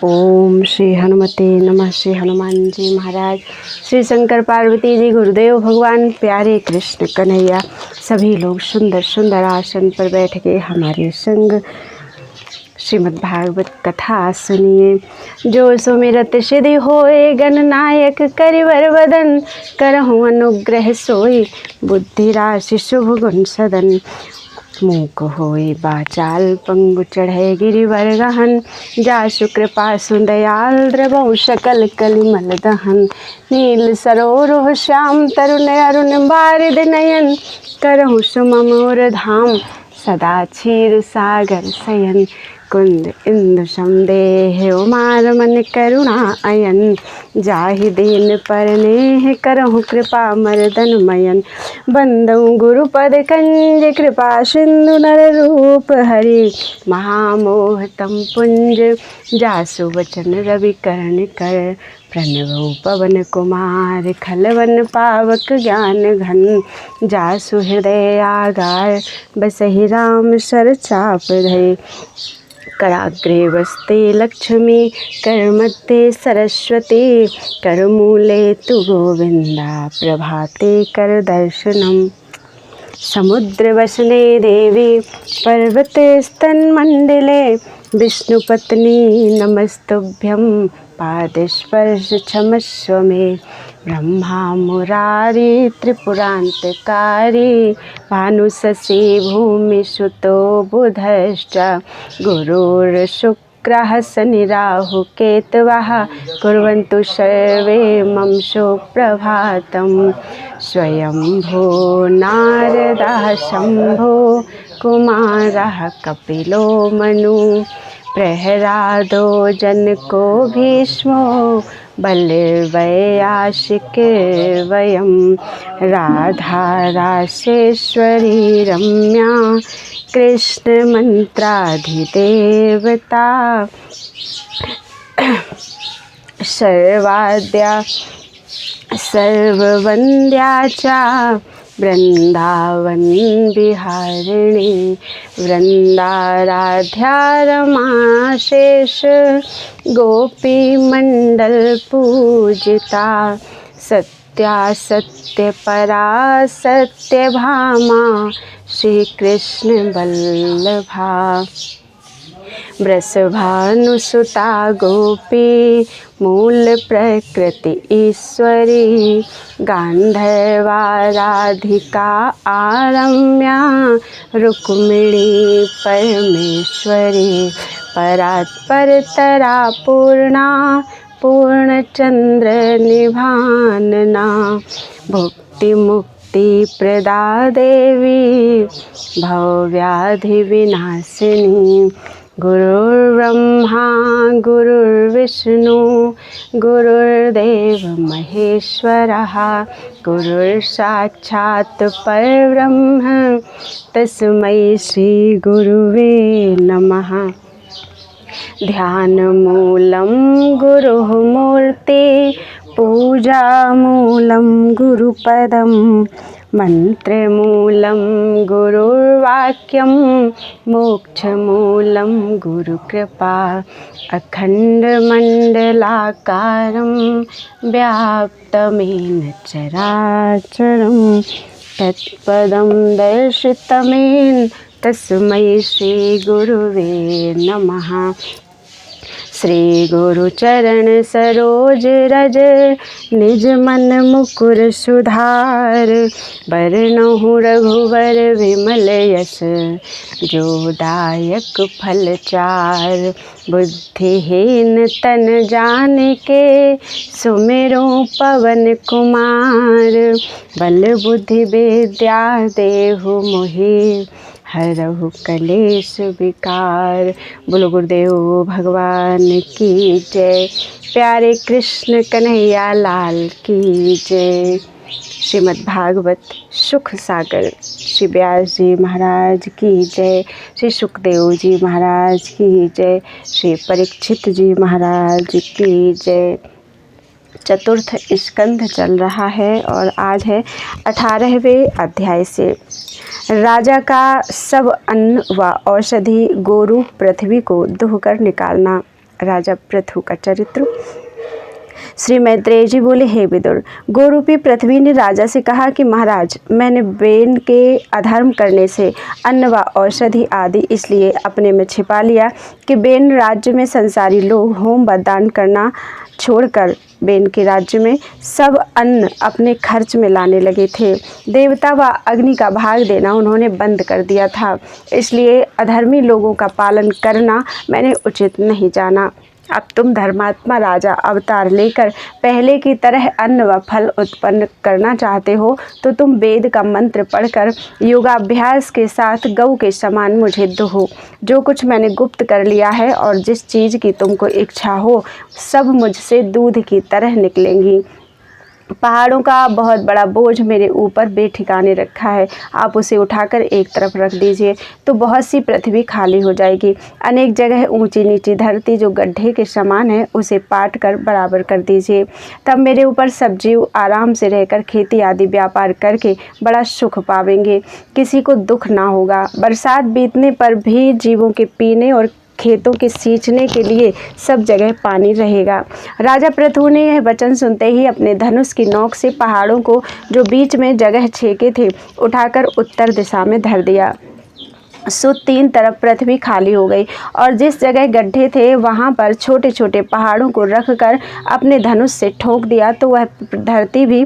ओम श्री हनुमते नमः। श्री हनुमान जी महाराज, श्री शंकर पार्वती जी, गुरुदेव भगवान, प्यारे कृष्ण कन्हैया, सभी लोग सुंदर सुंदर आसन पर बैठ के हमारे संग श्रीमद् भागवत कथा सुनिए। जो सुमिरत सिद्धि होए, गणनायक करिवर वदन, करहु अनुग्रह सोई, बुद्धि राशि शुभ गुण सदन। मूक होई बाचाल, पंगु चढ़े गिरिवर गहन, जासु कृपा सुदयाल, द्रवहु सकल कलिमल दहन। नील सरोरुह श्याम तरुण अरुण बारिद नयन, करहु सुममोर धाम, सदा क्षीर सागर शयन। कुंद इंदु सम उमार मन करुणा अयन, जाहि दीन परनेह करहु कृपा मर्दन मयन। बंदउ गुरुपद कंज, कृपा सिंधु नर रूप हरि, महामोह तम पुंज, जासु वचन रवि कर्ण कर। प्रणव पवन कुमार, खलवन पावक ज्ञान घन, जासु हृदय आगार, बसहि राम सर चाप धरे। कराग्रे वस्ते लक्ष्मी, कर मध्य सरस्वती, कर मूले तु गोविंदा, प्रभाते कर दर्शनम। समुद्र वसने देवी, पर्वत स्तन मंडले, विष्णुपत्नी नमस्तुभ्यं, पाद स्पर्श क्षमस्व मे। ब्रह्मा मुरारी त्रिपुरांतकारी, भानुशशि भूमि सुतो बुधश्च, गुरुर् शुक्रः शनि राहु केतवः, कुर्वन्तु सर्वे मम सुप्रभातम्। स्वयंभो नारदः शंभो, कुमारः कपिलो मनु, प्रहलादो जनको भीष्मो, बलिर्बयाशिकीर्वयं। राधा रासेश्वरी रम्या, कृष्ण मंत्राधिदेवता, सर्वाद्या सर्ववन्द्या च, वृंदावन बिहारिणी, वृंदाराध्या रमा शेष, गोपी मंडल पूजिता। सत्या सत्य परा सत्य भामा, श्री कृष्ण वल्लभा। वृषभानुसुता गोपी, मूल प्रकृति ईश्वरी, गांधर्वा राधिका आरम्या, रुक्मिणी परमेश्वरी। परात्परतरा पूर्णा, पूर्णचंद्र निभानना, भुक्ति मुक्ति प्रदा देवी, भवव्याधि विनाशिनी। गुरुर्ब्रह्मा गुरुर्विष्णु, गुरुर्देव महेश्वरः, गुरुर्साक्षात् परब्रह्म, तस्मै श्री गुरुवे नमः। ध्यानमूलं गुरुः मूर्ति, पूजामूलं गुरुपदं, मंत्रमूलं गुरुर्वाक्यं, मोक्षमूलं गुरुकृपा। अखण्डमण्डलाकारं, व्याप्तमेन चराचरं, तत्पदं दर्शितमेन, तस्मै श्री गुरुवे नमः। श्री गुरु चरण सरोज रज, निज मन मुकुर सुधार। बरनहु रघुवर विमल यश, जो दायक फल चार। बुद्धिहीन तन जानिके, सुमिरो पवन कुमार। बल बुद्धि विद्या देहु मोहि, हरहु कलेश विकार। बोलो गुरुदेव भगवान की जय। प्यारे कृष्ण कन्हैया लाल की जय। श्रीमद् भागवत सुख सागर श्री व्यास जी महाराज की जय। श्री सुखदेव जी महाराज की जय। श्री परीक्षित जी महाराज की जय। चतुर्थ स्कंध चल रहा है और आज है 18वें अध्याय से। राजा का सब अन्न व औषधि गोरु पृथ्वी को दुहकर निकालना। राजा पृथु का चरित्र। श्री मैत्रेय जी बोले, हे विदुर, गोरूपी पृथ्वी ने राजा से कहा कि महाराज, मैंने बेन के अधर्म करने से अन्न व औषधि आदि इसलिए अपने में छिपा लिया कि बेन राज्य में संसारी लोग होम व दान करना छोड़कर बेन के राज्य में सब अन्न अपने खर्च में लाने लगे थे। देवता व अग्नि का भाग देना उन्होंने बंद कर दिया था, इसलिए अधर्मी लोगों का पालन करना मैंने उचित नहीं जाना। अब तुम धर्मात्मा राजा अवतार लेकर पहले की तरह अन्न व फल उत्पन्न करना चाहते हो तो तुम वेद का मंत्र पढ़कर योगाभ्यास के साथ गऊ के समान मुझे दो। जो कुछ मैंने गुप्त कर लिया है और जिस चीज़ की तुमको इच्छा हो सब मुझसे दूध की तरह निकलेंगी। पहाड़ों का बहुत बड़ा बोझ मेरे ऊपर बेठिकाने रखा है, आप उसे उठाकर एक तरफ रख दीजिए तो बहुत सी पृथ्वी खाली हो जाएगी। अनेक जगह ऊंची नीची धरती जो गड्ढे के समान है उसे पाट कर बराबर कर दीजिए। तब मेरे ऊपर सब जीव आराम से रहकर खेती आदि व्यापार करके बड़ा सुख पावेंगे, किसी को दुख ना होगा। बरसात बीतने पर भी जीवों के पीने और खेतों के सींचने के लिए सब जगह पानी रहेगा। राजा पृथु ने यह वचन सुनते ही अपने धनुष की नोक से पहाड़ों को जो बीच में जगह छेके थे उठाकर उत्तर दिशा में धर दिया। सो तीन तरफ पृथ्वी खाली हो गई और जिस जगह गड्ढे थे वहाँ पर छोटे छोटे पहाड़ों को रखकर अपने धनुष से ठोक दिया तो वह धरती भी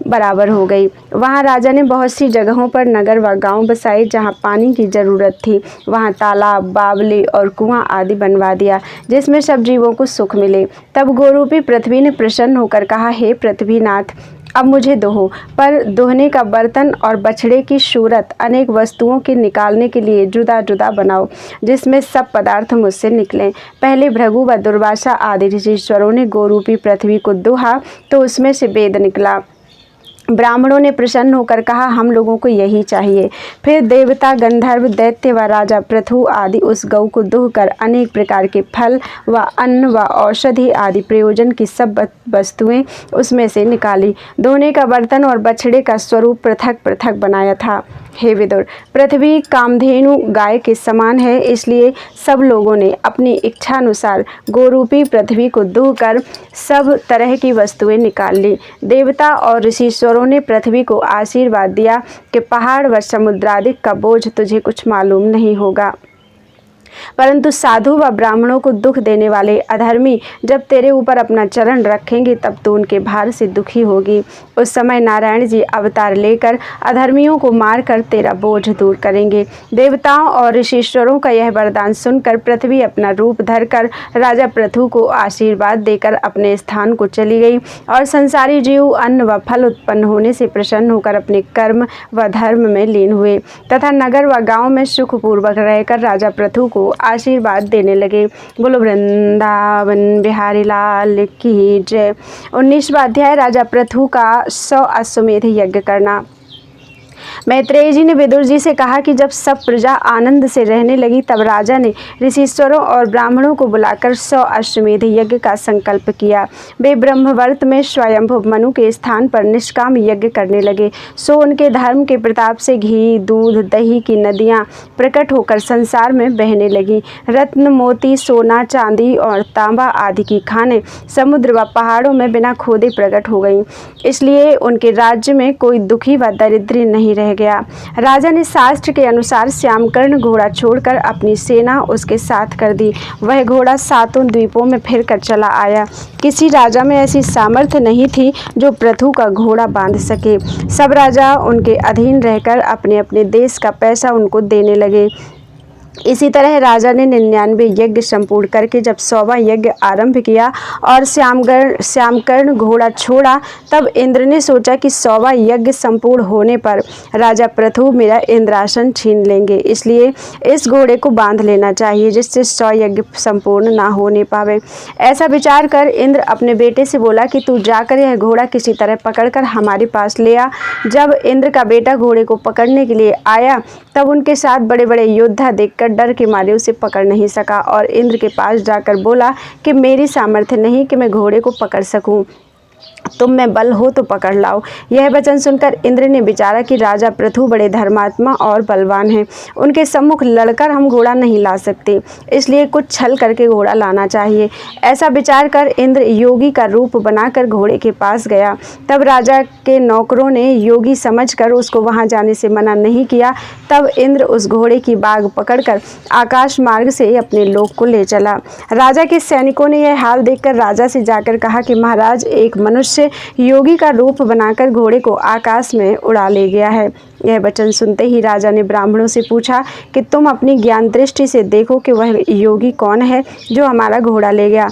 बराबर हो गई। वहाँ राजा ने बहुत सी जगहों पर नगर व गांव बसाए जहाँ पानी की ज़रूरत थी। वहाँ तालाब, बावली और कुआं आदि बनवा दिया जिसमें सब जीवों को सुख मिले। तब गोरूपी पृथ्वी ने प्रसन्न होकर कहा, हे पृथ्वीनाथ, अब मुझे दोहो, पर दोहने का बर्तन और बछड़े की सूरत अनेक वस्तुओं के निकालने के लिए जुदा जुदा बनाओ जिसमें सब पदार्थ मुझसे निकलें। पहले भृगु व दुर्वासा आदि ऋषीश्वरों ने गोरूपी पृथ्वी को दोहा तो उसमें से वेद निकला। ब्राह्मणों ने प्रसन्न होकर कहा, हम लोगों को यही चाहिए। फिर देवता, गंधर्व, दैत्य व राजा पृथु आदि उस गऊ को दोहकर अनेक प्रकार के फल व अन्न व औषधि आदि प्रयोजन की सब वस्तुएं उसमें से निकाली। दोहने का बर्तन और बछड़े का स्वरूप पृथक पृथक बनाया था। हे विदुर, पृथ्वी कामधेनु गाय के समान है, इसलिए सब लोगों ने अपनी इच्छानुसार गोरूपी पृथ्वी को दोहकर सब तरह की वस्तुएं निकाल ली। देवता और ऋषीश्वरों ने पृथ्वी को आशीर्वाद दिया कि पहाड़ व समुद्रादि का बोझ तुझे कुछ मालूम नहीं होगा, परंतु साधु व ब्राह्मणों को दुख देने वाले अधर्मी जब तेरे ऊपर अपना चरण रखेंगे तब तो उनके भार से दुखी होगी। उस समय नारायण जी अवतार लेकर अधर्मियों को मारकर तेरा बोझ दूर करेंगे। देवताओं और ऋषीश्वरों का यह वरदान सुनकर पृथ्वी अपना रूप धरकर राजा पृथु को आशीर्वाद देकर अपने स्थान को चली गई और संसारी जीव अन्न व फल उत्पन्न होने से प्रसन्न होकर अपने कर्म व धर्म में लीन हुए तथा नगर व गाँव में सुखपूर्वक रहकर राजा पृथु को आशीर्वाद देने लगे। बोलो वृंदावन बिहारी लाल की जय। 19वां अध्याय राजा पृथु का 100 अश्वमेध यज्ञ करना। मैत्रेय जी ने विदुर जी से कहा कि जब सब प्रजा आनंद से रहने लगी तब राजा ने ऋषीश्वरों और ब्राह्मणों को बुलाकर 100 अश्वमेध यज्ञ का संकल्प किया। वे ब्रह्मवर्त में स्वयंभु मनु के स्थान पर निष्काम यज्ञ करने लगे। सो उनके धर्म के प्रताप से घी, दूध, दही की नदियाँ प्रकट होकर संसार में बहने लगी। रत्न, मोती, सोना, चांदी और तांबा आदि की खानें समुद्र व पहाड़ों में बिना खोदे प्रकट हो गईं। इसलिए उनके राज्य में कोई दुखी व दरिद्री नहीं रह गया। राजा ने शास्त्र के अनुसार श्यामकर्ण घोड़ा छोड़कर अपनी सेना उसके साथ कर दी। वह घोड़ा 7 द्वीपों में फिर कर चला आया। किसी राजा में ऐसी सामर्थ्य नहीं थी जो पृथु का घोड़ा बांध सके। सब राजा उनके अधीन रहकर अपने अपने देश का पैसा उनको देने लगे। इसी तरह राजा ने 99 यज्ञ संपूर्ण करके जब 100वां यज्ञ आरंभ किया और श्यामकर्ण घोड़ा छोड़ा तब इंद्र ने सोचा कि 100वां यज्ञ संपूर्ण होने पर राजा पृथु मेरा इंद्रासन छीन लेंगे, इसलिए इस घोड़े को बांध लेना चाहिए जिससे 100 यज्ञ संपूर्ण ना होने पावे। ऐसा विचार कर इंद्र अपने बेटे से बोला कि तू जाकर यह घोड़ा किसी तरह पकड़कर हमारे पास ले आ। जब इंद्र का बेटा घोड़े को पकड़ने के लिए आया तब उनके साथ बड़े बड़े योद्धा देखकर डर के मारे उसे पकड़ नहीं सका और इंद्र के पास जाकर बोला कि मेरी सामर्थ्य नहीं कि मैं घोड़े को पकड़ सकूं। तुम में बल हो तो पकड़ लाओ। यह वचन सुनकर इंद्र ने विचारा कि राजा पृथु बड़े धर्मात्मा और बलवान हैं, उनके सम्मुख लड़कर हम घोड़ा नहीं ला सकते, इसलिए कुछ छल करके घोड़ा लाना चाहिए। ऐसा विचार कर इंद्र योगी का रूप बनाकर घोड़े के पास गया। तब राजा के नौकरों ने योगी समझकर उसको वहां जाने से मना नहीं किया। तब इंद्र उस घोड़े की बाग पकड़कर आकाश मार्ग से अपने लोक को ले चला। राजा के सैनिकों ने यह हाल देखकर राजा से जाकर कहा कि महाराज, एक मनुष्य योगी का रूप बनाकर घोड़े को आकाश में उड़ा ले गया है। यह वचन सुनते ही राजा ने ब्राह्मणों से पूछा कि तुम अपनी ज्ञान दृष्टि से देखो कि वह योगी कौन है जो हमारा घोड़ा ले गया।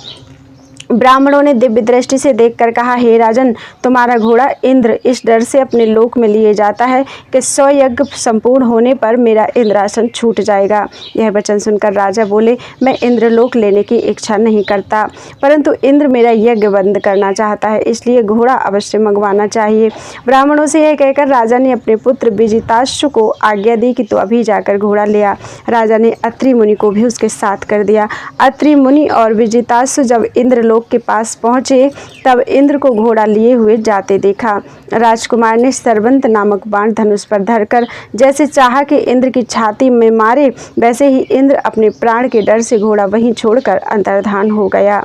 ब्राह्मणों ने दिव्य दृष्टि से देखकर कहा, हे राजन, तुम्हारा घोड़ा इंद्र इस डर से अपने लोक में लिए जाता है कि 100 यज्ञ संपूर्ण होने पर मेरा इंद्रासन छूट जाएगा। यह वचन सुनकर राजा बोले, मैं इंद्रलोक लेने की इच्छा नहीं करता, परंतु इंद्र मेरा यज्ञ बंद करना चाहता है, इसलिए घोड़ा अवश्य मंगवाना चाहिए। ब्राह्मणों से यह कहकर राजा ने अपने पुत्र विजिताश्व को आज्ञा दी कि तू अभी जाकर घोड़ा ले आ। राजा ने अत्रि मुनि को भी उसके साथ कर दिया। अत्रि मुनि और विजिताश्व जब इंद्रलोक के पास पहुंचे तब इंद्र को घोड़ा लिए हुए जाते देखा। राजकुमार ने सर्वंत नामक बाण धनुष पर धरकर जैसे चाहा कि इंद्र की छाती में मारे, वैसे ही इंद्र अपने प्राण के डर से घोड़ा वहीं छोड़कर अंतर्धान हो गया।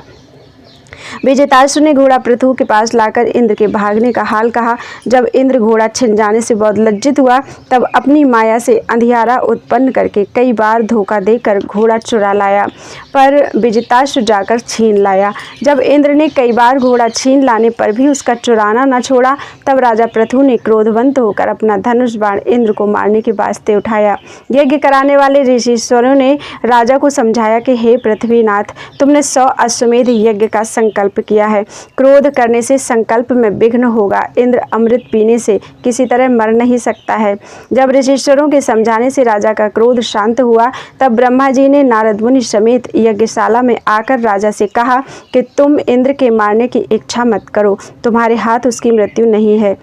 विजिताश्व ने घोड़ा पृथु के पास लाकर इंद्र के भागने का हाल कहा। जब इंद्र घोड़ा छिन जाने से बहुत लज्जित हुआ, तब अपनी माया से अंधियारा उत्पन्न करके कई बार धोखा देकर घोड़ा चुरा लाया, पर विजिताश्व जाकर छीन लाया। जब इंद्र ने कई बार घोड़ा छीन लाने पर भी उसका चुराना न छोड़ा, तब राजा पृथु ने क्रोधवंत होकर अपना धनुष बाण इंद्र को मारने के वास्ते उठाया। यज्ञ कराने वाले ऋषीश्वरों ने राजा को समझाया कि हे पृथ्वीनाथ, तुमने 100 अश्वमेध यज्ञ का संकल्प किया है, क्रोध करने से संकल्प में विघ्न होगा। इंद्र अमृत पीने से किसी तरह मर नहीं सकता है। जब ऋषीश्वरों के समझाने से राजा का क्रोध शांत हुआ, तब ब्रह्मा जी ने नारद मुनि समेत यज्ञशाला में आकर राजा से कहा कि तुम इंद्र के मारने की इच्छा मत करो, तुम्हारे हाथ उसकी मृत्यु नहीं है।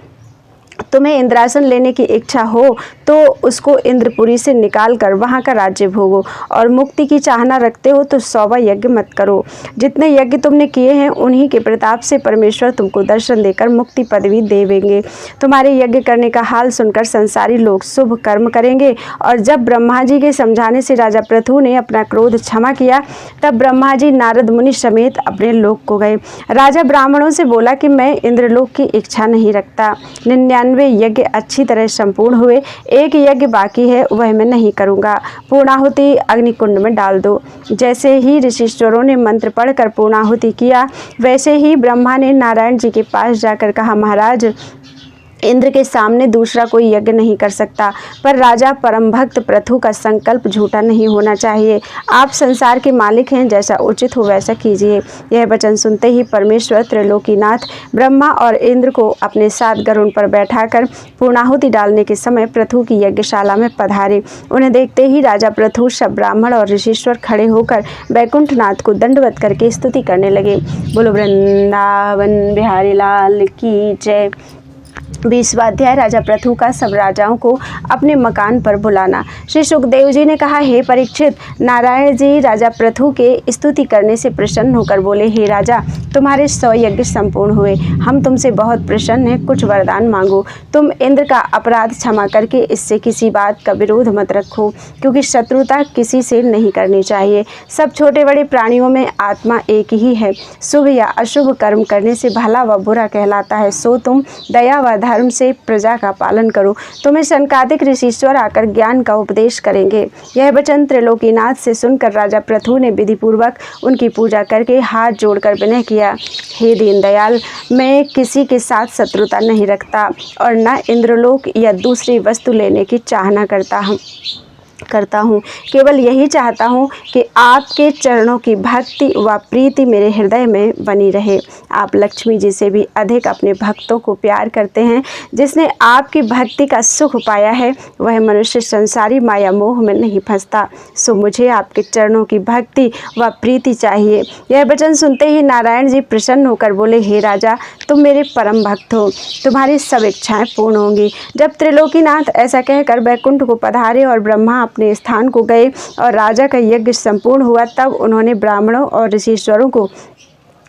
तुम्हें इंद्रासन लेने की इच्छा हो तो उसको इंद्रपुरी से निकाल कर वहाँ का राज्य भोगो, और मुक्ति की चाहना रखते हो तो 100वां यज्ञ मत करो। जितने यज्ञ तुमने किए हैं उन्हीं के प्रताप से परमेश्वर तुमको दर्शन देकर मुक्ति पदवी देवेंगे। तुम्हारे यज्ञ करने का हाल सुनकर संसारी लोग शुभ कर्म करेंगे। और जब ब्रह्मा जी के समझाने से राजा पृथु ने अपना क्रोध क्षमा किया, तब ब्रह्मा जी नारद मुनि समेत अपने लोक को गए। राजा ब्राह्मणों से बोला कि मैं इंद्रलोक की इच्छा नहीं रखता। 99 यज्ञ अच्छी तरह संपूर्ण हुए, एक यज्ञ बाकी है, वह मैं नहीं करूँगा। पूर्णाहुति अग्निकुंड में डाल दो। जैसे ही ऋषीश्वरों ने मंत्र पढ़कर पूर्णाहुति किया, वैसे ही ब्रह्मा ने नारायण जी के पास जाकर कहा, महाराज, इंद्र के सामने दूसरा कोई यज्ञ नहीं कर सकता, पर राजा परम भक्त पृथु का संकल्प झूठा नहीं होना चाहिए। आप संसार के मालिक हैं, जैसा उचित हो वैसा कीजिए। यह वचन सुनते ही परमेश्वर त्रिलोकीनाथ ब्रह्मा और इंद्र को अपने साथ गरुड़ पर बैठाकर पूर्णाहुति डालने के समय पृथु की यज्ञशाला में पधारे। उन्हें देखते ही राजा पृथु, सब ब्राह्मण और ऋषीश्वर खड़े होकर वैकुंठनाथ को दंडवत करके स्तुति करने लगे। बोलो वृंदावन बिहारी लाल की जय। 20वां अध्याय राजा पृथु का सब राजाओं को अपने मकान पर बुलाना। श्री सुखदेव जी ने कहा, हे परीक्षित, नारायण जी राजा पृथु के स्तुति करने से प्रसन्न होकर बोले, हे राजा, तुम्हारे 100 यज्ञ संपूर्ण हुए, हम तुमसे बहुत प्रसन्न हैं, कुछ वरदान मांगो। तुम इंद्र का अपराध क्षमा करके इससे किसी बात का विरोध मत रखो, क्योंकि शत्रुता किसी से नहीं करनी चाहिए। सब छोटे बड़े प्राणियों में आत्मा एक ही है। शुभ या अशुभ कर्म करने से भला व बुरा कहलाता है, सो तुम दया व धर्म से प्रजा का पालन करो। तुम्हें सनकादिक ऋषीश्वर आकर ज्ञान का उपदेश करेंगे। यह वचन त्रिलोकीनाथ से सुनकर राजा पृथु ने विधिपूर्वक उनकी पूजा करके हाथ जोड़कर विनय किया, हे दीनदयाल, मैं किसी के साथ शत्रुता नहीं रखता और न इंद्रलोक या दूसरी वस्तु लेने की चाहना करता हूँ। केवल यही चाहता हूँ कि आपके चरणों की भक्ति व प्रीति मेरे हृदय में बनी रहे। आप लक्ष्मी जी से भी अधिक अपने भक्तों को प्यार करते हैं। जिसने आपकी भक्ति का सुख पाया है, वह मनुष्य संसारी माया मोह में नहीं फंसता। सो मुझे आपके चरणों की भक्ति व प्रीति चाहिए। यह वचन सुनते ही नारायण जी प्रसन्न होकर बोले, हे राजा, तुम मेरे परम भक्त हो, तुम्हारी सब इच्छाएं पूर्ण होंगी। जब त्रिलोकीनाथ ऐसा कहकर बैकुंठ को पधारे और ब्रह्मा अपने स्थान को गए और राजा का यज्ञ संपूर्ण हुआ, तब उन्होंने ब्राह्मणों और ऋषीश्वरों को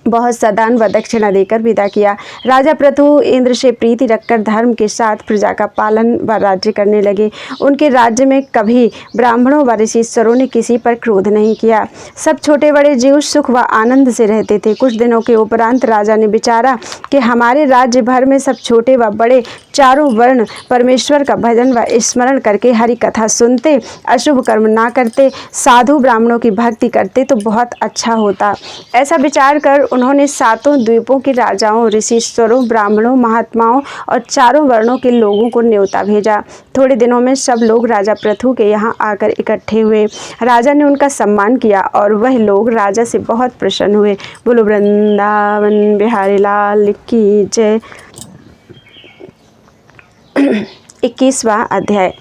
बहुत सा दान व दक्षिणा देकर विदा किया। राजा पृथु इंद्र से प्रीति रखकर धर्म के साथ प्रजा का पालन व राज्य करने लगे। उनके राज्य में कभी ब्राह्मणों व ऋषीश्वरों ने किसी पर क्रोध नहीं किया। सब छोटे बड़े जीव सुख व आनंद से रहते थे। कुछ दिनों के उपरांत राजा ने विचारा कि हमारे राज्य भर में सब छोटे व बड़े चारों वर्ण परमेश्वर का भजन व स्मरण करके हरि कथा सुनते, अशुभ कर्म ना करते, साधु ब्राह्मणों की भक्ति करते तो बहुत अच्छा होता। ऐसा विचार कर उन्होंने सातों द्वीपों के राजाओं, ऋषीश्वरों, ब्राह्मणों, महात्माओं और चारों वर्णों के लोगों को न्योता भेजा। थोड़े दिनों में सब लोग राजा पृथु के यहाँ आकर इकट्ठे हुए। राजा ने उनका सम्मान किया और वह लोग राजा से बहुत प्रसन्न हुए। बोलो वृंदावन बिहारी लाल की जय। 21वां अध्याय।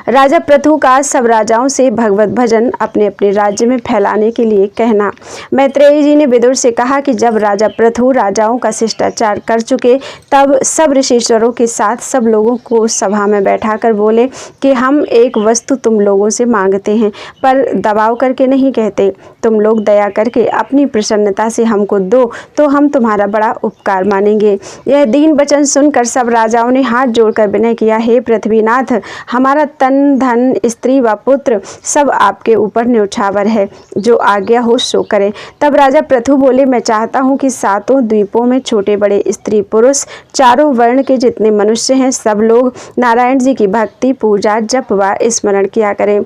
राजा पृथु का सब राजाओं से भगवत भजन अपने अपने राज्य में फैलाने के लिए कहना। मैत्रेयी जी ने विदुर से कहा कि जब राजा पृथु राजाओं का शिष्टाचार कर चुके तब सब ऋषीश्वरों के साथ सब लोगों को सभा में बैठाकर बोले कि हम एक वस्तु तुम लोगों से मांगते हैं, पर दबाव करके नहीं कहते। तुम लोग दया करके अपनी प्रसन्नता से हमको दो तो हम तुम्हारा बड़ा उपकार मानेंगे। यह दीन वचन सुनकर सब राजाओं ने हाथ जोड़कर विनय किया, हे पृथ्वीनाथ, हमारा तन धन स्त्री व पुत्र सब आपके ऊपर न्योछावर है, जो आज्ञा हो सो करें। तब राजा पृथु बोले, मैं चाहता हूँ कि सातों द्वीपों में छोटे बड़े स्त्री पुरुष चारों वर्ण के जितने मनुष्य हैं सब लोग नारायण जी की भक्ति, पूजा, जप व स्मरण किया करें।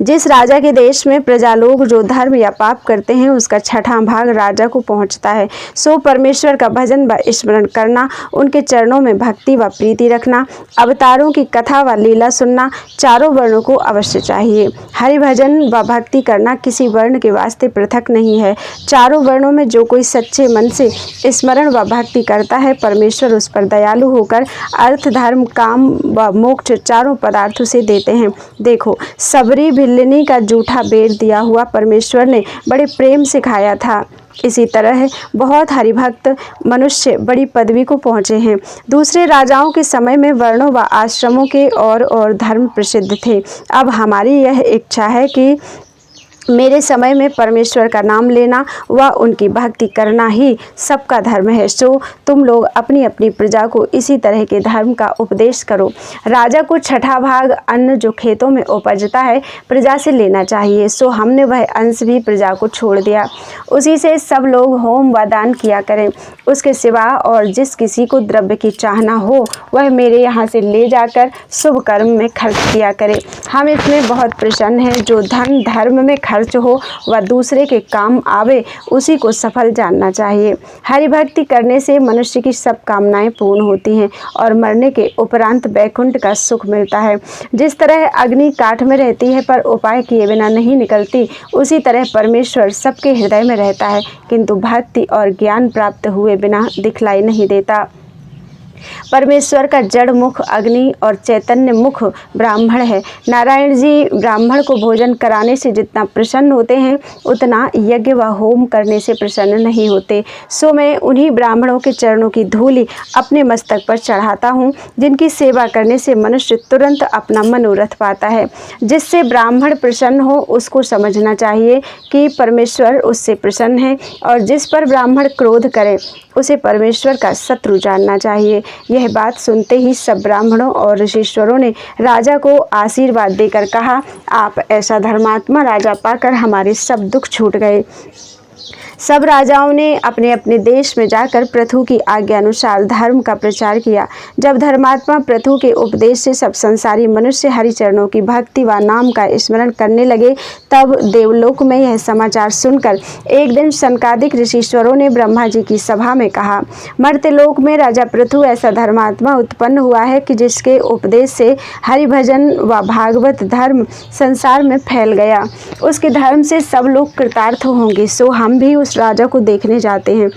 जिस राजा के देश में प्रजा लोग जो धर्म या पाप करते हैं उसका छठा भाग राजा को पहुंचता है, सो परमेश्वर का भजन व स्मरण करना, उनके चरणों में भक्ति व प्रीति रखना, अवतारों की कथा व लीला सुनना चारों वर्णों को अवश्य चाहिए। हरि भजन व भक्ति करना किसी वर्ण के वास्ते पृथक नहीं है। चारों वर्णों में जो कोई सच्चे मन से स्मरण व भक्ति करता है परमेश्वर उस पर दयालु होकर अर्थ, धर्म, काम व मोक्ष चारों पदार्थों से देते हैं। देखो, सबरी भिल्लिनी का जूठा बेर दिया हुआ परमेश्वर ने बड़े प्रेम से खाया था। इसी तरह बहुत हरिभक्त मनुष्य बड़ी पदवी को पहुँचे हैं। दूसरे राजाओं के समय में वर्णों व आश्रमों के और धर्म प्रसिद्ध थे। अब हमारी यह इच्छा है कि मेरे समय में परमेश्वर का नाम लेना व उनकी भक्ति करना ही सबका धर्म है, सो तुम लोग अपनी अपनी प्रजा को इसी तरह के धर्म का उपदेश करो। राजा को छठा भाग अन्न जो खेतों में उपजता है प्रजा से लेना चाहिए, सो हमने वह अंश भी प्रजा को छोड़ दिया। उसी से सब लोग होम व दान किया करें। उसके सिवा और जिस किसी को द्रव्य की चाहना हो वह मेरे यहाँ से ले जाकर शुभ कर्म में खर्च किया करे। हम इसमें बहुत प्रसन्न हैं। जो धन धर्म में खर्च हो व दूसरे के काम आवे उसी को सफल जानना चाहिए। हरि भक्ति करने से मनुष्य की सब कामनाएं पूर्ण होती हैं और मरने के उपरांत वैकुंठ का सुख मिलता है। जिस तरह अग्नि काठ में रहती है पर उपाय किए बिना नहीं निकलती, उसी तरह परमेश्वर सबके हृदय में रहता है किंतु भक्ति और ज्ञान प्राप्त हुए बिना दिखलाई नहीं देता। परमेश्वर का जड़ मुख अग्नि और चैतन्य मुख ब्राह्मण है। नारायण जी ब्राह्मण को भोजन कराने से जितना प्रसन्न होते हैं उतना यज्ञ व होम करने से प्रसन्न नहीं होते। सो मैं उन्हीं ब्राह्मणों के चरणों की धूलि अपने मस्तक पर चढ़ाता हूँ जिनकी सेवा करने से मनुष्य तुरंत अपना मनोरथ पाता है। जिससे ब्राह्मण प्रसन्न हो उसको समझना चाहिए कि परमेश्वर उससे प्रसन्न है, और जिस पर ब्राह्मण क्रोध करे उसे परमेश्वर का शत्रु जानना चाहिए। यह बात सुनते ही सब ब्राह्मणों और ऋषीश्वरों ने राजा को आशीर्वाद देकर कहा, आप ऐसा धर्मात्मा राजा पाकर हमारे सब दुख छूट गए। सब राजाओं ने अपने अपने देश में जाकर पृथु की आज्ञा अनुसार धर्म का प्रचार किया। जब धर्मात्मा पृथु के उपदेश से सब संसारी मनुष्य हरिचरणों की भक्ति व नाम का स्मरण करने लगे, तब देवलोक में यह समाचार सुनकर एक दिन सनकादिक ऋषीश्वरों ने ब्रह्मा जी की सभा में कहा, मर्त्यलोक में राजा पृथु ऐसा धर्मात्मा उत्पन्न हुआ है कि जिसके उपदेश से हरिभजन व भागवत धर्म संसार में फैल गया। उसके धर्म से सब लोग कृतार्थ होंगे। सो हम भी उस राजा को देखने जाते हैं।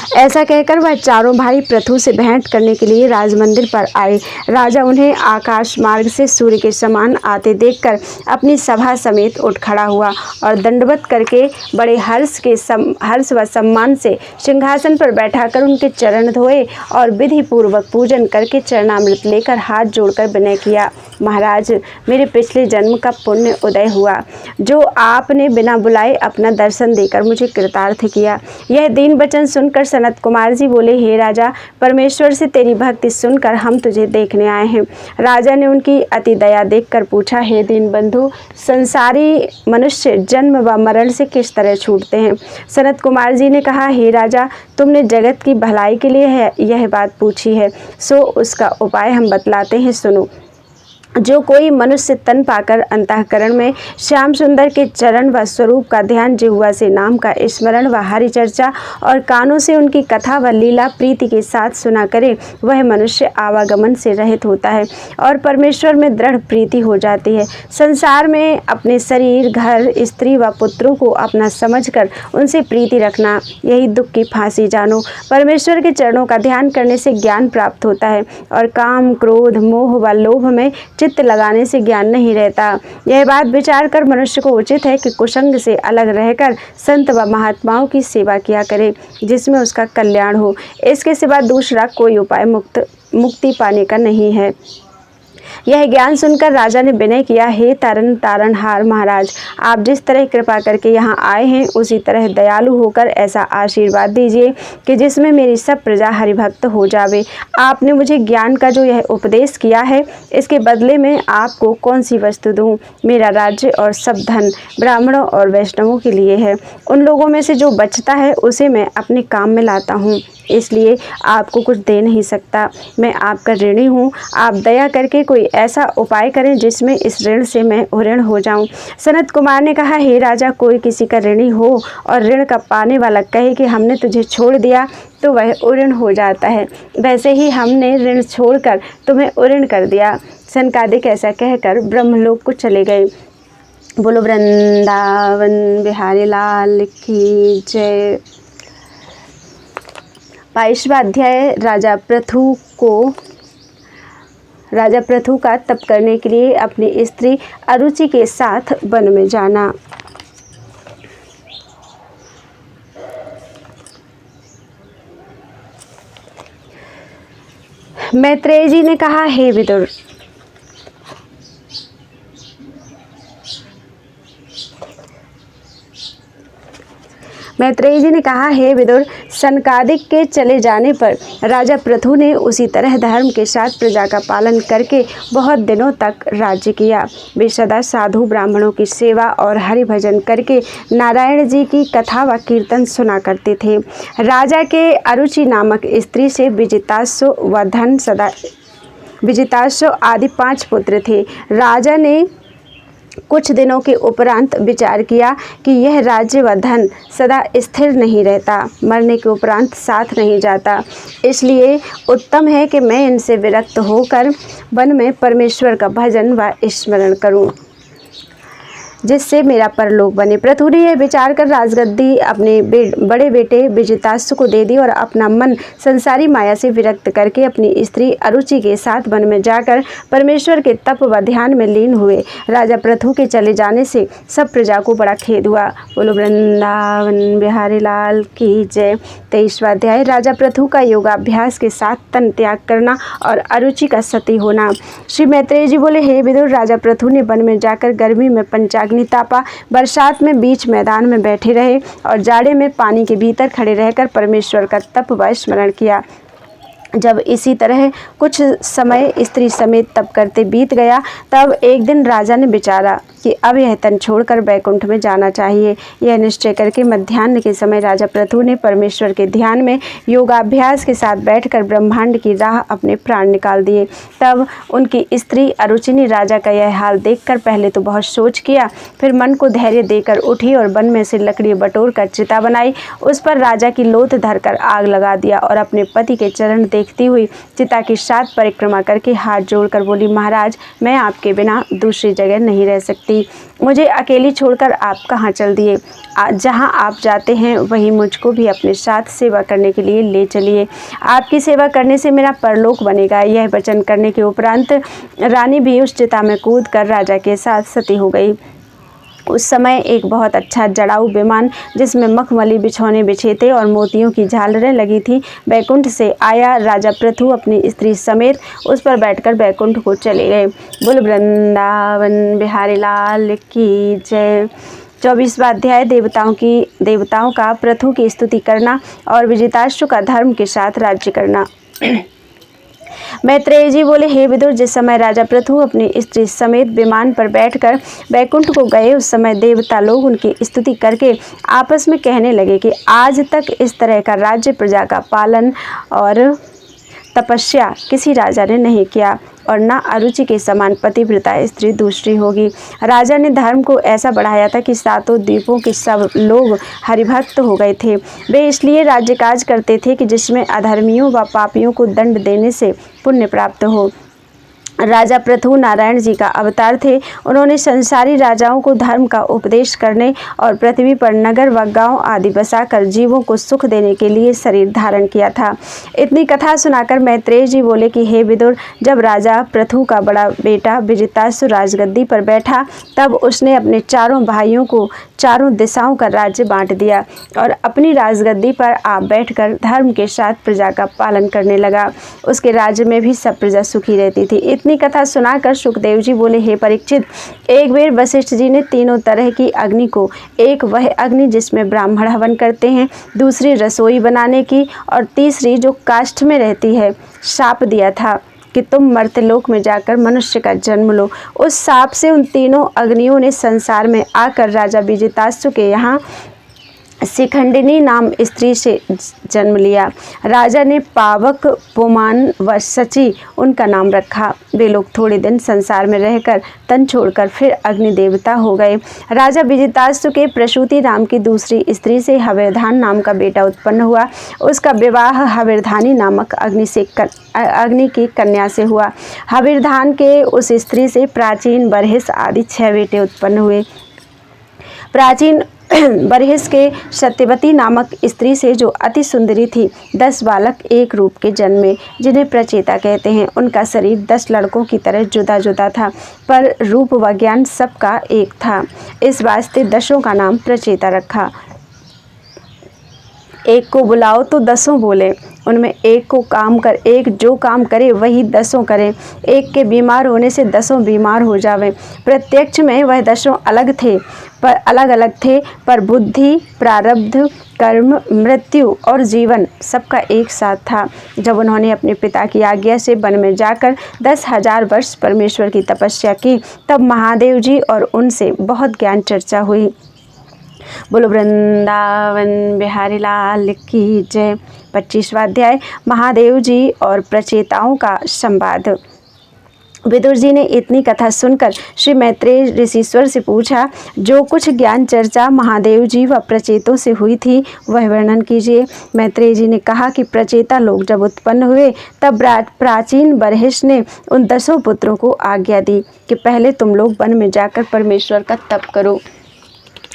ऐसा कहकर वह चारों भाई पृथु से भेंट करने के लिए राजमंदिर पर आए। राजा उन्हें आकाश मार्ग से सूर्य के समान आते देखकर अपनी सभा समेत उठ खड़ा हुआ और दंडवत करके बड़े हर्ष व सम्मान से सिंहासन पर बैठाकर उनके चरण धोए और विधि पूर्वक पूजन करके चरणामृत लेकर हाथ जोड़कर विनय किया। महाराज, मेरे पिछले जन्म का पुण्य उदय हुआ, जो आपने बिना बुलाए अपना दर्शन देकर मुझे कृतार्थ किया। यह दीन वचन सुनकर सनत कुमार जी बोले, हे राजा, परमेश्वर से तेरी भक्ति सुनकर हम तुझे देखने आए हैं। राजा ने उनकी अति दया देखकर पूछा, हे दीन बंधु, संसारी मनुष्य जन्म व मरण से किस तरह छूटते हैं? सनत कुमार जी ने कहा, हे राजा, तुमने जगत की भलाई के लिए यह बात पूछी है, सो उसका उपाय हम बतलाते हैं, सुनो। जो कोई मनुष्य तन पाकर अंतःकरण में श्याम सुंदर के चरण व स्वरूप का ध्यान, जिह्वा से नाम का स्मरण व हरि चर्चा और कानों से उनकी कथा व लीला प्रीति के साथ सुना करे, वह मनुष्य आवागमन से रहित होता है और परमेश्वर में दृढ़ प्रीति हो जाती है। संसार में अपने शरीर, घर, स्त्री व पुत्रों को अपना समझकर उनसे प्रीति रखना, यही दुख की फांसी जानो। परमेश्वर के चरणों का ध्यान करने से ज्ञान प्राप्त होता है और काम, क्रोध, मोह व लोभ में चित्त लगाने से ज्ञान नहीं रहता। यह बात विचार कर मनुष्य को उचित है कि कुसंग से अलग रहकर संत व महात्माओं की सेवा किया करे, जिसमें उसका कल्याण हो। इसके सिवा दूसरा कोई उपाय मुक्ति पाने का नहीं है। यह ज्ञान सुनकर राजा ने विनय किया, हे तारनहार महाराज, आप जिस तरह कृपा करके यहाँ आए हैं, उसी तरह दयालु होकर ऐसा आशीर्वाद दीजिए कि जिसमें मेरी सब प्रजा हरिभक्त हो जावे। आपने मुझे ज्ञान का जो यह उपदेश किया है, इसके बदले में आपको कौन सी वस्तु दूं? मेरा राज्य और सब धन ब्राह्मणों और वैष्णवों के लिए है। उन लोगों में से जो बचता है उसे मैं अपने काम में लाता हूँ, इसलिए आपको कुछ दे नहीं सकता। मैं आपका ऋणी हूँ। आप दया करके कोई ऐसा उपाय करें जिसमें इस ऋण से मैं उऋण हो जाऊं। सनत कुमार ने कहा, हे राजा, कोई किसी का ऋणी हो और ऋण का पाने वाला कहे कि हमने तुझे छोड़ दिया, तो वह उऋण हो जाता है। वैसे ही हमने ऋण छोड़कर तुम्हें उऋण कर दिया। सनकादिक ऐसा कहकर ब्रह्मलोक को चले गए। बोलो वृंदावन बिहारी लाल की जय। 22वां अध्याय राजा पृथु का तप करने के लिए अपनी स्त्री अरुचि के साथ वन में जाना। मैत्रेय जी ने कहा, हे विदुर, मैत्रेय जी ने कहा, हे विदुर, सनकादिक के चले जाने पर राजा पृथु ने उसी तरह धर्म के साथ प्रजा का पालन करके बहुत दिनों तक राज्य किया। वे सदा साधु ब्राह्मणों की सेवा और हरि भजन करके नारायण जी की कथा व कीर्तन सुना करते थे। राजा के अरुचि नामक स्त्री से विजिताश्व आदि 5 पुत्र थे। राजा ने कुछ दिनों के उपरांत विचार किया कि यह राज्य व धन सदा स्थिर नहीं रहता, मरने के उपरांत साथ नहीं जाता, इसलिए उत्तम है कि मैं इनसे विरक्त होकर वन में परमेश्वर का भजन व स्मरण करूं, जिससे मेरा परलोक बने। पृथु ने यह विचार कर राजगद्दी अपने बड़े बेटे विजिताश्व को दे दी और अपना मन संसारी माया से विरक्त करके अपनी स्त्री अरुचि के साथ वन में जाकर परमेश्वर के तप व ध्यान में लीन हुए। राजा पृथु के चले जाने से सब प्रजा को बड़ा खेद हुआ। बोलो वृंदावन बिहारी लाल की जय। 23वां अध्याय राजा पृथु का योगाभ्यास के साथ तन त्याग करना और अरुचि का सती होना। श्री मैत्रेय जी बोले, हे विदुर, राजा पृथु ने वन में जाकर गर्मी में पंचाग्नि तापा, बरसात में बीच मैदान में बैठे रहे और जाड़े में पानी के भीतर खड़े रहकर परमेश्वर का तप व स्मरण किया। जब इसी तरह कुछ समय स्त्री समेत तप करते बीत गया, तब एक दिन राजा ने विचारा कि अब यह तन छोड़कर बैकुंठ में जाना चाहिए। यह निश्चय करके मध्याह्न के समय राजा पृथु ने परमेश्वर के ध्यान में योगाभ्यास के साथ बैठकर ब्रह्मांड की राह अपने प्राण निकाल दिए। तब उनकी स्त्री अरुचि ने राजा का यह हाल देखकर पहले तो बहुत सोच किया, फिर मन को धैर्य देकर उठी और वन में से लकड़ी बटोर कर चिता बनाई, उस पर राजा की लोथ धरकर आग लगा दिया और अपने पति के चरण देख देखती हुई चिता की 7 परिक्रमा करके हाथ जोड़कर बोली, महाराज मैं आपके बिना दूसरी जगह नहीं रह सकती। मुझे अकेली छोड़कर आप कहाँ चल दिए? जहाँ आप जाते हैं वहीं मुझको भी अपने साथ सेवा करने के लिए ले चलिए। आपकी सेवा करने से मेरा परलोक बनेगा। यह वचन करने के उपरांत रानी भी उस चिता में कूद कर राजा के साथ सती हो गई। उस समय एक बहुत अच्छा जड़ाऊ विमान जिसमें मखमली बिछौने बिछे थे और मोतियों की झालरें लगी थी बैकुंठ से आया। राजा पृथु अपनी स्त्री समेत उस पर बैठकर बैकुंठ को चले गए। बोल वृंदावन बिहारी लाल की जय। 24वां अध्याय देवताओं का पृथु की स्तुति करना और विजिताश्व का धर्म के साथ राज्य करना। मैत्रेय जी बोले, हे विदुर, जिस समय राजा पृथु अपनी स्त्री समेत विमान पर बैठकर बैकुंठ को गए उस समय देवता लोग उनकी स्तुति करके आपस में कहने लगे कि आज तक इस तरह का राज्य, प्रजा का पालन और तपस्या किसी राजा ने नहीं किया और न अरुचि के समान पतिव्रता स्त्री दूसरी होगी। राजा ने धर्म को ऐसा बढ़ाया था कि 7 द्वीपों के सब लोग हरिभक्त हो गए थे। वे इसलिए राज्य काज करते थे कि जिसमें अधर्मियों व पापियों को दंड देने से पुण्य प्राप्त हो। राजा पृथु नारायण जी का अवतार थे। उन्होंने संसारी राजाओं को धर्म का उपदेश करने और पृथ्वी पर नगर व गांव आदि बसाकर जीवों को सुख देने के लिए शरीर धारण किया था। इतनी कथा सुनाकर मैत्रेय जी बोले कि हे विदुर, जब राजा पृथु का बड़ा बेटा विजिताश्व राजगद्दी पर बैठा तब उसने अपने 4 भाइयों को 4 दिशाओं का राज्य बांट दिया और अपनी राजगद्दी पर आप बैठकर धर्म के साथ प्रजा का पालन करने लगा। उसके राज्य में भी सब प्रजा सुखी रहती थी। इतनी कथा सुनाकर सुखदेव जी बोले, हे परीक्षित, एक बार वशिष्ठ जी ने 3 तरह की अग्नि को, एक वह अग्नि जिसमें ब्राह्मण हवन करते हैं, दूसरी रसोई बनाने की और तीसरी जो काष्ठ में रहती है, शाप दिया था कि तुम मर्त्यलोक में जाकर मनुष्य का जन्म लो। उस शाप से उन 3 अग्नियों ने संसार में आकर राजा विजिताश्व के यहाँ शिखंडिनी नाम स्त्री से जन्म लिया। राजा ने पावक, पुमान व सची उनका नाम रखा। वे लोग थोड़े दिन संसार में रहकर तन छोड़कर फिर अग्नि देवता हो गए। राजा विजिताश्व के प्रसूति नाम की दूसरी स्त्री से हविर्धान नाम का बेटा उत्पन्न हुआ। उसका विवाह हविर्धानी नामक अग्नि की कन्या से हुआ। हविर्धान के उस स्त्री से प्राचीन, बरहिस आदि 6 बेटे उत्पन्न हुए। प्राचीन बरहिस के सत्यवती नामक स्त्री से, जो अति सुंदरी थी, 10 बालक एक रूप के जन्मे जिन्हें प्रचेता कहते हैं। उनका शरीर 10 लड़कों की तरह जुदा जुदा था पर रूप व ज्ञान सबका एक था। इस वास्ते 10 का नाम प्रचेता रखा। एक को बुलाओ तो 10 बोले, उनमें एक जो काम करे वही 10 करें। एक के बीमार होने से 10 बीमार हो जावें। प्रत्यक्ष में वह 10 अलग अलग थे पर बुद्धि, प्रारब्ध, कर्म, मृत्यु और जीवन सबका एक साथ था। जब उन्होंने अपने पिता की आज्ञा से वन में जाकर 10,000 वर्ष परमेश्वर की तपस्या की तब महादेव जी और उनसे बहुत ज्ञान चर्चा हुई। बोलो वृंदावन बिहारी लाल की जय। 25वां अध्याय महादेव जी और प्रचेताओं का संवाद। विदुर जी ने इतनी कथा सुनकर श्री मैत्रेय ऋषिश्वर से पूछा, जो कुछ ज्ञान चर्चा महादेव जी व प्रचेतों से हुई थी वह वर्णन कीजिए। मैत्रेय जी ने कहा कि प्रचेता लोग जब उत्पन्न हुए तब प्राचीन बरहिस ने उन 10 पुत्रों को आज्ञा दी कि पहले तुम लोग वन में जाकर परमेश्वर का तप करो।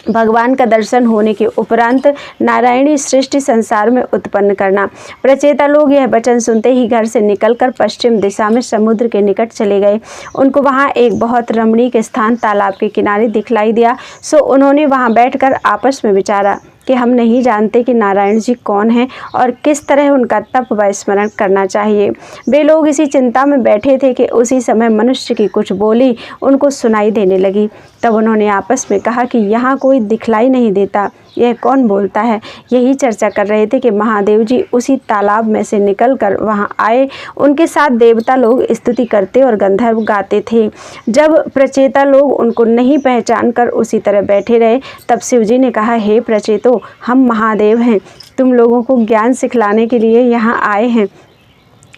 भगवान का दर्शन होने के उपरांत नारायणी सृष्टि संसार में उत्पन्न करना। प्रचेता लोग यह वचन सुनते ही घर से निकलकर पश्चिम दिशा में समुद्र के निकट चले गए। उनको वहाँ एक बहुत रमणीक स्थान तालाब के किनारे दिखलाई दिया, सो उन्होंने वहाँ बैठकर आपस में विचारा कि हम नहीं जानते कि नारायण जी कौन हैं और किस तरह उनका तप व स्मरण करना चाहिए। वे लोग इसी चिंता में बैठे थे कि उसी समय मनुष्य की कुछ बोली उनको सुनाई देने लगी। तब उन्होंने आपस में कहा कि यहाँ कोई दिखलाई नहीं देता, यह कौन बोलता है। यही चर्चा कर रहे थे कि महादेव जी उसी तालाब में से निकलकर वहाँ आए। उनके साथ देवता लोग स्तुति करते और गंधर्व गाते थे। जब प्रचेता लोग उनको नहीं पहचान कर उसी तरह बैठे रहे तब शिवजी ने कहा, हे प्रचेतो, हम महादेव हैं, तुम लोगों को ज्ञान सिखलाने के लिए यहाँ आए हैं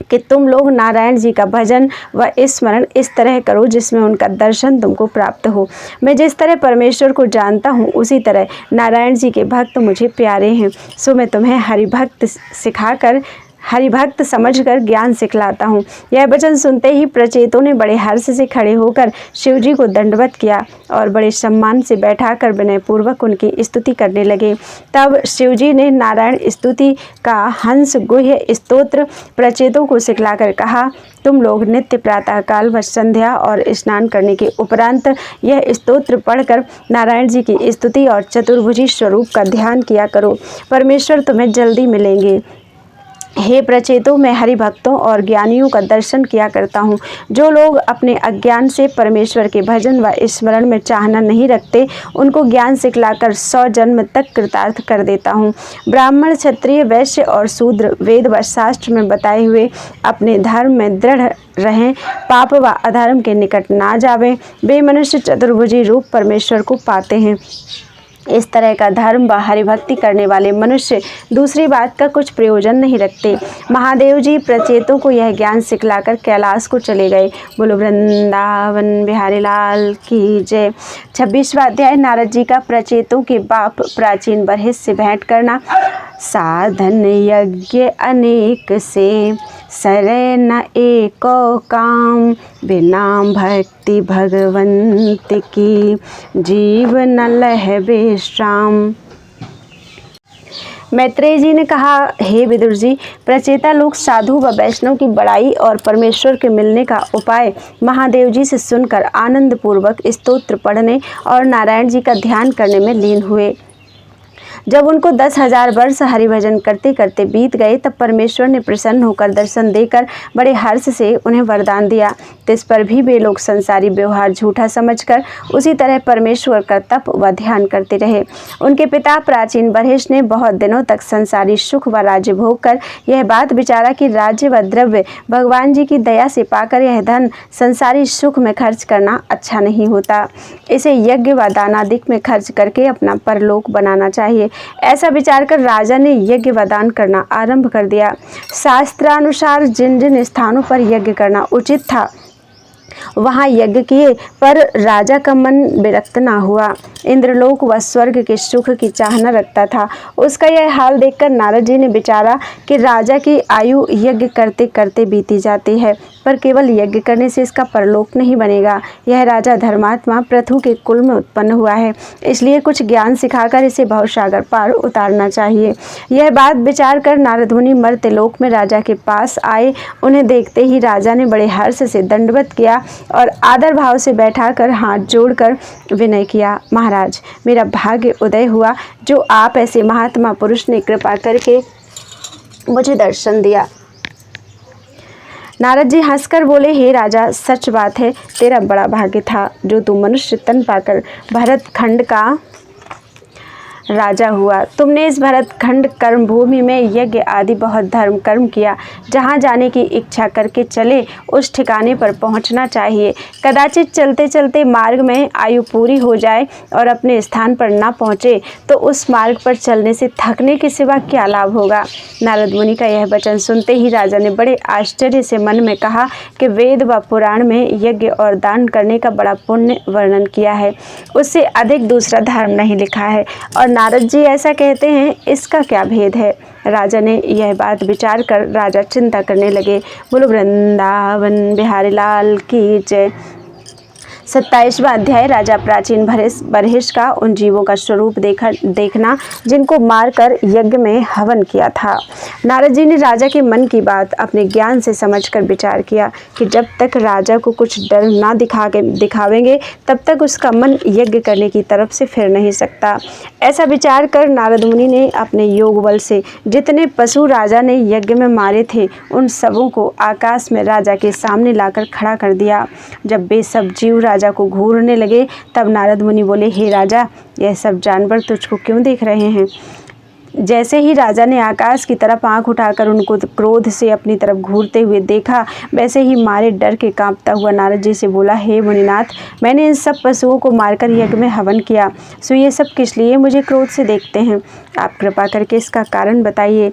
कि तुम लोग नारायण जी का भजन व स्मरण इस तरह करो जिसमें उनका दर्शन तुमको प्राप्त हो। मैं जिस तरह परमेश्वर को जानता हूँ उसी तरह नारायण जी के भक्त मुझे प्यारे हैं, सो मैं तुम्हें हरिभक्त सिखाकर हरिभक्त समझकर ज्ञान सिखलाता हूँ। यह वचन सुनते ही प्रचेतों ने बड़े हर्ष से खड़े होकर शिवजी को दंडवत किया और बड़े सम्मान से बैठाकर विनयपूर्वक उनकी स्तुति करने लगे। तब शिवजी ने नारायण स्तुति का हंस गुह्य स्तोत्र प्रचेतों को सिखलाकर कहा, तुम लोग नित्य प्रातःकाल व संध्या और स्नान करने के उपरांत यह स्तोत्र पढ़कर नारायण जी की स्तुति और चतुर्भुजी स्वरूप का ध्यान किया करो। परमेश्वर तुम्हें जल्दी मिलेंगे। हे प्रचेतों, मैं हरि भक्तों और ज्ञानियों का दर्शन किया करता हूँ। जो लोग अपने अज्ञान से परमेश्वर के भजन व स्मरण में चाहना नहीं रखते, उनको ज्ञान सिखलाकर 100 जन्म तक कृतार्थ कर देता हूँ। ब्राह्मण, क्षत्रिय, वैश्य और शूद्र वेद व शास्त्र में बताए हुए अपने धर्म में दृढ़ रहें, पाप व अधर्म के निकट ना जावें, वे मनुष्य चतुर्भुजी रूप परमेश्वर को पाते हैं। इस तरह का धर्म व हरिभक्ति करने वाले मनुष्य दूसरी बात का कुछ प्रयोजन नहीं रखते। महादेव जी प्रचेतों को यह ज्ञान सिखलाकर कैलाश को चले गए। बोलो वृंदावन बिहारी लाल की जय। 26वां अध्याय नारद जी का प्रचेतों के बाप प्राचीन बरहिस से भेंट करना। साधन यज्ञ अनेक से सरे न एको काम, बिना भक्ति भगवंत की जीव न लह विश्राम। मैत्रेय जी ने कहा, हे विदुर जी, प्रचेता लोग साधु व वैष्णव की बड़ाई और परमेश्वर के मिलने का उपाय महादेव जी से सुनकर आनंद पूर्वक स्तोत्र पढ़ने और नारायण जी का ध्यान करने में लीन हुए। जब उनको 10,000 वर्ष हरिभजन करते करते बीत गए, तब परमेश्वर ने प्रसन्न होकर दर्शन देकर बड़े हर्ष से उन्हें वरदान दिया। तिस पर भी वे लोग संसारी व्यवहार झूठा समझकर उसी तरह परमेश्वर का तप व ध्यान करते रहे। उनके पिता प्राचीन बरहिस ने बहुत दिनों तक संसारी सुख व राज्य भोग कर यह बात विचारा कि राज्य व द्रव्य भगवान जी की दया से पाकर यह धन संसारी सुख में खर्च करना अच्छा नहीं होता। इसे यज्ञ व दानादिक में खर्च करके अपना परलोक बनाना चाहिए। ऐसा विचार कर राजा ने यज्ञ व दान करना आरंभ कर दिया। शास्त्रानुसार जिन जिन स्थानों पर यज्ञ करना उचित था वहाँ यज्ञ किए, पर राजा का मन विरक्त ना हुआ। इंद्रलोक व स्वर्ग के सुख की चाहना रखता था। उसका यह हाल देखकर नारद जी ने विचारा कि राजा की आयु यज्ञ करते करते बीती जाती है, पर केवल यज्ञ करने से इसका परलोक नहीं बनेगा। यह राजा धर्मात्मा पृथु के कुल में उत्पन्न हुआ है, इसलिए कुछ ज्ञान सिखाकर इसे भवसागर पार उतारना चाहिए। यह बात विचार कर नारद मुनि मर्त्यलोक में राजा के पास आए। उन्हें देखते ही राजा ने बड़े हर्ष से दंडवत किया और आदर भाव से बैठाकर हाथ जोड़कर विनय किया, महाराज, मेरा भाग्य उदय हुआ जो आप ऐसे महात्मा पुरुष ने कृपा करके मुझे दर्शन दिया। नारद जी हंसकर बोले, हे राजा, सच बात है, तेरा बड़ा भाग्य था जो तू मनुष्य तन पाकर भरत खंड का राजा हुआ। तुमने इस भरत खंड कर्म भूमि में यज्ञ आदि बहुत धर्म कर्म किया। जहाँ जाने की इच्छा करके चले उस ठिकाने पर पहुँचना चाहिए। कदाचित चलते चलते मार्ग में आयु पूरी हो जाए और अपने स्थान पर ना पहुँचे तो उस मार्ग पर चलने से थकने के सिवा क्या लाभ होगा। नारद मुनि का यह वचन सुनते ही राजा ने बड़े आश्चर्य से मन में कहा कि वेद व पुराण में यज्ञ और दान करने का बड़ा पुण्य वर्णन किया है, उससे अधिक दूसरा धर्म नहीं लिखा है, और नारद जी ऐसा कहते हैं, इसका क्या भेद है। राजा ने यह बात विचार कर राजा चिंता करने लगे। बोलो वृंदावन बिहारी लाल की जय। 27वां अध्याय राजा प्राचीन बरहिस का उन जीवों का स्वरूप देखना जिनको मारकर यज्ञ में हवन किया था। नारद जी ने राजा के मन की बात अपने ज्ञान से समझकर विचार किया कि जब तक राजा को कुछ डर ना दिखावेंगे तब तक उसका मन यज्ञ करने की तरफ से फिर नहीं सकता। ऐसा विचार कर नारद मुनि ने अपने योग बल से जितने पशु राजा ने यज्ञ में मारे थे उन सबों को आकाश में राजा के सामने लाकर खड़ा कर दिया। जब वे सब जीव राजा को घूरने लगे तब नारद मुनि बोले, हे राजा, यह सब जानवर तुझको क्यों देख रहे हैं। जैसे ही राजा ने आकाश की तरफ आंख उठाकर उनको क्रोध से अपनी तरफ घूरते हुए देखा, वैसे ही मारे डर के कांपता हुआ नारद जी से बोला, हे मुनिनाथ, मैंने इन सब पशुओं को मारकर यज्ञ में हवन किया, सो ये सब किस लिए मुझे क्रोध से देखते हैं। आप कृपा करके इसका कारण बताइए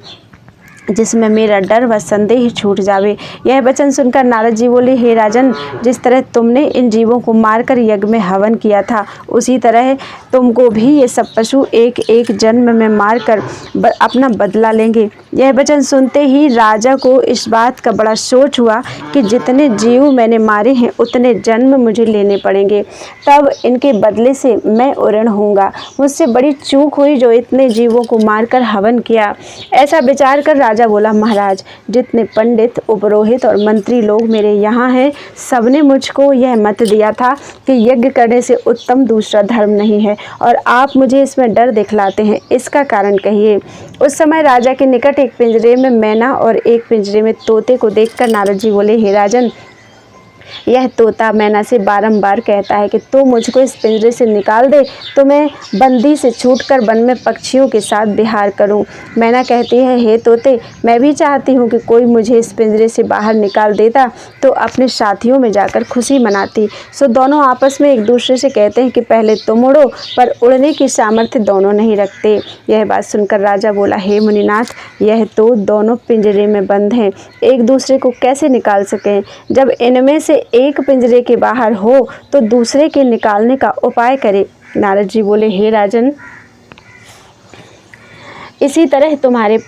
जिसमें मेरा डर व संदेह छूट जावे। यह वचन सुनकर नारद जी बोले, हे राजन, जिस तरह तुमने इन जीवों को मारकर यज्ञ में हवन किया था उसी तरह तुमको भी ये सब पशु एक एक जन्म में मार कर अपना बदला लेंगे। यह वचन सुनते ही राजा को इस बात का बड़ा सोच हुआ कि जितने जीव मैंने मारे हैं उतने जन्म मुझे लेने पड़ेंगे, तब इनके बदले से मैं ऋणी होऊंगा। मुझसे बड़ी चूक हुई जो इतने जीवों को मारकर हवन किया। ऐसा विचार कर राजा बोला, महाराज, जितने पंडित, उपरोहित और मंत्री लोग मेरे यहाँ हैं, सबने मुझको यह मत दिया था कि यज्ञ करने से उत्तम दूसरा धर्म नहीं है, और आप मुझे इसमें डर दिखलाते हैं, इसका कारण कहिए। उस समय राजा के निकट एक पिंजरे में मैना और एक पिंजरे में तोते को देखकर नारद जी बोले, हे राजन, यह तोता मैना से बारंबार कहता है कि तू मुझको इस पिंजरे से निकाल दे तो मैं बंदी से छूटकर वन में पक्षियों के साथ विहार करूं। मैना कहती है, हे तोते, मैं भी चाहती हूं कि कोई मुझे इस पिंजरे से बाहर निकाल देता तो अपने साथियों में जाकर खुशी मनाती। सो दोनों आपस में एक दूसरे से कहते हैं कि पहले तुम उड़ो, पर उड़ने की सामर्थ्य दोनों नहीं रखते। यह बात सुनकर राजा बोला, हे मुनिनाथ, यह तो दोनों पिंजरे में बंद हैं, एक दूसरे को कैसे निकाल सकें? जब इनमें से एक पिंजरे के बाहर हो तो दूसरे के निकालने का उपाय करे। नारद जी बोले, हे राजन, इसी तरह तुम्हारे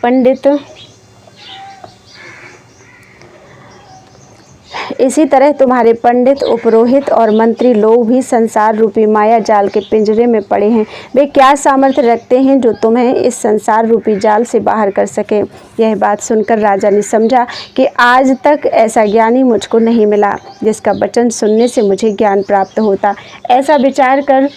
पंडित, उपरोहित और मंत्री लोग भी संसार रूपी माया जाल के पिंजरे में पड़े हैं। वे क्या सामर्थ्य रखते हैं जो तुम्हें इस संसार रूपी जाल से बाहर कर सके? यह बात सुनकर राजा ने समझा कि आज तक ऐसा ज्ञानी मुझको नहीं मिला जिसका वचन सुनने से मुझे ज्ञान प्राप्त होता। ऐसा विचार कर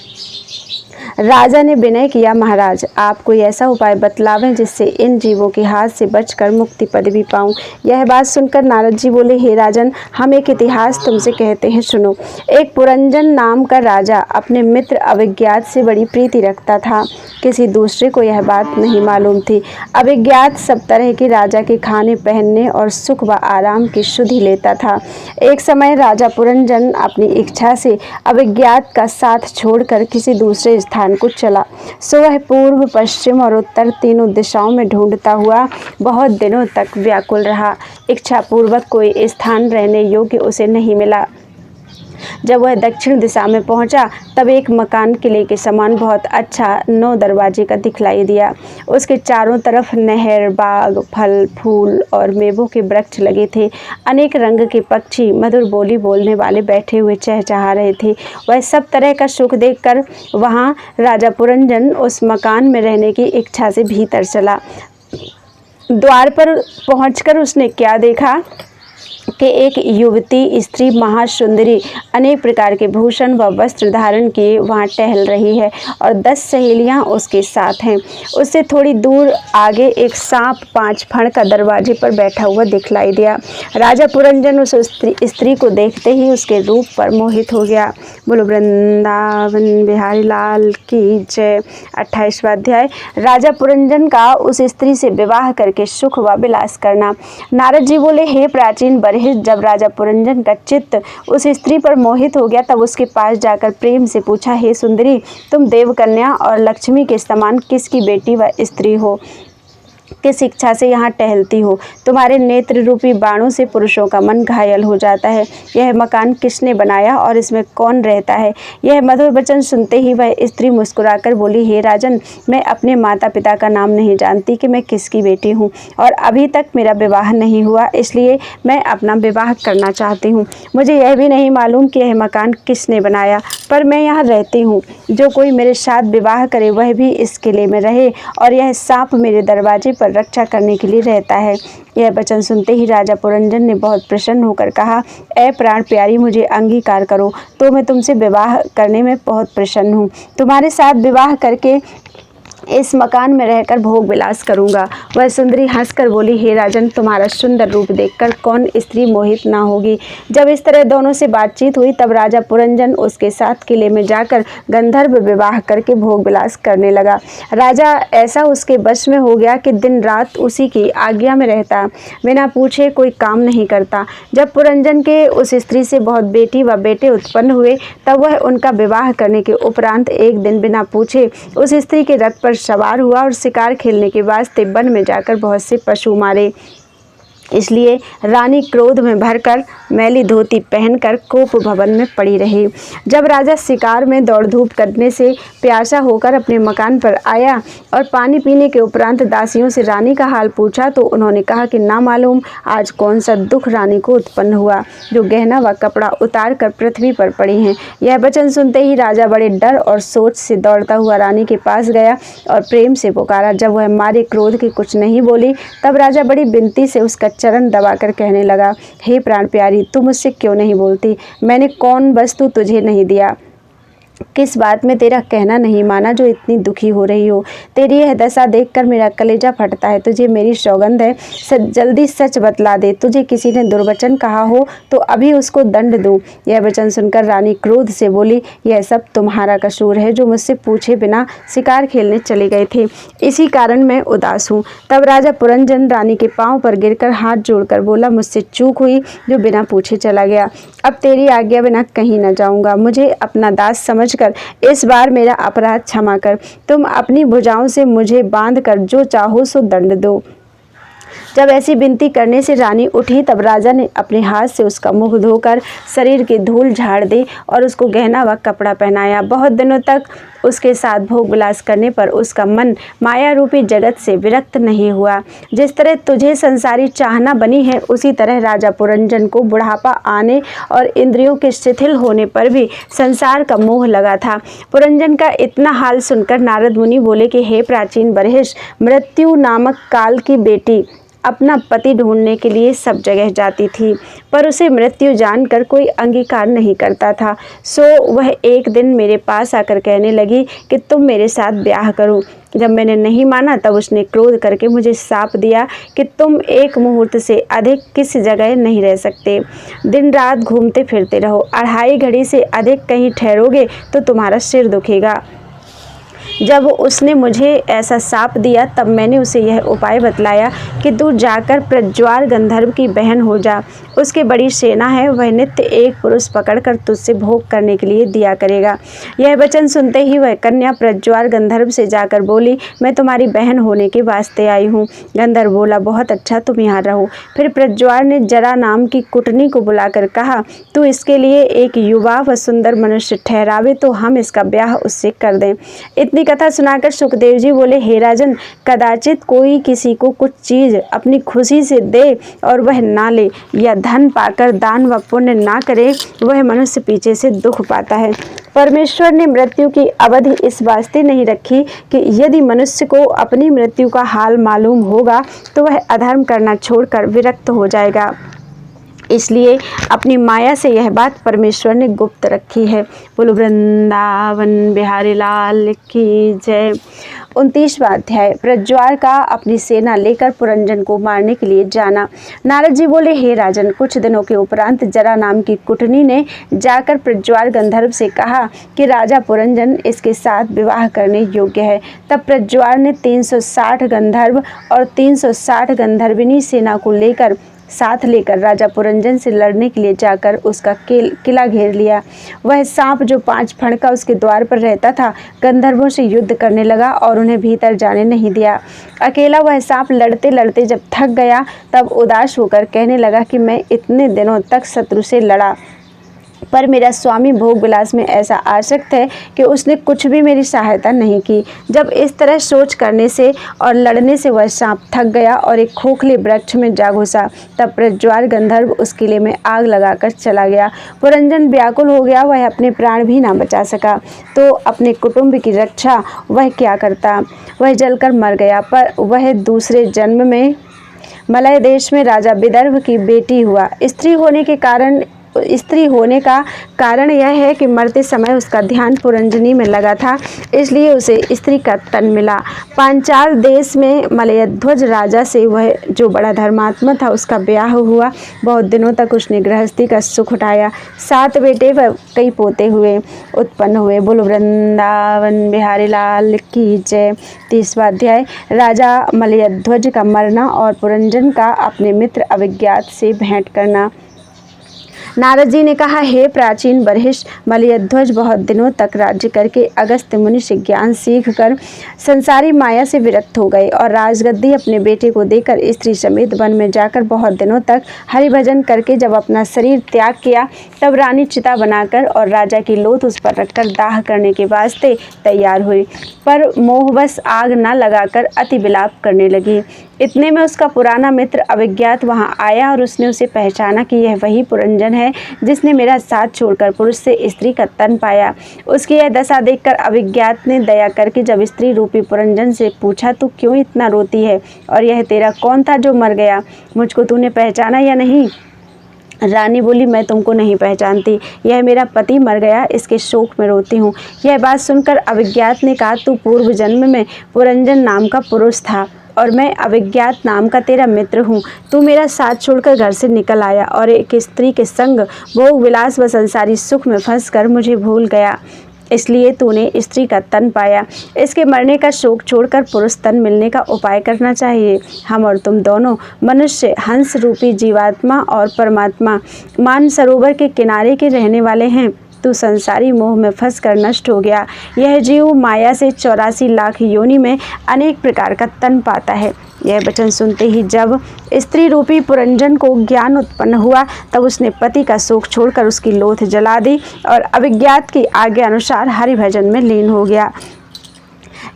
राजा ने विनय किया, महाराज, आप कोई ऐसा उपाय बतलावें जिससे इन जीवों के हाथ से बचकर मुक्ति पदवी पाऊं। यह बात सुनकर नारद जी बोले, हे राजन, हम एक इतिहास तुमसे कहते हैं, सुनो। एक पुरंजन नाम का राजा अपने मित्र अभिज्ञात से बड़ी प्रीति रखता था। किसी दूसरे को यह बात नहीं मालूम थी। अभिज्ञात सब तरह के राजा के खाने, पहनने और सुख व आराम की सुधि लेता था। एक समय राजा पुरंजन अपनी इच्छा से अभिज्ञात का साथ छोड़कर किसी दूसरे स्थान को चला। सो वह पूर्व, पश्चिम और उत्तर तीनों दिशाओं में ढूंढता हुआ बहुत दिनों तक व्याकुल रहा। इच्छा पूर्वक कोई स्थान रहने योग्य उसे नहीं मिला। जब वह दक्षिण दिशा में पहुंचा तब एक मकान किले के समान बहुत अच्छा 9 दरवाजे का दिखलाई दिया। उसके चारों तरफ नहर, बाग, फल, फूल और मेवों के वृक्ष लगे थे। अनेक रंग के पक्षी मधुर बोली बोलने वाले बैठे हुए चहचहा रहे थे। वह सब तरह का सुख देखकर वहां राजा पुरंजन उस मकान में रहने की इच्छा से भीतर चला। द्वार पर पहुंचकर उसने क्या देखा कि एक युवती स्त्री महासुंदरी अनेक प्रकार के भूषण व वस्त्र धारण किए वहाँ टहल रही है और 10 सहेलियाँ उसके साथ हैं। उससे थोड़ी दूर आगे एक सांप 5 फण का दरवाजे पर बैठा हुआ दिखलाई दिया। राजा पुरंजन उस स्त्री को देखते ही उसके रूप पर मोहित हो गया। बोलो वृंदावन बिहारी लाल की जय। 28वां अध्याय, राजा पुरंजन का उस स्त्री से विवाह करके सुख व विलास करना। नारद जी बोले, हे प्राचीन बरहित, जब राजा पुरंजन का चित्त उस स्त्री पर मोहित हो गया तब उसके पास जाकर प्रेम से पूछा, हे सुंदरी, तुम देवकन्या और लक्ष्मी के समान किसकी बेटी व स्त्री हो? किस इच्छा से यहाँ टहलती हो? तुम्हारे नेत्र रूपी बाणों से पुरुषों का मन घायल हो जाता है। यह मकान किसने बनाया और इसमें कौन रहता है? यह मधुर वचन सुनते ही वह स्त्री मुस्कुराकर बोली, हे राजन, मैं अपने माता पिता का नाम नहीं जानती कि मैं किसकी बेटी हूँ और अभी तक मेरा विवाह नहीं हुआ, इसलिए मैं अपना विवाह करना चाहती हूँ। मुझे यह भी नहीं मालूम कि यह मकान किसने बनाया, पर मैं यहाँ रहती हूँ। जो कोई मेरे साथ विवाह करे वह भी इस किले में रहे और यह सांप मेरे दरवाजे पर रक्षा करने के लिए रहता है। यह वचन सुनते ही राजा पुरंजन ने बहुत प्रसन्न होकर कहा, ऐ प्राण प्यारी, मुझे अंगीकार करो, तो मैं तुमसे विवाह करने में बहुत प्रसन्न हूँ। तुम्हारे साथ विवाह करके इस मकान में रहकर भोग विलास करूंगा। वह सुंदरी हंसकर बोली, हे राजन, तुम्हारा सुंदर रूप देखकर कौन स्त्री मोहित ना होगी। जब इस तरह दोनों से बातचीत हुई तब राजा पुरंजन उसके साथ किले में जाकर गंधर्व विवाह करके भोग विलास करने लगा। राजा ऐसा उसके वश में हो गया कि दिन रात उसी की आज्ञा में रहता, बिना पूछे कोई काम नहीं करता। जब पुरंजन के उस स्त्री से बहुत बेटी व बेटे उत्पन्न हुए तब वह उनका विवाह करने के उपरांत एक दिन बिना पूछे उस स्त्री के रथ पर सवार हुआ और शिकार खेलने के वास्ते वन में जाकर बहुत से पशु मारे। इसलिए रानी क्रोध में भरकर मैली धोती पहनकर कोप भवन में पड़ी रही। जब राजा शिकार में दौड़ धूप करने से प्यासा होकर अपने मकान पर आया और पानी पीने के उपरांत दासियों से रानी का हाल पूछा तो उन्होंने कहा कि ना मालूम आज कौन सा दुख रानी को उत्पन्न हुआ जो गहना व कपड़ा उतार कर पृथ्वी पर पड़ी हैं। यह वचन सुनते ही राजा बड़े डर और सोच से दौड़ता हुआ रानी के पास गया और प्रेम से पुकारा। जब वह मारे क्रोध के कुछ नहीं बोली तब राजा बड़ी विनती से उसका चरण दबाकर कहने लगा, हे प्राण प्यारी, तू मुझसे क्यों नहीं बोलती? मैंने कौन वस्तु तुझे नहीं दिया? किस बात में तेरा कहना नहीं माना जो इतनी दुखी हो रही हो? तेरी यह दशा देखकर मेरा कलेजा फटता है। तुझे मेरी सौगंध है, जल्दी सच बतला दे। तुझे किसी ने दुर्वचन कहा हो तो अभी उसको दंड दूं। यह वचन सुनकर रानी क्रोध से बोली, यह सब तुम्हारा कसूर है जो मुझसे पूछे बिना शिकार खेलने चले गए थे। इसी कारण मैं उदास हूँ। तब राजा पुरंजन रानी के पाँव पर गिरकर हाथ जोड़कर बोला, मुझसे चूक हुई जो बिना पूछे चला गया। अब तेरी आज्ञा बिना कहीं न जाऊँगा। मुझे अपना दास समझकर इस बार मेरा अपराध क्षमा कर। तुम अपनी भुजाओं से मुझे बांधकर जो चाहो सो दंड दो। जब ऐसी विनती करने से रानी उठी तब राजा ने अपने हाथ से उसका मुख धोकर शरीर की धूल झाड़ दी और उसको गहना व कपड़ा पहनाया। बहुत दिनों तक उसके साथ भोग विलास करने पर उसका मन माया रूपी जगत से विरक्त नहीं हुआ। जिस तरह तुझे संसारी चाहना बनी है उसी तरह राजा पुरंजन को बुढ़ापा आने और इंद्रियों के शिथिल होने पर भी संसार का मोह लगा था। पुरंजन का इतना हाल सुनकर नारद मुनि बोले कि हे प्राचीन बरहिष, मृत्यु नामक काल की बेटी अपना पति ढूंढने के लिए सब जगह जाती थी पर उसे मृत्यु जानकर कोई अंगीकार नहीं करता था। सो वह एक दिन मेरे पास आकर कहने लगी कि तुम मेरे साथ ब्याह करो। जब मैंने नहीं माना तब उसने क्रोध करके मुझे शाप दिया कि तुम एक मुहूर्त से अधिक किसी जगह नहीं रह सकते। दिन रात घूमते फिरते रहो। 2.5 घड़ी से अधिक कहीं ठहरोगे तो तुम्हारा सिर दुखेगा। जब उसने मुझे ऐसा शाप दिया तब मैंने उसे यह उपाय बतलाया कि तू जाकर प्रज्वाल गंधर्व की बहन हो जा। उसकी बड़ी सेना है, वह नित्य एक पुरुष पकड़कर तुझसे भोग करने के लिए दिया करेगा। यह वचन सुनते ही वह कन्या प्रज्वाल गंधर्व से जाकर बोली, मैं तुम्हारी बहन होने के वास्ते आई हूँ। गंधर्व बोला, बहुत अच्छा, तुम यहाँ रहो। फिर प्रज्वाल ने जरा नाम की कुटनी को बुलाकर कहा, तू इसके लिए एक युवा व सुंदर मनुष्य ठहरावे तो हम इसका ब्याह उससे कर दें। इतनी कथा सुनाकर सुखदेव जी बोले, हे राजन, कदाचित कोई किसी को कुछ चीज अपनी खुशी से दे और वह ना ले या धन पाकर दान व पुण्य ना करे, वह मनुष्य पीछे से दुख पाता है। परमेश्वर ने मृत्यु की अवधि इस वास्ते नहीं रखी कि यदि मनुष्य को अपनी मृत्यु का हाल मालूम होगा तो वह अधर्म करना छोड़कर विरक्त हो जाएगा। इसलिए अपनी माया से यह बात परमेश्वर ने गुप्त रखी है। बोलो वृंदावन बिहारी लाल की जय। 29वां अध्याय। प्रज्वाल का अपनी सेना लेकर पुरंजन को मारने के लिए जाना। नारद जी बोले, हे राजन, कुछ दिनों के उपरांत जरा नाम की कुटनी ने जाकर प्रज्वाल गंधर्व से कहा कि राजा पुरंजन इसके साथ विवाह करने योग्य है। तब प्रज्वाल ने 360 गंधर्व और 360 गंधर्विनी सेना को साथ लेकर राजा पुरंजन से लड़ने के लिए जाकर उसका किला घेर लिया। वह सांप जो 5 फण का उसके द्वार पर रहता था गंधर्वों से युद्ध करने लगा और उन्हें भीतर जाने नहीं दिया। अकेला वह सांप लड़ते लड़ते जब थक गया तब उदास होकर कहने लगा कि मैं इतने दिनों तक शत्रु से लड़ा पर मेरा स्वामी भोग विलास में ऐसा आसक्त है कि उसने कुछ भी मेरी सहायता नहीं की। जब इस तरह सोच करने से और लड़ने से वह सांप थक गया और एक खोखले वृक्ष में जा घुसा। तब प्रज्वाल गंधर्व उस किले में आग लगाकर चला गया। पुरंजन व्याकुल हो गया, वह अपने प्राण भी ना बचा सका तो अपने कुटुंब की रक्षा वह क्या करता। वह जलकर मर गया। पर वह दूसरे जन्म में मलय देश में राजा विदर्भ की बेटी हुआ। स्त्री होने का कारण यह है कि मरते समय उसका ध्यान पुरंजनी में लगा था, इसलिए उसे स्त्री का तन मिला। पांचाल देश में मलयध्वज राजा से वह जो बड़ा धर्मात्मा था उसका ब्याह हुआ। बहुत दिनों तक उसने गृहस्थी का सुख उठाया। 7 बेटे व कई पोते उत्पन्न हुए। बोलो वृंदावन बिहारी लाल की जय। 30वां अध्याय। राजा मलयध्वज का मरना और पुरंजन का अपने मित्र अविज्ञात से भेंट करना। नारद जी ने कहा, हे प्राचीन बर्हिष्ठ, मलयध्वज बहुत दिनों तक राज्य करके अगस्त्य मुनि से ज्ञान सीख कर संसारी माया से विरक्त हो गए और राजगद्दी अपने बेटे को देकर स्त्री समेत वन में जाकर बहुत दिनों तक हरिभजन करके जब अपना शरीर त्याग किया तब रानी चिता बनाकर और राजा की लोथ उस पर रखकर दाह करने के वास्ते तैयार हुई, पर मोहवश आग न लगाकर अति विलाप करने लगी। इतने में उसका पुराना मित्र अविज्ञात वहां आया और उसने उसे पहचाना कि यह वही पुरंजन है जिसने मेरा साथ छोड़कर पुरुष से स्त्री का तन पाया। उसकी यह दशा देखकर अविज्ञात ने दया करके जब स्त्री रूपी पुरंजन से पूछा, तू क्यों इतना रोती है और यह तेरा कौन था जो मर गया? मुझको तूने पहचाना या नहीं? रानी बोली, मैं तुमको नहीं पहचानती, यह मेरा पति मर गया, इसके शोक में रोती हूँ। यह बात सुनकर अविज्ञात ने कहा, तू पूर्व जन्म में पुरंजन नाम का पुरुष था और मैं अविज्ञात नाम का तेरा मित्र हूँ। तू मेरा साथ छोड़कर घर से निकल आया और एक स्त्री के संग भोग विलास व संसारी सुख में फंसकर मुझे भूल गया, इसलिए तूने स्त्री का तन पाया। इसके मरने का शोक छोड़कर पुरुष तन मिलने का उपाय करना चाहिए। हम और तुम दोनों मनुष्य हंस रूपी जीवात्मा और परमात्मा मान सरोवर के किनारे के रहने वाले हैं। तू संसारी मोह में फंस कर नष्ट हो गया। यह जीव माया से 84 लाख योनि में अनेक प्रकार का तन पाता है। यह वचन सुनते ही जब स्त्री रूपी पुरंजन को ज्ञान उत्पन्न हुआ तब उसने पति का शोक छोड़कर उसकी लोथ जला दी और अविज्ञात की आज्ञा अनुसार हरिभजन में लीन हो गया।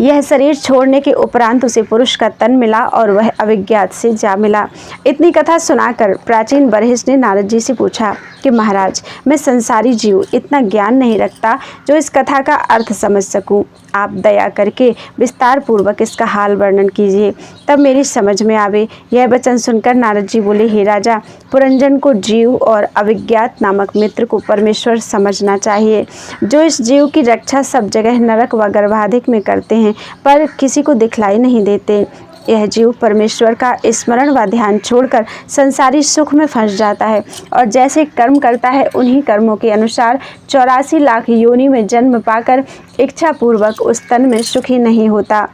यह शरीर छोड़ने के उपरांत उसे पुरुष का तन मिला और वह अविज्ञात से जा मिला। इतनी कथा सुनाकर प्राचीन बर्हिष्ठ ने नारद जी से पूछा कि महाराज, मैं संसारी जीव इतना ज्ञान नहीं रखता जो इस कथा का अर्थ समझ सकूं। आप दया करके विस्तार पूर्वक इसका हाल वर्णन कीजिए, तब मेरी समझ में आवे। यह वचन सुनकर नारद जी बोले, हे राजा, पुरंजन को जीव और अविज्ञात नामक मित्र को परमेश्वर समझना चाहिए, जो इस जीव की रक्षा सब जगह नरक व गर्भाधिक में करते हैं पर किसी को दिखलाई नहीं देते। यह जीव परमेश्वर का स्मरण व ध्यान छोड़कर संसारी सुख में फंस जाता है और जैसे कर्म करता है उन्हीं कर्मों के अनुसार 84 लाख योनि में जन्म पाकर इच्छा पूर्वक उस तन में सुखी नहीं होता।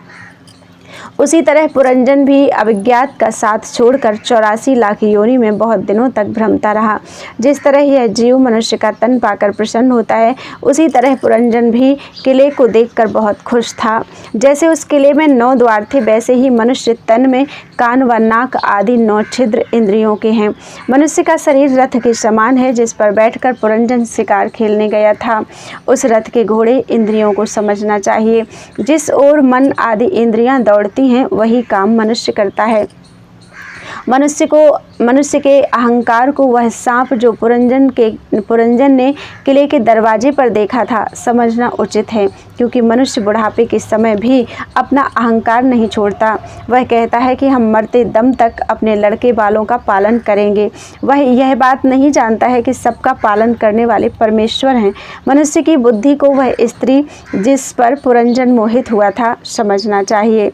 उसी तरह पुरंजन भी अविज्ञात का साथ छोड़कर 84 लाख योनि में बहुत दिनों तक भ्रमता रहा। जिस तरह यह जीव मनुष्य का तन पाकर प्रसन्न होता है, उसी तरह पुरंजन भी किले को देखकर बहुत खुश था। जैसे उस किले में 9 द्वार थे, वैसे ही मनुष्य तन में कान व नाक आदि 9 छिद्र इंद्रियों के हैं। मनुष्य का शरीर रथ के समान है, जिस पर बैठकर पुरंजन शिकार खेलने गया था। उस रथ के घोड़े इंद्रियों को समझना चाहिए। जिस ओर मन आदि इंद्रियां दौड़ती हैं वही काम मनुष्य करता है। मनुष्य के अहंकार को वह सांप जो पुरंजन ने किले के दरवाजे पर देखा था समझना उचित है, क्योंकि मनुष्य बुढ़ापे के समय भी अपना अहंकार नहीं छोड़ता। वह कहता है कि हम मरते दम तक अपने लड़के बालों का पालन करेंगे। वह यह बात नहीं जानता है कि सबका पालन करने वाले परमेश्वर हैं। मनुष्य की बुद्धि को वह स्त्री जिस पर पुरंजन मोहित हुआ था समझना चाहिए।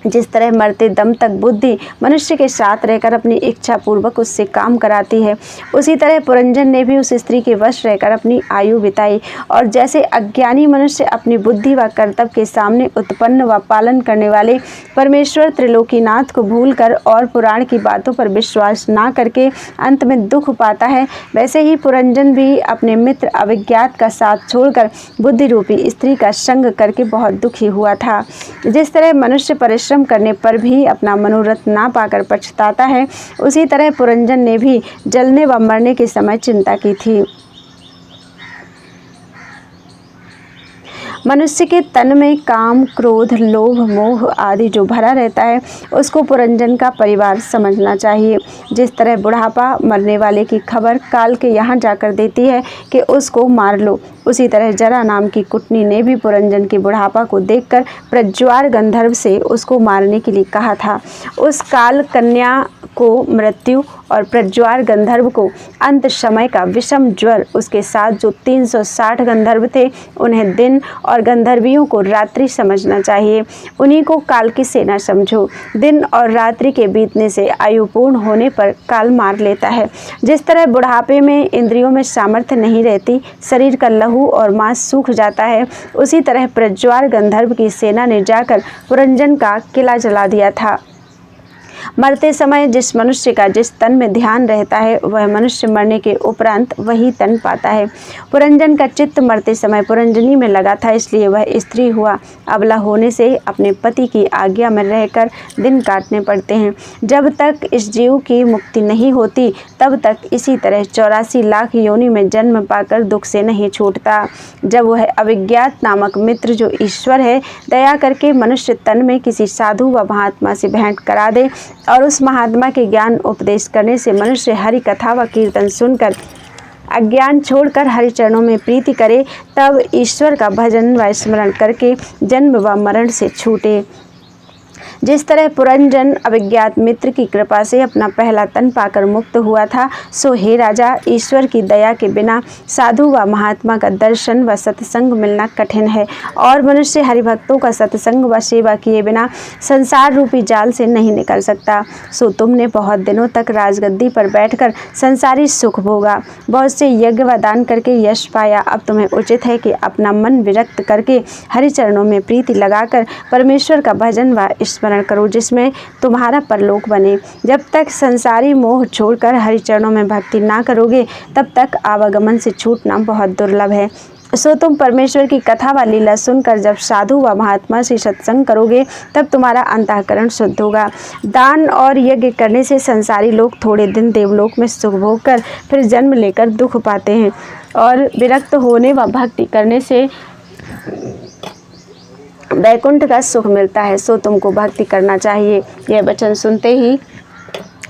जिस तरह मरते दम तक बुद्धि मनुष्य के साथ रहकर अपनी इच्छा पूर्वक उससे काम कराती है, उसी तरह पुरंजन ने भी उस स्त्री के वश रहकर अपनी आयु बिताई। और जैसे अज्ञानी मनुष्य अपनी बुद्धि व कर्तव्य के सामने उत्पन्न व पालन करने वाले परमेश्वर त्रिलोकीनाथ को भूलकर और पुराण की बातों पर विश्वास ना करके अंत में दुख पाता है, वैसे ही पुरंजन भी अपने मित्र अविज्ञात का साथ छोड़कर बुद्धि रूपी स्त्री का संग करके बहुत दुखी हुआ था। जिस तरह मनुष्य परिश्रम करने पर भी अपना मनोरथ ना पाकर पछताता है, उसी तरह पुरंजन ने भी जलने व मरने के समय चिंता की थी। मनुष्य के तन में काम, क्रोध, लोभ, मोह आदि जो भरा रहता है उसको पुरंजन का परिवार समझना चाहिए। जिस तरह बुढ़ापा मरने वाले की खबर काल के यहाँ जाकर देती है कि उसको मार लो, उसी तरह जरा नाम की कुटनी ने भी पुरंजन के बुढ़ापा को देखकर प्रज्वार गंधर्व से उसको मारने के लिए कहा था। उस काल कन्या को मृत्यु और प्रज्वार गंधर्व को अंत समय का विषम ज्वर, उसके साथ जो 360 गंधर्व थे उन्हें दिन और गंधर्वियों को रात्रि समझना चाहिए। उन्हीं को काल की सेना समझो। दिन और रात्रि के बीतने से आयु पूर्ण होने पर काल मार लेता है। जिस तरह बुढ़ापे में इंद्रियों में सामर्थ्य नहीं रहती, शरीर का लहू और मांस सूख जाता है, उसी तरह प्रज्वार गंधर्व की सेना ने जाकर पुरंजन का किला जला दिया था। मरते समय जिस मनुष्य का जिस तन में ध्यान रहता है वह मनुष्य मरने के उपरांत वही तन पाता है। पुरंजन का चित्त मरते समय पुरंजनी में लगा था, इसलिए वह स्त्री हुआ। अबला होने से अपने पति की आज्ञा में रहकर दिन काटने पड़ते हैं। जब तक इस जीव की मुक्ति नहीं होती तब तक इसी तरह 84 लाख योनि में जन्म पाकर दुख से नहीं छूटता। जब वह अविज्ञात नामक मित्र जो ईश्वर है दया करके मनुष्य तन में किसी साधु व महात्मा से भेंट करा दे और उस महात्मा के ज्ञान उपदेश करने से मनुष्य हरि कथा व कीर्तन सुनकर अज्ञान छोड़कर हरि चरणों में प्रीति करे, तब ईश्वर का भजन व स्मरण करके जन्म व मरण से छूटे। जिस तरह पुरंजन अविज्ञात मित्र की कृपा से अपना पहला तन पाकर मुक्त हुआ था, सो हे राजा, ईश्वर की दया के बिना साधु व महात्मा का दर्शन व सत्संग मिलना कठिन है और मनुष्य हरिभक्तों का सत्संग व सेवा किए बिना संसार रूपी जाल से नहीं निकल सकता। सो तुमने बहुत दिनों तक राजगद्दी पर बैठकर संसारी सुख भोगा, बहुत से यज्ञ व दान करके यश पाया। अब तुम्हें उचित है कि अपना मन विरक्त करके हरिचरणों में प्रीति लगाकर परमेश्वर का भजन व स्मरण करो, जिसमें तुम्हारा परलोक बने। जब तक संसारी मोह छोड़कर हरिचरणों में भक्ति ना करोगे तब तक आवागमन से छूटना बहुत दुर्लभ है। सो तुम परमेश्वर की कथा व लीला सुनकर जब साधु व महात्मा से सत्संग करोगे तब तुम्हारा अंतःकरण शुद्ध होगा। दान और यज्ञ करने से संसारी लोग थोड़े दिन देवलोक में सुख भोग कर फिर जन्म लेकर दुख पाते हैं और विरक्त होने व भक्ति करने से वैकुंठ का सुख मिलता है। सो तुमको भक्ति करना चाहिए। यह वचन सुनते ही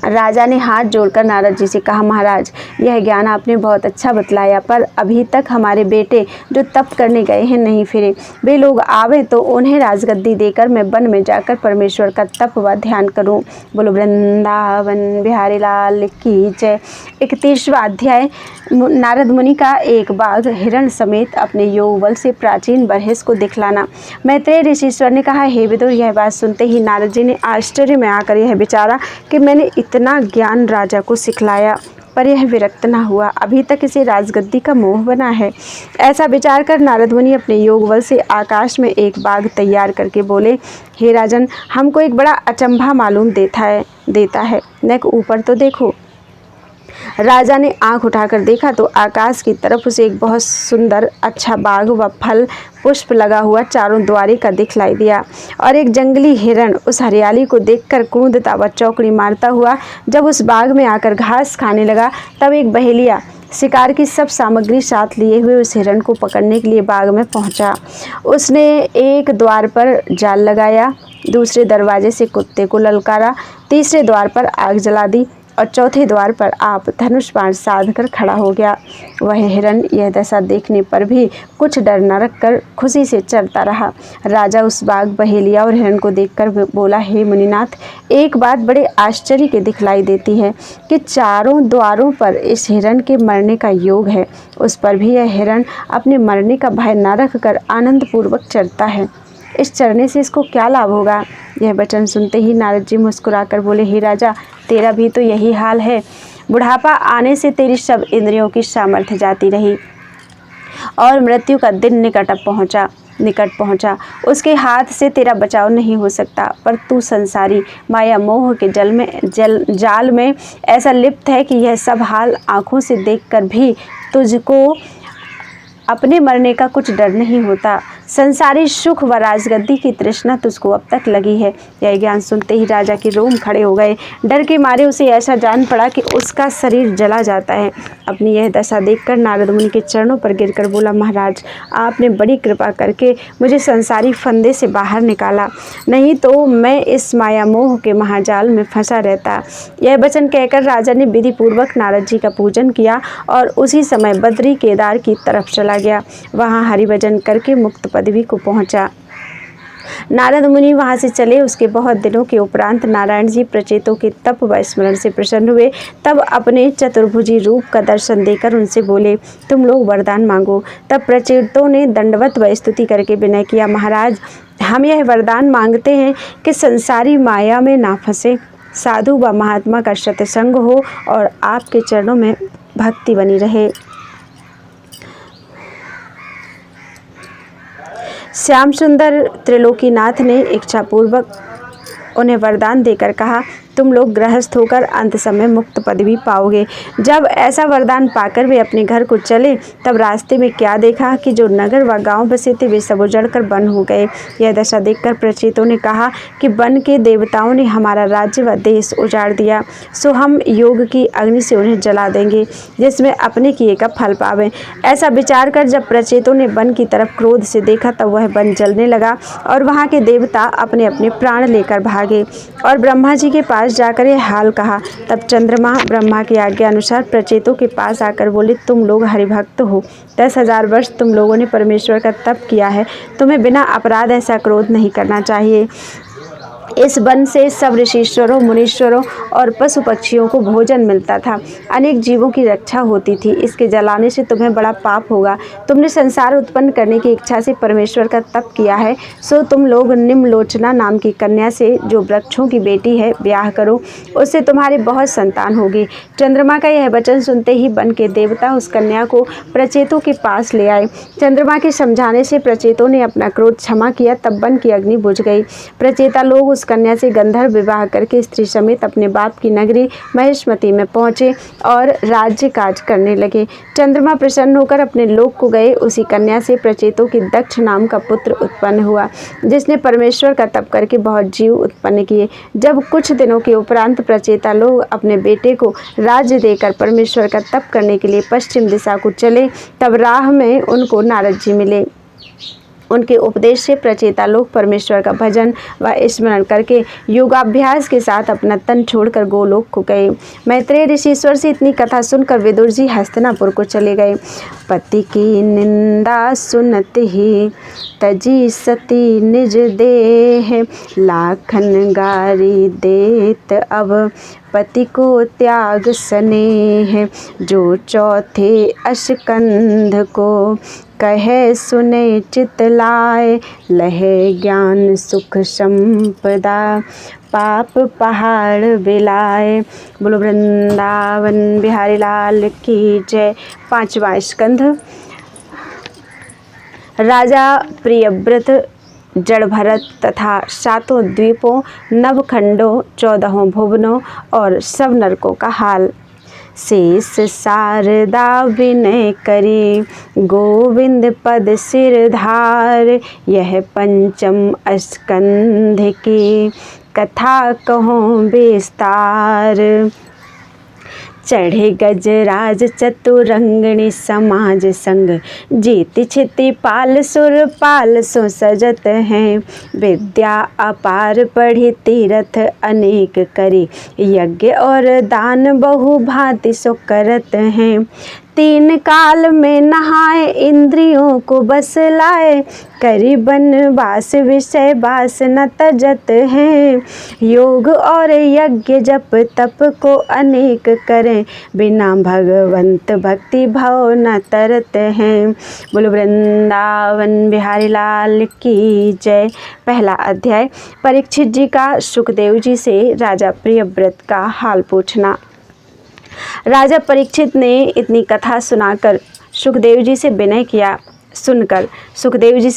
राजा ने हाथ जोड़कर नारद जी से कहा, महाराज, यह ज्ञान आपने बहुत अच्छा बतलाया, पर अभी तक हमारे बेटे जो तप करने गए हैं नहीं फिरे। वे लोग आवे तो उन्हें राजगद्दी देकर मैं वन में जाकर परमेश्वर का तप व ध्यान करूं। बोलो वृंदावन बिहारी लाल की जय। 31वां अध्याय। नारद मुनि का एक बाघ हिरण समेत अपने योग बल से प्राचीन बरहिस को दिखलाना। मैत्रेय ऋषिश्वर ने कहा, हे विदुर, यह बात सुनते ही नारद जी ने आश्चर्य में आकर यह विचारा कि मैंने इतना ज्ञान राजा को सिखलाया पर यह विरक्त न हुआ, अभी तक इसे राजगद्दी का मोह बना है। ऐसा विचार कर नारद मुनि अपने योग बल से आकाश में एक बाघ तैयार करके बोले, हे राजन, हमको एक बड़ा अचंभा मालूम देता है। नेक ऊपर तो देखो। राजा ने आंख उठाकर देखा तो आकाश की तरफ उसे एक बहुत सुंदर अच्छा बाग व फल पुष्प लगा हुआ चारों द्वारे का दिखलाई दिया और एक जंगली हिरण उस हरियाली को देखकर कूदता व चौकड़ी मारता हुआ जब उस बाग में आकर घास खाने लगा, तब एक बहेलिया शिकार की सब सामग्री साथ लिए हुए उस हिरण को पकड़ने के लिए बाग में पहुंचा। उसने एक द्वार पर जाल लगाया, दूसरे दरवाजे से कुत्ते को ललकारा, तीसरे द्वार पर आग जला दी और चौथे द्वार पर आप धनुष बाण साध कर खड़ा हो गया। वह हिरण यह दशा देखने पर भी कुछ डर न रखकर खुशी से चरता रहा। राजा उस बाघ, बहेलिया और हिरण को देखकर बोला, हे मुनिनाथ, एक बात बड़े आश्चर्य की दिखलाई देती है कि चारों द्वारों पर इस हिरण के मरने का योग है, उस पर भी यह हिरण अपने मरने का भय न रखकर आनंद पूर्वक चरता है। इस चरने से इसको क्या लाभ होगा? यह वचन सुनते ही नारद जी मुस्कुराकर बोले, हे राजा, तेरा भी तो यही हाल है। बुढ़ापा आने से तेरी सब इंद्रियों की सामर्थ्य जाती रही और मृत्यु का दिन निकट पहुंचा। उसके हाथ से तेरा बचाव नहीं हो सकता, पर तू संसारी माया मोह के जाल में ऐसा लिप्त है कि यह सब हाल आंखों से देखकर भी तुझको अपने मरने का कुछ डर नहीं होता। संसारी सुख व राजगद्दी की तृष्णा तुझको अब तक लगी है। यह ज्ञान सुनते ही राजा के रोम खड़े हो गए। डर के मारे उसे ऐसा जान पड़ा कि उसका शरीर जला जाता है। अपनी यह दशा देखकर नारद मुनि के चरणों पर गिरकर बोला, महाराज, आपने बड़ी कृपा करके मुझे संसारी फंदे से बाहर निकाला, नहीं तो मैं इस माया मोह के महाजाल में फंसा रहता। यह वचन कहकर राजा ने विधि पूर्वक नारद जी का पूजन किया और उसी समय बद्री केदार की तरफ चला गया। वहाँ हरिभजन करके मुक्त पदवी को पहुंचा। नारद मुनि वहां से चले। उसके बहुत दिनों के उपरांत नारायण जी प्रचेतों के तप व स्मरण से प्रसन्न हुए। तब अपने चतुर्भुजी रूप का दर्शन देकर उनसे बोले, तुम लोग वरदान मांगो। तब प्रचेतों ने दंडवत व स्तुति करके विनय किया, महाराज, हम यह वरदान मांगते हैं कि संसारी माया में ना फंसे, साधु व महात्मा का सत्संग हो और आपके चरणों में भक्ति बनी रहे। श्याम सुंदर त्रिलोकीनाथ ने इच्छापूर्वक उन्हें वरदान देकर कहा, तुम लोग गृहस्थ होकर अंत समय मुक्त पदवी पाओगे। जब ऐसा वरदान पाकर वे अपने घर को चले तब रास्ते में क्या देखा कि जो नगर व गांव बसे थे वे सब उजड़कर वन हो गए। यह दशा देखकर प्रचेतों ने कहा कि वन के देवताओं ने हमारा राज्य व देश उजाड़ दिया, सो हम योग की अग्नि से उन्हें जला देंगे जिसमें अपने किए का फल पावें। ऐसा विचार कर जब प्रचेतों ने वन की तरफ क्रोध से देखा तब वह वन जलने लगा और वहाँ के देवता अपने अपने प्राण लेकर भागे और ब्रह्मा जी के पास जाकर यह हाल कहा। तब चंद्रमा ब्रह्मा की आज्ञा अनुसार प्रचेतों के पास आकर बोले, तुम लोग हरिभक्त हो, 10,000 वर्ष तुम लोगों ने परमेश्वर का तप किया है, तुम्हें बिना अपराध ऐसा क्रोध नहीं करना चाहिए। इस वन से सब ऋषीश्वरों, मुनीश्वरों और पशु पक्षियों को भोजन मिलता था, अनेक जीवों की रक्षा होती थी। इसके जलाने से तुम्हें बड़ा पाप होगा। तुमने संसार उत्पन्न करने की इच्छा से परमेश्वर का तप किया है, सो तुम लोग निम्नलोचना नाम की कन्या से, जो वृक्षों की बेटी है, ब्याह करो, उससे तुम्हारी बहुत संतान होगी। चंद्रमा का यह वचन सुनते ही वन के देवता उस कन्या को प्रचेतों के पास ले आए। चंद्रमा के समझाने से प्रचेतों ने अपना क्रोध क्षमा किया, तब वन की अग्नि बुझ गई। प्रचेता लोग उस कन्या से गंधर्व विवाह करके स्त्री समेत अपने बाप की नगरी महेशमती में पहुँचे और राज्य काज करने लगे। चंद्रमा प्रसन्न होकर अपने लोक को गए। उसी कन्या से प्रचेतों की दक्ष नाम का पुत्र उत्पन्न हुआ, जिसने परमेश्वर का तप करके बहुत जीव उत्पन्न किए। जब कुछ दिनों के उपरांत प्रचेता लोग अपने बेटे को राज्य देकर परमेश्वर का तप करने के लिए पश्चिम दिशा को चले, तब राह में उनको नारद जी मिले। उनके उपदेश से प्रचेता लोग परमेश्वर का भजन व स्मरण करके योगाभ्यास के साथ अपना तन छोड़कर गोलोक को गए। मैत्रेय ऋषिश्वर से इतनी कथा सुनकर विदुर जी हस्तिनापुर को चले गए। पति की निंदा सुनते ही तजी सती निज देह, लाखन गारी देत अब पति को त्याग स्नेह। जो चौथे अस्कंध को कहे सुने चित लाए, लहे ज्ञान सुख संपदा पाप पहाड़ बिलाए। बोलो वृंदावन बिहारी लाल की जय। 5वां स्कंध। राजा प्रियव्रत, जड़ भरत तथा 7 द्वीपों, नवखंडों, 14 भुवनों और सब नरकों का हाल। शेष शारदा विनय करी, गोविंद पद सिरधार, यह पंचम स्कंध की कथा कहूँ विस्तार। चढ़े गजराज चतुरंगणी समाज संग, जीति छिति पाल सुर पाल सो सजत हैं। विद्या अपार पढ़ी तीरथ अनेक करी, यज्ञ और दान बहु भांति सो करत हैं। 3 काल में नहाए इंद्रियों को बस लाए, करी बनवास विषय बास न तजत हैं। योग और यज्ञ जप तप को अनेक करें, बिना भगवंत भक्ति भाव न तरत हैं। बोलो वृंदावन बिहारी लाल की जय। पहला अध्याय। परीक्षित जी का सुखदेव जी से राजा प्रियव्रत का हाल पूछना। राजा परीक्षित ने इतनी कथा सुनकर सुखदेव जी से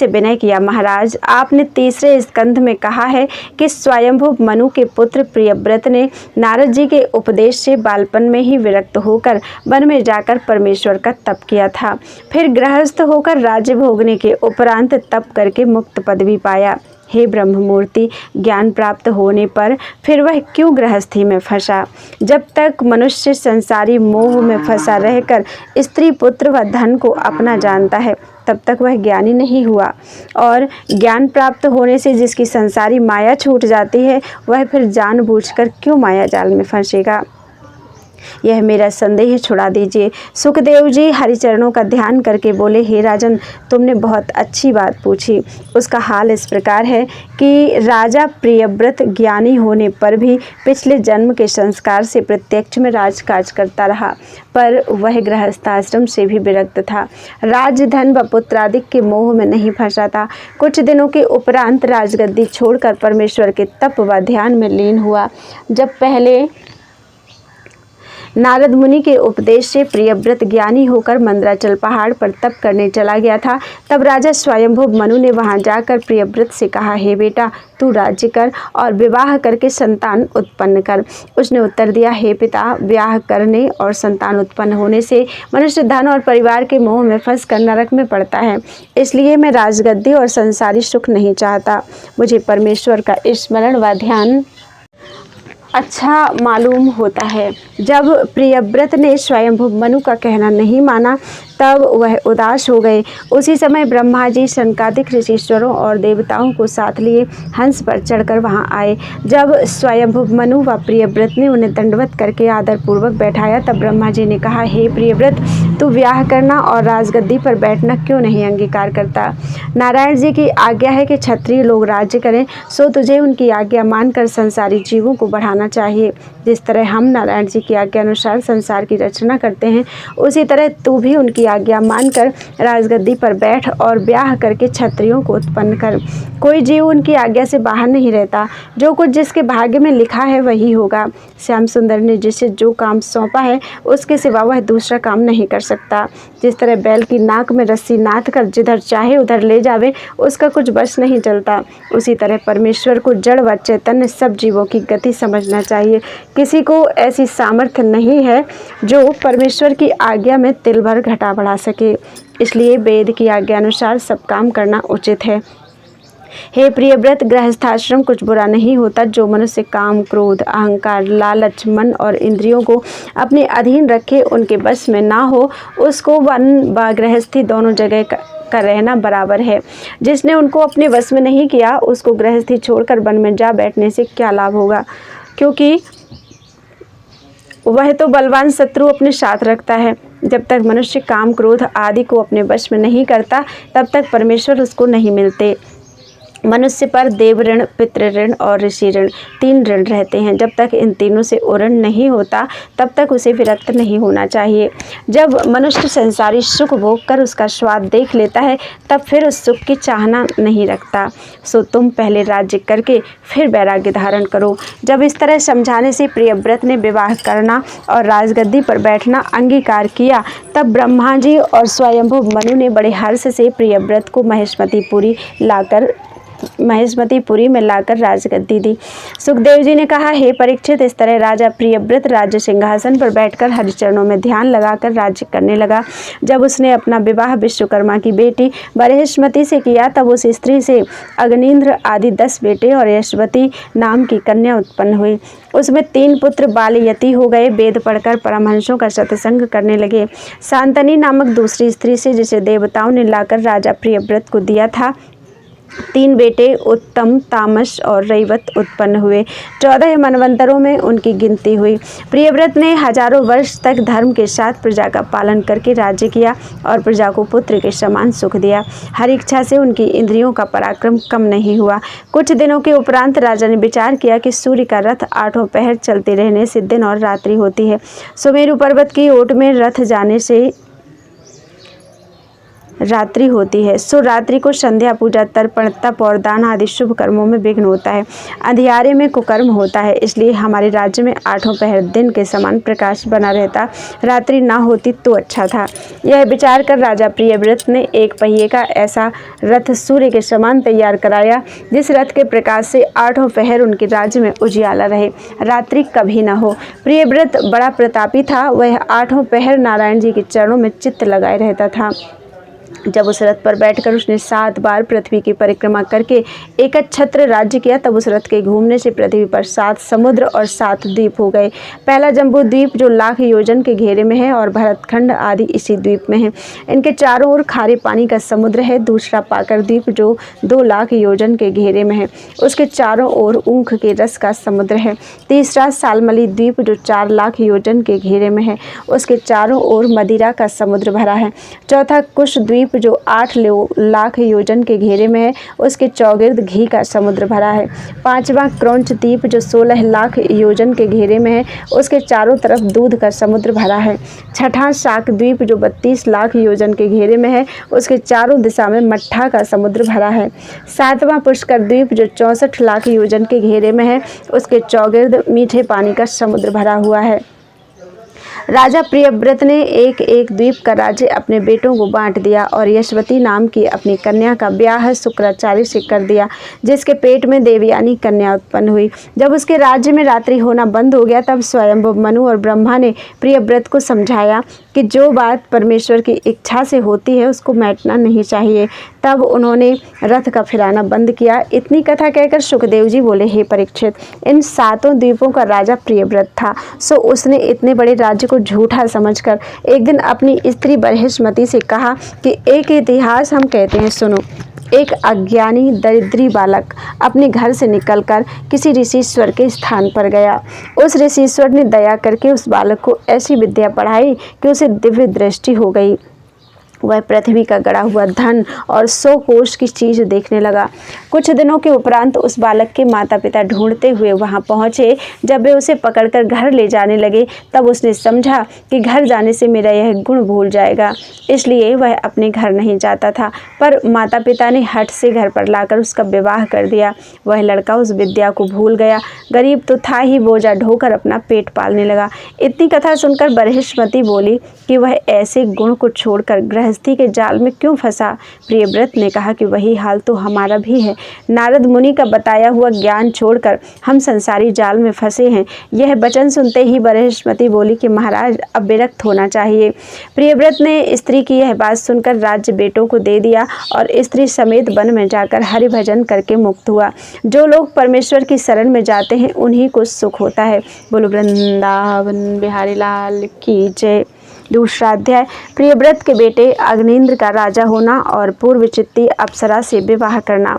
विनय किया, महाराज, आपने तीसरे स्कंध में कहा है कि स्वयंभू मनु के पुत्र प्रियव्रत ने नारद जी के उपदेश से बालपन में ही विरक्त होकर वन में जाकर परमेश्वर का तप किया था। फिर गृहस्थ होकर राज्य भोगने के उपरांत तप करके मुक्त पदवी पाया। हे ब्रह्ममूर्ति, ज्ञान प्राप्त होने पर फिर वह क्यों गृहस्थी में फंसा? जब तक मनुष्य संसारी मोह में फंसा रहकर स्त्री पुत्र व धन को अपना जानता है तब तक वह ज्ञानी नहीं हुआ, और ज्ञान प्राप्त होने से जिसकी संसारी माया छूट जाती है वह फिर जानबूझकर क्यों माया जाल में फंसेगा? यह मेरा संदेह छुड़ा दीजिए। सुखदेव जी हरिचरणों का ध्यान करके बोले, हे राजन, तुमने बहुत अच्छी बात पूछी। उसका हाल इस प्रकार है कि राजा प्रियव्रत ज्ञानी होने पर भी पिछले जन्म के संस्कार से प्रत्यक्ष में राजकाज करता रहा, पर वह गृहस्थाश्रम से भी विरक्त था। राजधन व पुत्रादि के मोह में नहीं फंसा था। कुछ दिनों के उपरांत राजगद्दी छोड़कर परमेश्वर के तप व ध्यान में लीन हुआ। जब पहले नारद मुनि के उपदेश से प्रियव्रत ज्ञानी होकर मंदराचल पहाड़ पर तप करने चला गया था। तब राजा स्वयंभू मनु ने वहां जाकर प्रियव्रत से कहा, हे बेटा, तू राज्य कर और विवाह करके संतान उत्पन्न कर। उसने उत्तर दिया, हे पिता, ब्याह करने और संतान उत्पन्न होने से मनुष्य धन और परिवार के मोह में फंसकर नरक में पड़ता है। इसलिए मैं राजगद्दी और संसारी सुख नहीं चाहता। मुझे परमेश्वर का स्मरण व ध्यान अच्छा मालूम होता है। जब प्रियव्रत ने स्वयंभू मनु का कहना नहीं माना तब वह उदास हो गए। उसी समय ब्रह्मा जी सनकादिक ऋषीश्वरों और देवताओं को साथ लिए हंस पर चढ़कर वहां आए। जब स्वयंभू मनु व प्रियव्रत ने उन्हें दंडवत करके आदरपूर्वक बैठाया तब ब्रह्मा जी ने कहा, हे प्रियव्रत, तू ब्याह करना और राजगद्दी पर बैठना क्यों नहीं अंगीकार करता? नारायण जी की आज्ञा है कि क्षत्रिय लोग राज्य करें, सो तुझे उनकी आज्ञा मानकर संसारी जीवों को बढ़ाना चाहिए। जिस तरह हम नारायण जी की आज्ञा अनुसार संसार की रचना करते हैं, उसी तरह तू भी उनकी आज्ञा मानकर राजगद्दी पर बैठ और ब्याह करके क्षत्रियों को उत्पन्न कर। कोई जीव उनकी आज्ञा से बाहर नहीं रहता। जो कुछ जिसके भाग्य में लिखा है वही होगा। श्याम सुंदर ने जिसे जो काम सौंपा है उसके सिवा वह दूसरा काम नहीं कर सकता। जिस तरह बैल की नाक में रस्सी नाथ कर जिधर चाहे उधर ले जावे, उसका कुछ बस नहीं चलता, उसी तरह परमेश्वर को जड़ व चैतन्य सब जीवों की गति समझना चाहिए। किसी को ऐसी सामर्थ्य नहीं है जो परमेश्वर की आज्ञा में तिल भर घटा बढ़ा सके। इसलिए वेद की आज्ञा अनुसार सब काम करना उचित है। हे प्रियव्रत, गृहस्थाश्रम कुछ बुरा नहीं होता। जो मनुष्य काम, क्रोध, अहंकार, लालच, मन और इंद्रियों को अपने अधीन रखे उनके बस में ना हो, उसको वन व गृहस्थी दोनों जगह का रहना बराबर है। जिसने उनको अपने वश में नहीं किया, उसको गृहस्थी छोड़कर वन में जा बैठने से क्या लाभ होगा? क्योंकि वह तो बलवान शत्रु अपने साथ रखता है। जब तक मनुष्य काम, क्रोध आदि को अपने वश में नहीं करता, तब तक परमेश्वर उसको नहीं मिलते। मनुष्य पर देव ऋण, पितृ ऋण और ऋषि ऋण, 3 ऋण रहते हैं। जब तक इन तीनों से उऋण नहीं होता तब तक उसे विरक्त नहीं होना चाहिए। जब मनुष्य संसारी सुख भोग कर उसका स्वाद देख लेता है तब फिर उस सुख की चाहना नहीं रखता। सो तुम पहले राज्य करके फिर वैराग्य धारण करो। जब इस तरह समझाने से प्रियव्रत ने विवाह करना और राजगद्दी पर बैठना अंगीकार किया तब ब्रह्मा जी और स्वयंभू मनु ने बड़े हर्ष से प्रियव्रत को महेशमतीपुरी में लाकर राजगद्दी दी। सुखदेव जी ने कहा, हे परीक्षित, इस तरह राजा प्रियव्रत राज्य सिंहासन पर बैठकर हरिचरणों में ध्यान लगाकर राज्य करने लगा। जब उसने अपना विवाह विश्वकर्मा की बेटी बरहेशमती से किया तब उस स्त्री से अग्निंद्र आदि 10 बेटे और यशवती नाम की कन्या उत्पन्न हुई। उसमें 3 पुत्र बालयती हो गए। वेद पढ़कर परमहंसों का सत्संग करने लगे। शांतनी नामक दूसरी स्त्री से, जिसे देवताओं ने लाकर राजा प्रियव्रत को दिया था, 3 बेटे उत्तम, तामस और रैवत उत्पन्न हुए। 14 मनवंतरों में उनकी गिनती हुई। प्रियव्रत ने हजारों वर्ष तक धर्म के साथ प्रजा का पालन करके राज्य किया और प्रजा को पुत्र के समान सुख दिया। हर इच्छा से उनकी इंद्रियों का पराक्रम कम नहीं हुआ। कुछ दिनों के उपरांत राजा ने विचार किया कि सूर्य का रथ 8 पहर चलते रहने से दिन और रात्रि होती है। सुमेरु पर्वत की ओट में रथ जाने से रात्रि होती है। सो रात्रि को संध्या, पूजा, तर्पण, तप और दान आदि शुभ कर्मों में विघ्न होता है। अंधियारे में कुकर्म होता है। इसलिए हमारे राज्य में 8 पहर दिन के समान प्रकाश बना रहता, रात्रि ना होती तो अच्छा था। यह विचार कर राजा प्रियव्रत ने 1 पहिए का ऐसा रथ सूर्य के समान तैयार कराया, जिस रथ के प्रकाश से 8 पहर उनके राज्य में उजियाला रहे, रात्रि कभी न हो। प्रियव्रत बड़ा प्रतापी था। वह 8 पहर नारायण जी के चरणों में चित्त लगाए रहता था। जब उस रथ पर बैठकर उसने 7 बार पृथ्वी की परिक्रमा करके एकछत्र राज्य किया तब उस रथ के घूमने से पृथ्वी पर 7 समुद्र और 7 द्वीप हो गए। पहला जम्बू द्वीप जो लाख योजन के घेरे में है और भरतखंड आदि इसी द्वीप में है। इनके चारों ओर खारे पानी का समुद्र है। दूसरा पाकर द्वीप जो 2 लाख योजन के घेरे में है, उसके चारों ओर ऊख के रस का समुद्र है। तीसरा सालमली द्वीप जो 4 लाख योजन के घेरे में है, उसके चारों ओर मदिरा का समुद्र भरा है। चौथा कुश द्वीप जो 8 लाख योजन के घेरे में है, उसके चौगिर्द घी का समुद्र भरा है। 5वां क्रौंच द्वीप जो 16 लाख योजन के घेरे में है, उसके चारों तरफ दूध का समुद्र भरा है। 6वां शाक द्वीप जो 32 लाख योजन के घेरे में है, उसके चारों दिशा में मट्ठा का समुद्र भरा है। 7वां पुष्कर द्वीप जो 64 लाख योजन के घेरे में है, उसके चौगिर्द मीठे पानी का समुद्र भरा हुआ है। राजा प्रियव्रत ने एक एक द्वीप का राज्य अपने बेटों को बांट दिया और यशवती नाम की अपनी कन्या का ब्याह शुक्राचार्य से कर दिया, जिसके पेट में देवयानी कन्या उत्पन्न हुई। जब उसके राज्य में रात्रि होना बंद हो गया, तब स्वयंभु मनु और ब्रह्मा ने प्रियव्रत को समझाया कि जो बात परमेश्वर की इच्छा से होती है उसको मैटना नहीं चाहिए। तब उन्होंने रथ का फिराना बंद किया। इतनी कथा कहकर सुखदेव जी बोले, हे परीक्षित, इन 7 द्वीपों का राजा प्रियव्रत था। सो उसने इतने बड़े राज्य को झूठा समझकर एक दिन अपनी स्त्री बृहस्पति से कहा कि एक इतिहास हम कहते हैं, सुनो। एक अज्ञानी दरिद्री बालक अपने घर से निकलकर किसी ऋषीश्वर के स्थान पर गया। उस ऋषीश्वर ने दया करके उस बालक को ऐसी विद्या पढ़ाई कि उसे दिव्य दृष्टि हो गई। वह पृथ्वी का गड़ा हुआ धन और 100 कोष की चीज़ देखने लगा। कुछ दिनों के उपरांत उस बालक के माता पिता ढूंढते हुए वहां पहुंचे। जब वे उसे पकड़कर घर ले जाने लगे, तब उसने समझा कि घर जाने से मेरा यह गुण भूल जाएगा, इसलिए वह अपने घर नहीं जाता था। पर माता पिता ने हठ से घर पर लाकर उसका विवाह कर दिया। वह लड़का उस विद्या को भूल गया। गरीब तो था ही, बोझा ढोकर अपना पेट पालने लगा। इतनी कथा सुनकर बृहस्पति बोली कि वह ऐसे गुण को छोड़कर गृहस्थी के जाल में क्यों फंसा। प्रियव्रत ने कहा कि वही हाल तो हमारा भी है। नारद मुनि का बताया हुआ ज्ञान छोड़कर हम संसारी जाल में फंसे हैं। यह वचन सुनते ही बृहस्पति बोली कि महाराज, अब विरक्त होना चाहिए। प्रियव्रत ने स्त्री की यह बात सुनकर राज्य बेटों को दे दिया और स्त्री समेत वन में जाकर हरि भजन करके मुक्त हुआ। जो लोग परमेश्वर की शरण में जाते हैं उन्हीं को सुख होता है। बोलो वृंदावन बिहारी लाल की जय। दूसरा अध्याय, प्रियव्रत के बेटे अग्निंद्र का राजा होना और पूर्वचित्ती अप्सरा से विवाह करना।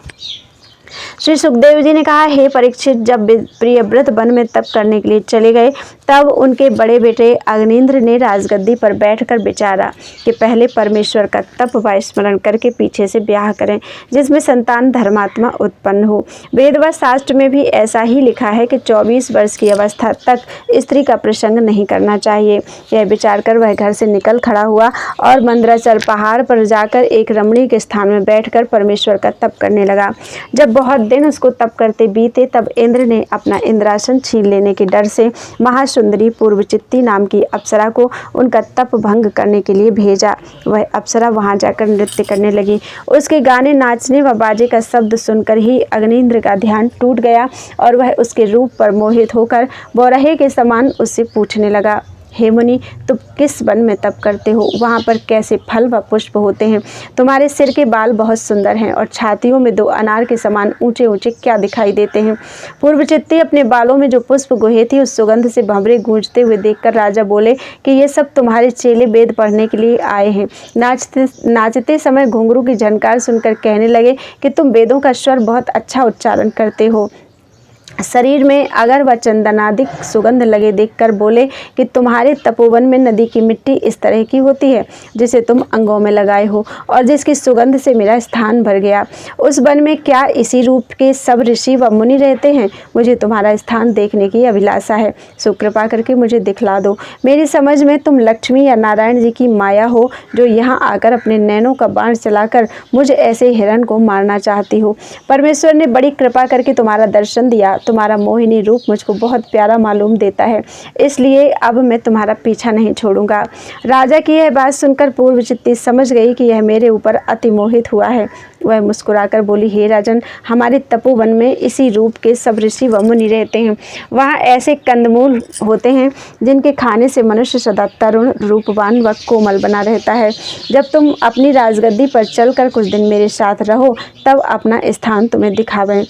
श्री सुखदेव जी ने कहा, हे परीक्षित, जब प्रियव्रत वन में तप करने के लिए चले गए, तब उनके बड़े बेटे अग्निंद्र ने राजगद्दी पर बैठकर विचारा कि पहले परमेश्वर का तप व स्मरण करके पीछे से ब्याह करें, जिसमें संतान धर्मात्मा उत्पन्न हो। वेद व शास्त्र में भी ऐसा ही लिखा है कि 24 वर्ष की अवस्था तक स्त्री का प्रसंग नहीं करना चाहिए। यह विचार कर वह घर से निकल खड़ा हुआ और मंदराचल पहाड़ पर जाकर एक रमणीक स्थान में बैठकर परमेश्वर का तप करने लगा। जब बहुत दिन उसको तप करते बीते, तब इंद्र ने अपना इंद्रासन छीन लेने के डर से महासुंदरी पूर्वचित्ती नाम की अप्सरा को उनका तप भंग करने के लिए भेजा। वह अप्सरा वहां जाकर नृत्य करने लगी। उसके गाने, नाचने व बाजे का शब्द सुनकर ही अग्निंद्र का ध्यान टूट गया और वह उसके रूप पर मोहित होकर बौरहे के समान उससे पूछने लगा, हे मुनि, तुम किस वन में तप करते हो? वहाँ पर कैसे फल व पुष्प होते हैं? तुम्हारे सिर के बाल बहुत सुंदर हैं और छातियों में 2 अनार के समान ऊंचे ऊंचे क्या दिखाई देते हैं? पूर्वचित्ती अपने बालों में जो पुष्प गोहे थी, उस सुगंध से भंवरे गूंजते हुए देखकर राजा बोले कि ये सब तुम्हारे चेले वेद पढ़ने के लिए आए हैं। नाचते समय घुंघरू की झनकार सुनकर कहने लगे कि तुम वेदों का स्वर बहुत अच्छा उच्चारण करते हो। शरीर में अगर व चंदनादिक सुगंध लगे देखकर बोले कि तुम्हारे तपोवन में नदी की मिट्टी इस तरह की होती है जिसे तुम अंगों में लगाए हो और जिसकी सुगंध से मेरा स्थान भर गया। उस वन में क्या इसी रूप के सब ऋषि व मुनि रहते हैं? मुझे तुम्हारा स्थान देखने की अभिलाषा है, सो कृपा करके मुझे दिखला दो। मेरी समझ में तुम लक्ष्मी या नारायण जी की माया हो, जो यहाँ आकर अपने नैनों का बाण चलाकर मुझे ऐसे हिरण को मारना चाहती हो। परमेश्वर ने बड़ी कृपा करके तुम्हारा दर्शन दिया। तुम्हारा मोहिनी रूप मुझको बहुत प्यारा मालूम देता है, इसलिए अब मैं तुम्हारा पीछा नहीं छोड़ूंगा। राजा की यह बात सुनकर पूर्वचित्ती समझ गई कि यह मेरे ऊपर अति मोहित हुआ है। वह मुस्कुराकर बोली, हे राजन, हमारे तपोवन में इसी रूप के सब ऋषि व मुनि रहते हैं। वहाँ ऐसे कंदमूल होते हैं जिनके खाने से मनुष्य सदा तरुण, रूपवान व कोमल बना रहता है। जब तुम अपनी राजगद्दी पर चलकर कुछ दिन मेरे साथ रहो, तब अपना स्थान तुम्हें दिखावें।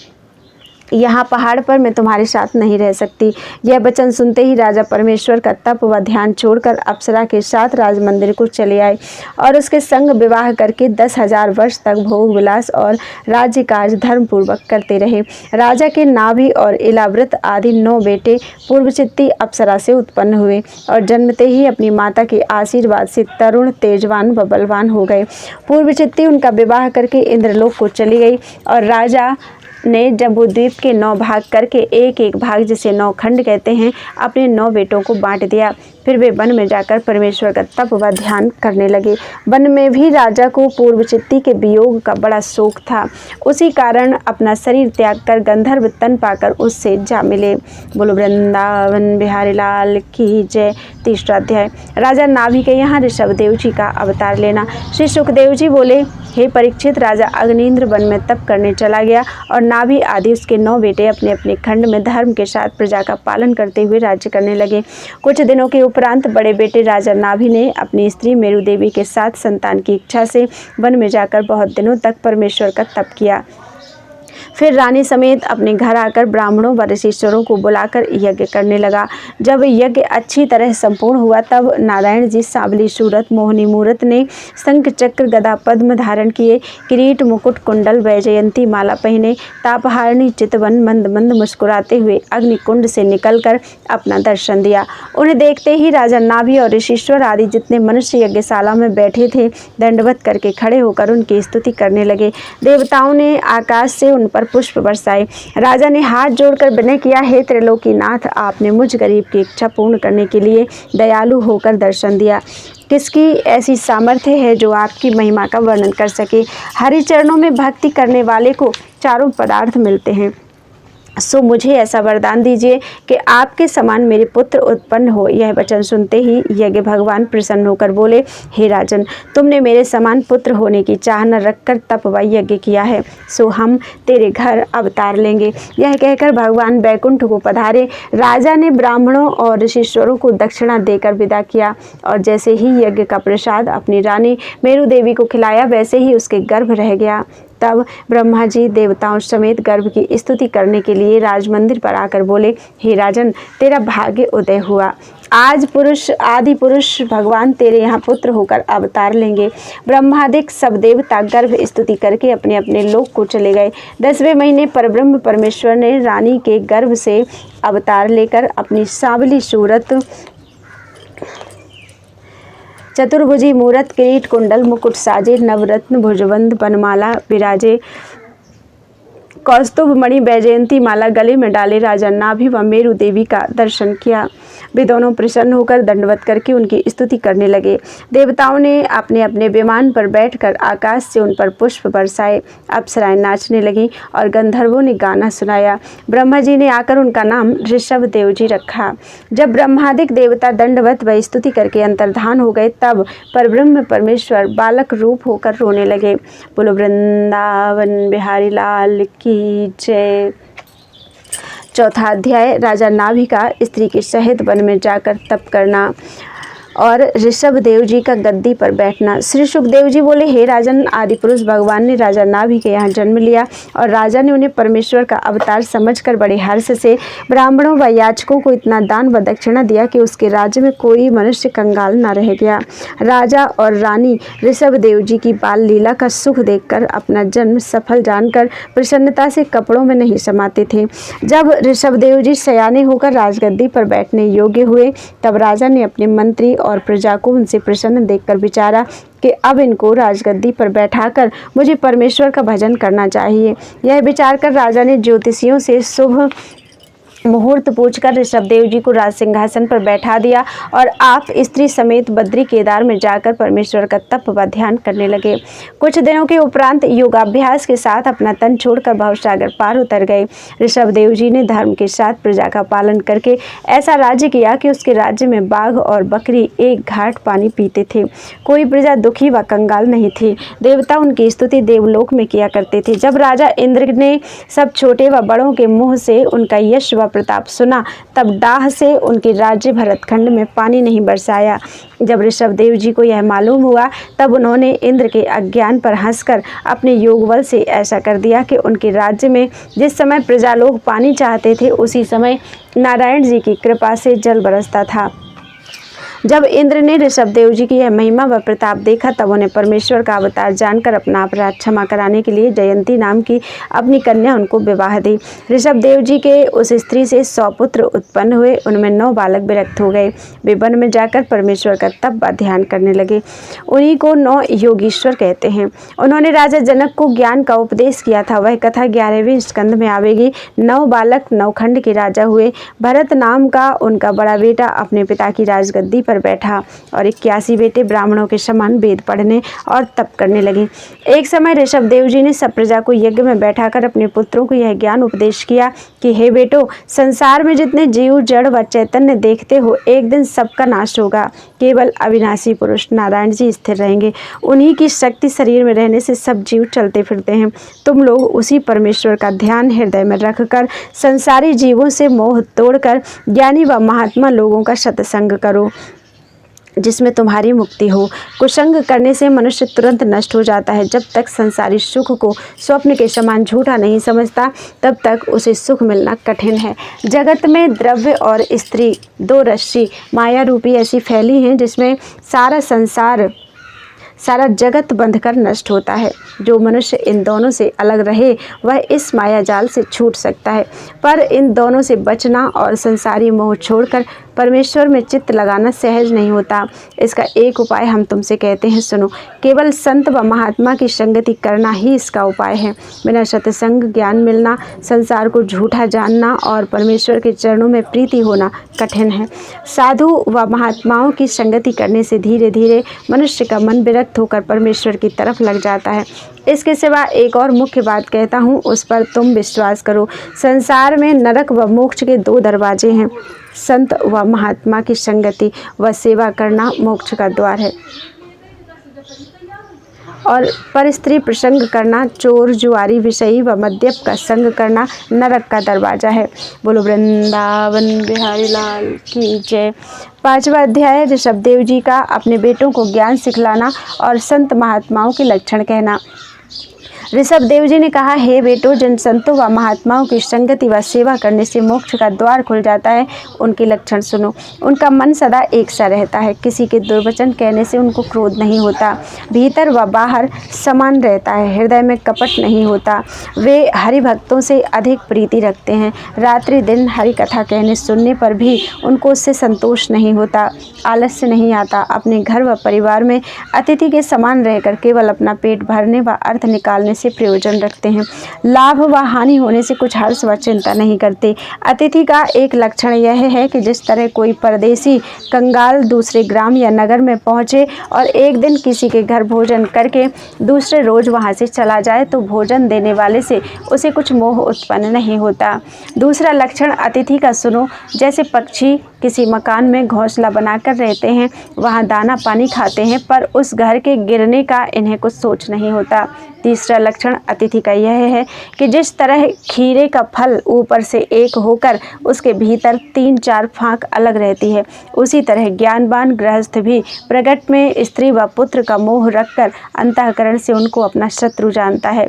यहाँ पहाड़ पर मैं तुम्हारे साथ नहीं रह सकती। यह वचन सुनते ही राजा परमेश्वर का तप व ध्यान छोड़कर अप्सरा के साथ राजमंदिर को चले आए और उसके संग विवाह करके 10,000 वर्ष तक भोग विलास और राज्य काज धर्मपूर्वक करते रहे। राजा के नाभि और इलाव्रत आदि 9 बेटे पूर्वचित्ती अप्सरा से उत्पन्न हुए और जन्मते ही अपनी माता के आशीर्वाद से तरुण, तेजवान व बलवान हो गए। पूर्वचित्ती उनका विवाह करके इंद्रलोक को चली गई और राजा ने जम्बूद्वीप के 9 भाग करके एक एक भाग, जिसे 9 खंड कहते हैं, अपने 9 बेटों को बांट दिया। फिर वे वन में जाकर परमेश्वर का तप व ध्यान करने लगे। वन में भी राजा को पूर्व चित्ती के वियोग का बड़ा शोक था। उसी कारण अपना शरीर त्याग कर गंधर्व तन पाकर उससे जा मिले। बोलो वृंदावन बिहारी लाल की जय। तीसरा अध्याय। राजा नाभि के यहाँ ऋषभदेव जी का अवतार लेना। श्री सुखदेव जी बोले, हे परीक्षित, राजा अग्निन्द्र वन में तप करने चला गया और नाभि आदि उसके 9 बेटे अपने अपने खंड में धर्म के साथ प्रजा का पालन करते हुए राज्य करने लगे। कुछ दिनों के उपरांत बड़े बेटे राजा नाभि ने अपनी स्त्री मेरु देवी के साथ संतान की इच्छा से वन में जाकर बहुत दिनों तक परमेश्वर का तप किया। फिर रानी समेत अपने घर आकर ब्राह्मणों व ऋषीश्वरों को बुलाकर यज्ञ करने लगा। जब यज्ञ अच्छी तरह संपूर्ण हुआ तब नारायण जी सांवली सूरत मोहिनी मूरत ने शंख चक्र गदा पद्म धारण किए, किरीट मुकुट कुंडल वैजयंती माला पहने, तापहारिणी चितवन मंद मंद मुस्कुराते हुए अग्निकुंड से निकलकर अपना दर्शन दिया। उन्हें देखते ही राजा नाभि और ऋषीश्वर आदि जितने मनुष्य यज्ञशाला में बैठे थे दंडवत करके खड़े होकर उनकी स्तुति करने लगे। देवताओं ने आकाश से उन पर पुष्प बरसाए। राजा ने हाथ जोड़कर विनय किया, हे त्रिलोकीनाथ, आपने मुझ गरीब की इच्छा पूर्ण करने के लिए दयालु होकर दर्शन दिया। किसकी ऐसी सामर्थ्य है जो आपकी महिमा का वर्णन कर सके। हरि चरणों में भक्ति करने वाले को चारों पदार्थ मिलते हैं। सो मुझे ऐसा वरदान दीजिए कि आपके समान मेरे पुत्र उत्पन्न हो। यह वचन सुनते ही यज्ञ भगवान प्रसन्न होकर बोले, हे राजन, तुमने मेरे समान पुत्र होने की चाह न रखकर तप व यज्ञ किया है, सो हम तेरे घर अवतार लेंगे। यह कहकर भगवान बैकुंठ को पधारे। राजा ने ब्राह्मणों और ऋषीश्वरों को दक्षिणा देकर विदा किया और जैसे ही यज्ञ का प्रसाद अपनी रानी मेरु देवी को खिलाया वैसे ही उसके गर्भ रह गया। तब ब्रह्मा जी देवताओं समेत गर्भ की स्तुति करने के लिए राजमंदिर पर आकर बोले, हे राजन, तेरा भाग्य उदय हुआ। आज आदि पुरुष भगवान तेरे यहाँ पुत्र होकर अवतार लेंगे। ब्रह्मादिक सब देवता गर्भ स्तुति करके अपने अपने लोक को चले गए। 10वें महीने परब्रह्म परमेश्वर ने रानी के गर्भ से अवतार लेकर अपनी सांवली सूरत, चतुर्भुजी मूरत, किरीट कुंडल मुकुट साजे, नवरत्न भुजबंद बनमाला विराजे, कौस्तुभ मणि वैजयंती माला गले में डाले राजा नाभि व मेरु देवी का दर्शन किया। वे दोनों प्रसन्न होकर दंडवत करके उनकी स्तुति करने लगे। देवताओं ने अपने अपने विमान पर बैठकर आकाश से उन पर पुष्प बरसाए। अप्सराएं नाचने लगी और गंधर्वों ने गाना सुनाया। ब्रह्मा जी ने आकर उनका नाम ऋषभदेव जी रखा। जब ब्रह्मादिक देवता दंडवत व स्तुति करके अंतर्धान हो गए तब परब्रह्म परमेश्वर बालक रूप होकर रोने लगे। बोलो वृंदावन बिहारी लाल की जय। चौथा अध्याय। राजा नाभि का स्त्री के सहित वन में जाकर तप करना और ऋषभदेव जी का गद्दी पर बैठना। श्री सुखदेव जी बोले, हे राजन, आदि पुरुष भगवान ने राजा नाभि के यहाँ जन्म लिया और राजा ने उन्हें परमेश्वर का अवतार समझकर बड़े हर्ष से ब्राह्मणों व याचकों को इतना दान व दक्षिणा दिया कि उसके राज्य में कोई मनुष्य कंगाल न रह गया। राजा और रानी ऋषभदेव जी की बाल लीला का सुख देखकर अपना जन्म सफल जानकर प्रसन्नता से कपड़ों में नहीं समाते थे। जब ऋषभदेव जी सयाने होकर राजगद्दी पर बैठने योग्य हुए तब राजा ने अपने मंत्री और प्रजा को उनसे प्रसन्न देखकर विचारा कि अब इनको राजगद्दी पर बैठाकर मुझे परमेश्वर का भजन करना चाहिए। यह विचार कर राजा ने ज्योतिषियों से शुभ मुहूर्त पूछकर ऋषभदेव जी को राज सिंहासन पर बैठा दिया और आप स्त्री समेत बद्री केदार में जाकर परमेश्वर का तप व ध्यान करने लगे। कुछ दिनों के उपरांत योगाभ्यास के साथ अपना तन छोड़कर भवसागर पार उतर गए। ऋषभदेव जी ने धर्म के साथ प्रजा का पालन करके ऐसा राज्य किया कि उसके राज्य में बाघ और बकरी एक घाट पानी पीते थे। कोई प्रजा दुखी व कंगाल नहीं थी। देवता उनकी स्तुति देवलोक में किया करते थे। जब राजा इंद्र ने सब छोटे व बड़ों के मुँह से उनका यश व प्रताप सुना तब डाह से उनके राज्य भरतखंड में पानी नहीं बरसाया। जब ऋषभदेव जी को यह मालूम हुआ तब उन्होंने इंद्र के अज्ञान पर हंसकर अपने योग बल से ऐसा कर दिया कि उनके राज्य में जिस समय प्रजा लोग पानी चाहते थे उसी समय नारायण जी की कृपा से जल बरसता था। जब इंद्र ने ऋषभदेव जी की यह महिमा व प्रताप देखा तब उन्हें परमेश्वर का अवतार जानकर अपना अपराध क्षमा कराने के लिए जयंती नाम की अपनी कन्या उनको विवाह दी। ऋषभदेव जी के उस स्त्री से 100 पुत्र उत्पन्न हुए। उनमें 9 बालक विरक्त हो गए। वे वन में जाकर परमेश्वर का तप व ध्यान करने लगे। उन्हीं को 9 योगीश्वर कहते हैं। उन्होंने राजा जनक को ज्ञान का उपदेश किया था। वह कथा 11वें स्कंद में आवेगी। 9 बालक 9 खंड के राजा हुए। भरत नाम का उनका बड़ा बेटा अपने पिता की राजगद्दी पर बैठा और 81 बेटे ब्राह्मणों के समान वेद पढ़ने और तप करने लगे। एक समय ऋषभदेव जी ने सब प्रजा को यज्ञ में बैठाकर अपने पुत्रों को यह ज्ञान उपदेश किया कि हे बेटो, संसार में जितने जीव जड़ व चैतन्य देखते हो, एक दिन सबका नाश होगा। केवल अविनाशी पुरुष नारायण जी स्थिर रहेंगे। उन्हीं की शक्ति शरीर में रहने से सब जीव चलते फिरते हैं। तुम लोग उसी परमेश्वर का ध्यान हृदय में रखकर संसारी जीवों से मोह तोड़कर ज्ञानी व महात्मा लोगों का सत्संग करो, जिसमें तुम्हारी मुक्ति हो। कुसंग करने से मनुष्य तुरंत नष्ट हो जाता है। जब तक संसारी सुख को स्वप्न के समान झूठा नहीं समझता, तब तक उसे सुख मिलना कठिन है। जगत में द्रव्य और स्त्री, दो रस्सी माया रूपी ऐसी फैली हैं जिसमें सारा जगत बंधकर नष्ट होता है। जो मनुष्य इन दोनों से अलग रहे वह इस माया जाल से छूट सकता है, पर इन दोनों से बचना और संसारी मोह छोड़कर परमेश्वर में चित्त लगाना सहज नहीं होता। इसका एक उपाय हम तुमसे कहते हैं, सुनो। केवल संत व महात्मा की संगति करना ही इसका उपाय है। बिना सत्संग ज्ञान मिलना, संसार को झूठा जानना और परमेश्वर के चरणों में प्रीति होना कठिन है। साधु व महात्माओं की संगति करने से धीरे धीरे मनुष्य का मन विरक्त होकर परमेश्वर की तरफ लग जाता है। इसके सिवा एक और मुख्य बात कहता हूँ, उस पर तुम विश्वास करो। संसार में नरक व मोक्ष के दो दरवाजे हैं। संत व महात्मा की संगति व सेवा करना मोक्ष का द्वार है और पर स्त्री प्रसंग करना, चोर जुआरी विषयी व मद्यप का संग करना नरक का दरवाजा है। बोलो वृंदावन बिहारी लाल की जय। 5वां अध्याय ऋषभदेव जी का अपने बेटों को ज्ञान सिखलाना और संत महात्माओं के लक्षण कहना। ऋषभदेव जी ने कहा, हे बेटो, जिन संतों व महात्माओं की संगति व सेवा करने से मोक्ष का द्वार खुल जाता है, उनके लक्षण सुनो। उनका मन सदा एक सा रहता है। किसी के दुर्वचन कहने से उनको क्रोध नहीं होता। भीतर व बाहर समान रहता है। हृदय में कपट नहीं होता। वे हरि भक्तों से अधिक प्रीति रखते हैं। रात्रि दिन हरि कथा कहने सुनने पर भी उनको उससे संतोष नहीं होता। आलस्य नहीं आता। अपने घर व परिवार में अतिथि के समान रहकर केवल अपना पेट भरने व अर्थ निकालने से प्रयोजन रखते हैं। लाभ व हानि होने से कुछ हर्ष व चिंता नहीं करते। अतिथि का एक लक्षण यह है कि जिस तरह कोई परदेशी कंगाल दूसरे ग्राम या नगर में पहुंचे और एक दिन किसी के घर भोजन करके दूसरे रोज वहां से चला जाए, तो भोजन देने वाले से उसे कुछ मोह उत्पन्न नहीं होता। दूसरा लक्षण अतिथि का सुनो। जैसे पक्षी किसी मकान में घोंसला बनाकर रहते हैं, वहां दाना पानी खाते हैं, पर उस घर के गिरने का इन्हें कुछ सोच नहीं होता। तीसरा लक्षण अतिथि का यह है कि जिस तरह खीरे का फल ऊपर से एक होकर उसके भीतर 3-4 फांक अलग रहती है, उसी तरह ज्ञानवान गृहस्थ भी प्रगट में स्त्री व पुत्र का मोह रखकर अंतःकरण से उनको अपना शत्रु जानता है।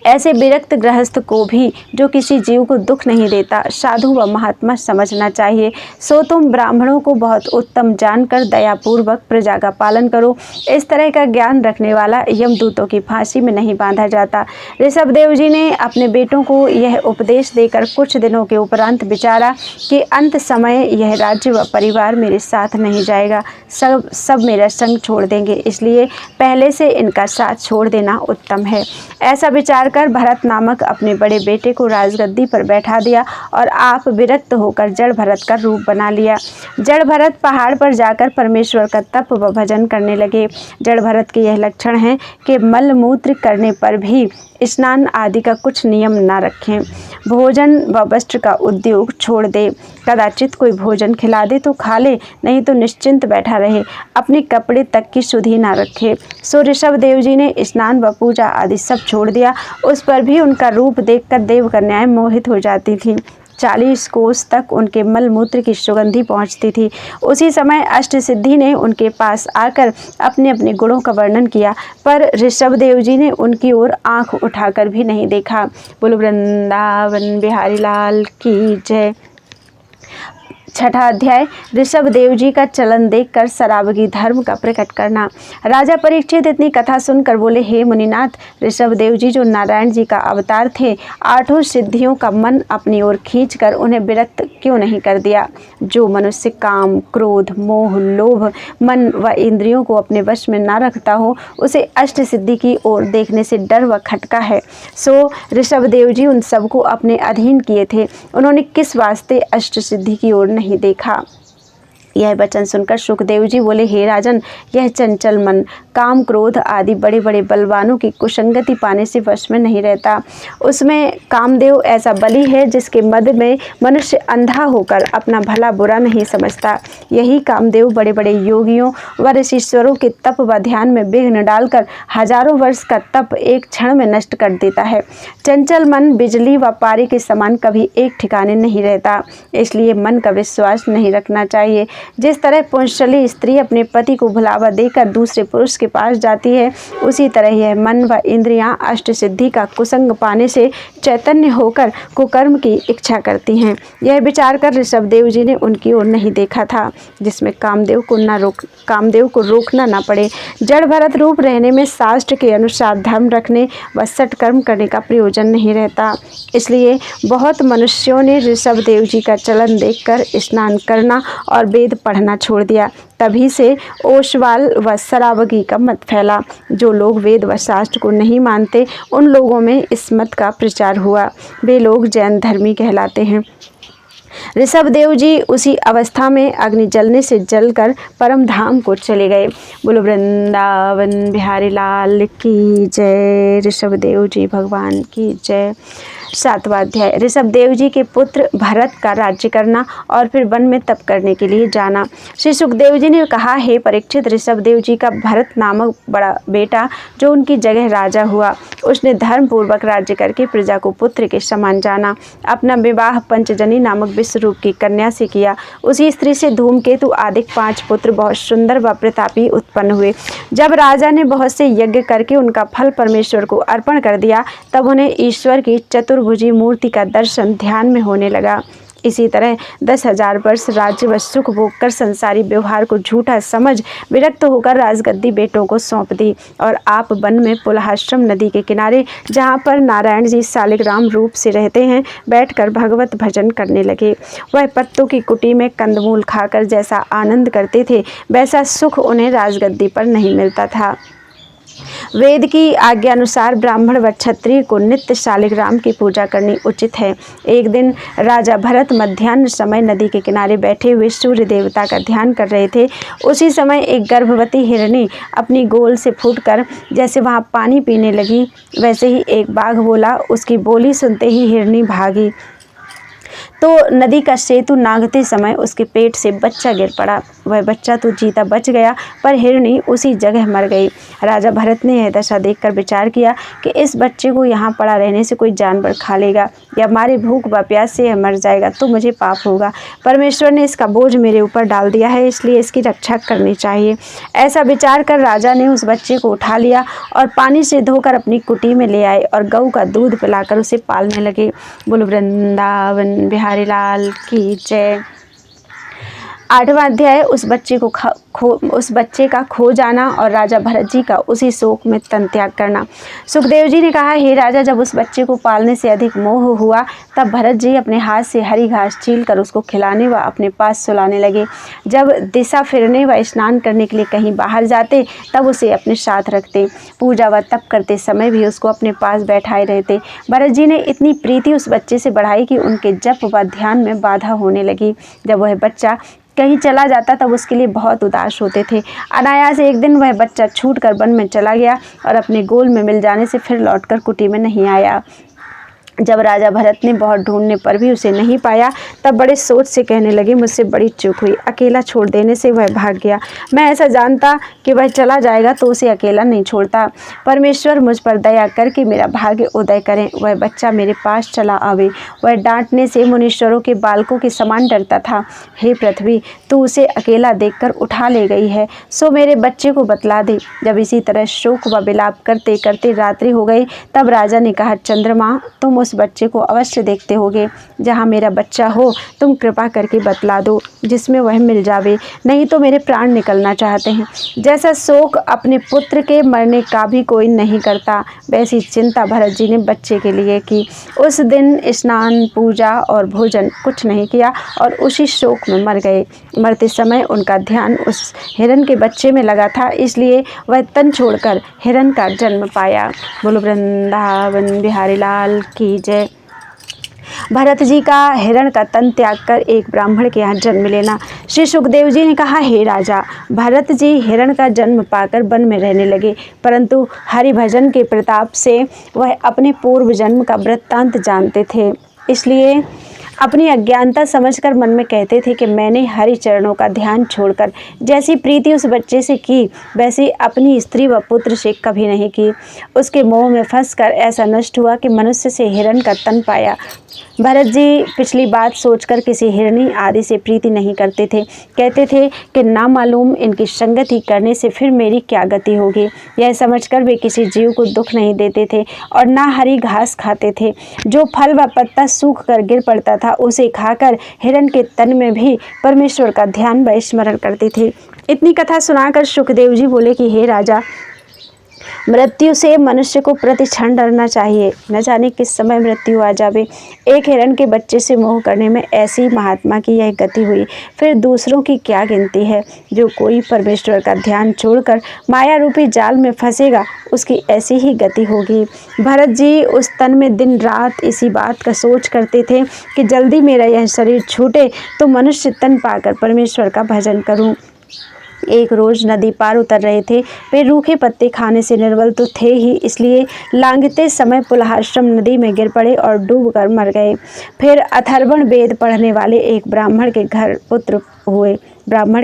ऐसे विरक्त गृहस्थ को भी, जो किसी जीव को दुख नहीं देता, साधु व महात्मा समझना चाहिए। सो तुम ब्राह्मणों को बहुत उत्तम जानकर दयापूर्वक प्रजा का पालन करो। इस तरह का ज्ञान रखने वाला यमदूतों की फांसी में नहीं बांधा जाता। ऋषभदेव जी ने अपने बेटों को यह उपदेश देकर कुछ दिनों के उपरांत विचारा कि अंत समय यह राज्य व परिवार मेरे साथ नहीं जाएगा, सब मेरा संग छोड़ देंगे, इसलिए पहले से इनका साथ छोड़ देना उत्तम है। ऐसा विचार कर भरत नामक अपने बड़े बेटे को राजगद्दी पर बैठा दिया और आप विरक्त होकर जड़ भरत का रूप बना लिया। जड़ भरत पहाड़ पर जाकर परमेश्वर का तप व भजन करने लगे। जड़ भरत के यह लक्षण हैं कि मल मूत्र करने पर भी स्नान आदि का कुछ नियम ना रखें। भोजन व वस्त्र का उद्योग छोड़ दे। कदाचित कोई भोजन खिला दे तो खा ले, नहीं तो निश्चिंत बैठा रहे। अपने कपड़े तक की सुधि ना रखे। सो ऋषभदेव जी ने स्नान व पूजा आदि सब छोड़ दिया। उस पर भी उनका रूप देखकर देवकन्याएं मोहित हो जाती थीं। 40 कोस तक उनके मलमूत्र की सुगंधी पहुंचती थी। उसी समय अष्ट सिद्धि ने उनके पास आकर अपने अपने गुणों का वर्णन किया, पर ऋषभदेव जी ने उनकी ओर आंख उठाकर भी नहीं देखा। बोलो वृंदावन बिहारी लाल की जय। 6वां अध्याय ऋषभदेव जी का चलन देखकर सराबगी धर्म का प्रकट करना। राजा परीक्षित इतनी कथा सुनकर बोले, हे मुनिनाथ, ऋषभदेव जी जो नारायण जी का अवतार थे, 8 सिद्धियों का मन अपनी ओर खींचकर उन्हें विरक्त क्यों नहीं कर दिया। जो मनुष्य काम, क्रोध, मोह, लोभ, मन व इंद्रियों को अपने वश में ना रखता हो, उसे अष्ट सिद्धि की ओर देखने से डर व खटका है। सो ऋषभदेव जी उन सबको अपने अधीन किए थे। उन्होंने किस वास्ते अष्ट सिद्धि की ओर नहीं देखा। यह वचन सुनकर सुखदेव जी बोले, हे राजन, यह चंचल मन काम क्रोध आदि बड़े बड़े बलवानों की कुसंगति पाने से वश में नहीं रहता। उसमें कामदेव ऐसा बली है जिसके मद में मनुष्य अंधा होकर अपना भला बुरा नहीं समझता। यही कामदेव बड़े बड़े योगियों व ऋषीश्वरों के तप व ध्यान में विघ्न डालकर हजारों वर्ष का तप एक क्षण में नष्ट कर देता है। चंचल मन बिजली व पारे के समान कभी एक ठिकाने नहीं रहता, इसलिए मन का विश्वास नहीं रखना चाहिए। जिस तरह पुंसली स्त्री अपने पति को भुलावा देकर दूसरे पुरुष के पास जाती है, उसी तरह यह मन व इंद्रियां अष्ट सिद्धि का कुसंग पाने से चैतन्य होकर कुकर्म की इच्छा करती हैं। यह विचार कर ऋषभदेव जी ने उनकी ओर नहीं देखा था, जिसमें कामदेव को रोकना ना पड़े। जड़ भरत रूप रहने में शास्त्र के अनुसार धर्म रखने व सत्कर्म करने का प्रयोजन नहीं रहता। इसलिए बहुत मनुष्यों ने ऋषभदेव जी का चलन देखकर स्नान करना और वेद पढ़ना छोड़ दिया। तभी से ओशवाल व सरावगी का मत फैला। जो लोग वेद व शास्त्र को नहीं मानते, उन लोगों में इस मत का प्रचार हुआ। वे लोग जैन धर्मी कहलाते हैं। ऋषभदेव जी उसी अवस्था में अग्नि जलने से जलकर परम धाम को चले गए। बोलो वृंदावन बिहारी लाल की जय। ऋषभदेव जी भगवान की जय। 7वां अध्याय। ऋषभदेव जी के पुत्र भरत का राज्य करना और फिर वन में तप करने के लिए जाना। श्री सुखदेव जी ने कहा, हे परीक्षित, ऋषभदेव जी का भरत नामक बड़ा बेटा जो उनकी जगह राजा हुआ, उसने धर्म पूर्वक राज्य करके प्रजा को पुत्र के समान जाना। अपना विवाह पंचजनी नामक विश्वरूप की कन्या से किया। उसी स्त्री से धूमकेतु आदि 5 पुत्र बहुत सुंदर व प्रतापी उत्पन्न हुए। जब राजा ने बहुत से यज्ञ करके उनका फल परमेश्वर को अर्पण कर दिया, तब उन्हें ईश्वर की चतुर्भुजी मूर्ति का दर्शन ध्यान में होने लगा। इसी तरह 10,000 वर्ष राज्य व सुख भोग कर संसारी व्यवहार को झूठा समझ विरक्त होकर राजगद्दी बेटों को सौंप दी और आप वन में पुलहाश्रम नदी के किनारे, जहाँ पर नारायण जी शालिग्राम रूप से रहते हैं, बैठकर भगवत भजन करने लगे। वह पत्तों की कुटी में कंदमूल खाकर जैसा आनंद करते थे, वैसा सुख उन्हें राजगद्दी पर नहीं मिलता था। वेद की आज्ञा अनुसार ब्राह्मण व क्षत्रिय को नित्य शालिग्राम की पूजा करनी उचित है। एक दिन राजा भरत मध्याह्न समय नदी के किनारे बैठे हुए सूर्य देवता का ध्यान कर रहे थे। उसी समय एक गर्भवती हिरनी अपनी गोल से फूटकर जैसे वहाँ पानी पीने लगी, वैसे ही एक बाघ बोला। उसकी बोली सुनते ही हिरनी भागी तो नदी का सेतु नागते समय उसके पेट से बच्चा गिर पड़ा। वह बच्चा तो जीता बच गया, पर हिरनी उसी जगह मर गई। राजा भरत ने यह दशा देखकर विचार किया कि इस बच्चे को यहाँ पड़ा रहने से कोई जानवर खा लेगा या मारे भूख व प्यास से यह मर जाएगा तो मुझे पाप होगा। परमेश्वर ने इसका बोझ मेरे ऊपर डाल दिया है, इसलिए इसकी रक्षा करनी चाहिए। ऐसा विचार कर राजा ने उस बच्चे को उठा लिया और पानी से धोकर अपनी कुटी में ले आए और गऊ का दूध पिलाकर उसे पालने लगे। बोलो वृंदावन बिहारी लाल की जय। 8वां अध्याय। उस बच्चे का खो जाना और राजा भरत जी का उसी शोक में तन त्याग करना। सुखदेव जी ने कहा, हे राजा, जब उस बच्चे को पालने से अधिक मोह हुआ, तब भरत जी अपने हाथ से हरी घास छीलकर उसको खिलाने व अपने पास सुलाने लगे। जब दिशा फिरने व स्नान करने के लिए कहीं बाहर जाते, तब उसे अपने साथ रखते। पूजा व तप करते समय भी उसको अपने पास बैठाए रहते। भरत जी ने इतनी प्रीति उस बच्चे से बढ़ाई कि उनके जप व ध्यान में बाधा होने लगी। जब वह बच्चा कहीं चला जाता तब उसके लिए बहुत उदास होते थे। अनायास एक दिन वह बच्चा छूटकर वन में चला गया और अपने गोल में मिल जाने से फिर लौटकर कुटी में नहीं आया। जब राजा भरत ने बहुत ढूंढने पर भी उसे नहीं पाया, तब बड़े सोच से कहने लगे, मुझसे बड़ी चूक हुई। अकेला छोड़ देने से वह भाग गया। मैं ऐसा जानता कि वह चला जाएगा तो उसे अकेला नहीं छोड़ता। परमेश्वर मुझ पर दया करके मेरा भाग्य उदय करें, वह बच्चा मेरे पास चला आवे। वह डांटने से मुनीश्वरों के बालकों के समान डरता था। हे पृथ्वी, तू उसे अकेला देखकर उठा ले गई है, सो मेरे बच्चे को बतला दे। जब इसी तरह शोक व विलाप करते करते रात्रि हो गई, तब राजा ने कहा, चंद्रमा, तुम उस बच्चे को अवश्य देखते होगे। जहाँ मेरा बच्चा हो, तुम कृपा करके बतला दो, जिसमें वह मिल जावे, नहीं तो मेरे प्राण निकलना चाहते हैं। जैसा शोक अपने पुत्र के मरने का भी कोई नहीं करता, वैसी चिंता भरत जी ने बच्चे के लिए की। उस दिन स्नान, पूजा और भोजन कुछ नहीं किया और उसी शोक में मर गए। मरते समय उनका ध्यान उस हिरन के बच्चे में लगा था, इसलिए वह तन छोड़कर हिरन का जन्म पाया। बोलो वृंदावन बिहारी लाल की जय। भरत जी का हिरण का तन त्याग कर एक ब्राह्मण के यहाँ जन्म लेना। श्री सुखदेव जी ने कहा, हे राजा, भरत जी हिरण का जन्म पाकर वन में रहने लगे, परंतु हरिभजन के प्रताप से वह अपने पूर्व जन्म का वृत्तांत जानते थे, इसलिए अपनी अज्ञानता समझकर मन में कहते थे कि मैंने हरि चरणों का ध्यान छोड़कर जैसी प्रीति उस बच्चे से की, वैसी अपनी स्त्री व पुत्र से कभी नहीं की। उसके मोह में फंसकर ऐसा नष्ट हुआ कि मनुष्य से हिरण का तन पाया। भरत जी पिछली बात सोचकर किसी हिरणी आदि से प्रीति नहीं करते थे। कहते थे कि ना मालूम इनकी संगति करने से फिर मेरी क्या गति होगी। यह समझकर वे किसी जीव को दुख नहीं देते थे और ना हरी घास खाते थे। जो फल व पत्ता सूख कर गिर पड़ता था उसे खाकर हिरण के तन में भी परमेश्वर का ध्यान व स्मरण करते थे। इतनी कथा सुनाकर सुखदेव जी बोले कि हे राजा, मृत्यु से मनुष्य को प्रति क्षण डरना चाहिए, न जाने किस समय मृत्यु आ जावे। एक हिरण के बच्चे से मोह करने में ऐसी महात्मा की यह गति हुई, फिर दूसरों की क्या गिनती है। जो कोई परमेश्वर का ध्यान छोड़कर माया रूपी जाल में फंसेगा उसकी ऐसी ही गति होगी। भरत जी उस तन में दिन रात इसी बात का सोच करते थे कि जल्दी मेरा यह शरीर छूटे तो मनुष्य तन पाकर परमेश्वर का भजन करूं। एक रोज नदी पार उतर रहे थे। वे रूखे पत्ते खाने से निर्बल तो थे ही, इसलिए लांघते समय पुलहाश्रम नदी में गिर पड़े और डूबकर मर गए। फिर अथर्वण वेद पढ़ने वाले एक ब्राह्मण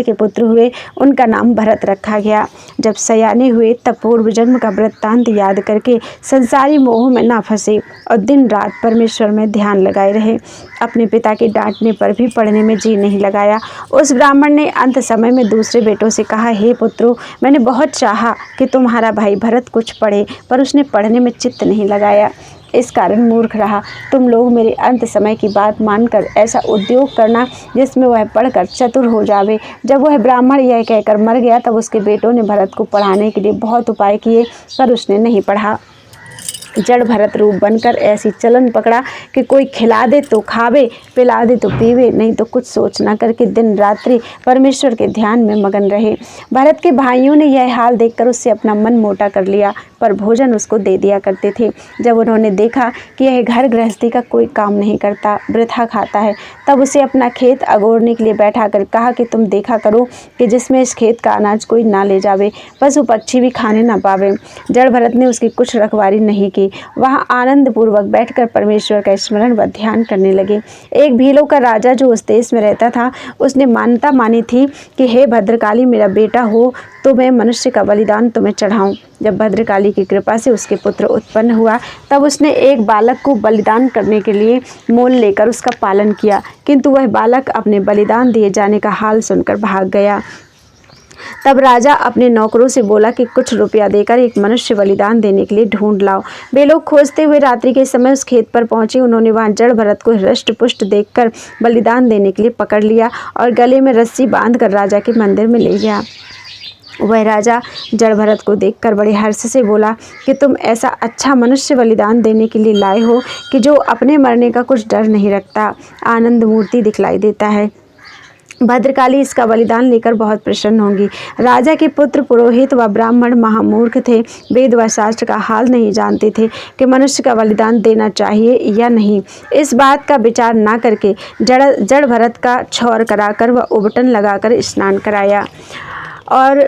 के पुत्र हुए। उनका नाम भरत रखा गया। जब सयाने हुए तब पूर्व जन्म का वृत्तांत याद करके संसारी मोह में ना फंसे और दिन रात परमेश्वर में ध्यान लगाए रहे। अपने पिता के डांटने पर भी पढ़ने में जी नहीं लगाया। उस ब्राह्मण ने अंत समय में दूसरे बेटों से कहा, हे पुत्रों, मैंने बहुत चाहा कि तुम्हारा भाई भरत कुछ पढ़े, पर उसने पढ़ने में चित्त नहीं लगाया, इस कारण मूर्ख रहा। तुम लोग मेरे अंत समय की बात मानकर ऐसा उद्योग करना जिसमें वह पढ़कर चतुर हो जावे। जब वह ब्राह्मण यह कहकर मर गया तब उसके बेटों ने भरत को पढ़ाने के लिए बहुत उपाय किए, पर उसने नहीं पढ़ा। जड़ भरत रूप बनकर ऐसी चलन पकड़ा कि कोई खिला दे तो खावे, पिला दे तो पीवे, नहीं तो कुछ सोच ना करके दिन रात्रि परमेश्वर के ध्यान में मगन रहे। भरत के भाइयों ने यह हाल देखकर उससे अपना मन मोटा कर लिया, पर भोजन उसको दे दिया करते थे। जब उन्होंने देखा कि यह घर गृहस्थी का कोई काम नहीं करता, वृथा खाता है, तब उसे अपना खेत अगोरने के लिए बैठा कर कहा कि तुम देखा करो कि जिसमें इस खेत का अनाज कोई ना ले जावे, पशु पक्षी भी खाने ना पावे। जड़ भरत ने उसकी कुछ रखवारी नहीं की। वहाँ आनंद पूर्वक बैठकर परमेश्वर का स्मरण व ध्यान करने लगे। एक भीलों का राजा जो उस देश में रहता था, उसने मान्यता मानी थी कि हे भद्रकाली, मेरा बेटा हो तो मैं मनुष्य का बलिदान तुम्हें चढ़ाऊं। जब भद्रकाली की कृपा से उसके पुत्र उत्पन्न हुआ तब उसने एक बालक को बलिदान करने के लिए मोल लेकर उसका पालन किया, किंतु वह बालक अपने बलिदान दिए जाने का हाल सुनकर भाग गया। तब राजा अपने नौकरों से बोला कि कुछ रुपया देकर एक मनुष्य बलिदान देने के लिए ढूंढ लाओ। वे लोग खोजते हुए रात्रि के समय उस खेत पर पहुंचे। उन्होंने वहां जड़ भरत को हृष्ट पुष्ट देखकर बलिदान देने के लिए पकड़ लिया और गले में रस्सी बांधकर राजा के मंदिर में ले गया। वह राजा जड़ भरत को देखकर बड़े हर्ष से बोला कि तुम ऐसा अच्छा मनुष्य बलिदान देने के लिए लाए हो कि जो अपने मरने का कुछ डर नहीं रखता, आनंद मूर्ति दिखलाई देता है। भद्रकाली इसका बलिदान लेकर बहुत प्रसन्न होंगी। राजा के पुत्र पुरोहित व ब्राह्मण महामूर्ख थे। वेद व शास्त्र का हाल नहीं जानते थे कि मनुष्य का बलिदान देना चाहिए या नहीं। इस बात का विचार ना करके जड़ भरत का छौर कराकर व उबटन लगाकर स्नान कराया और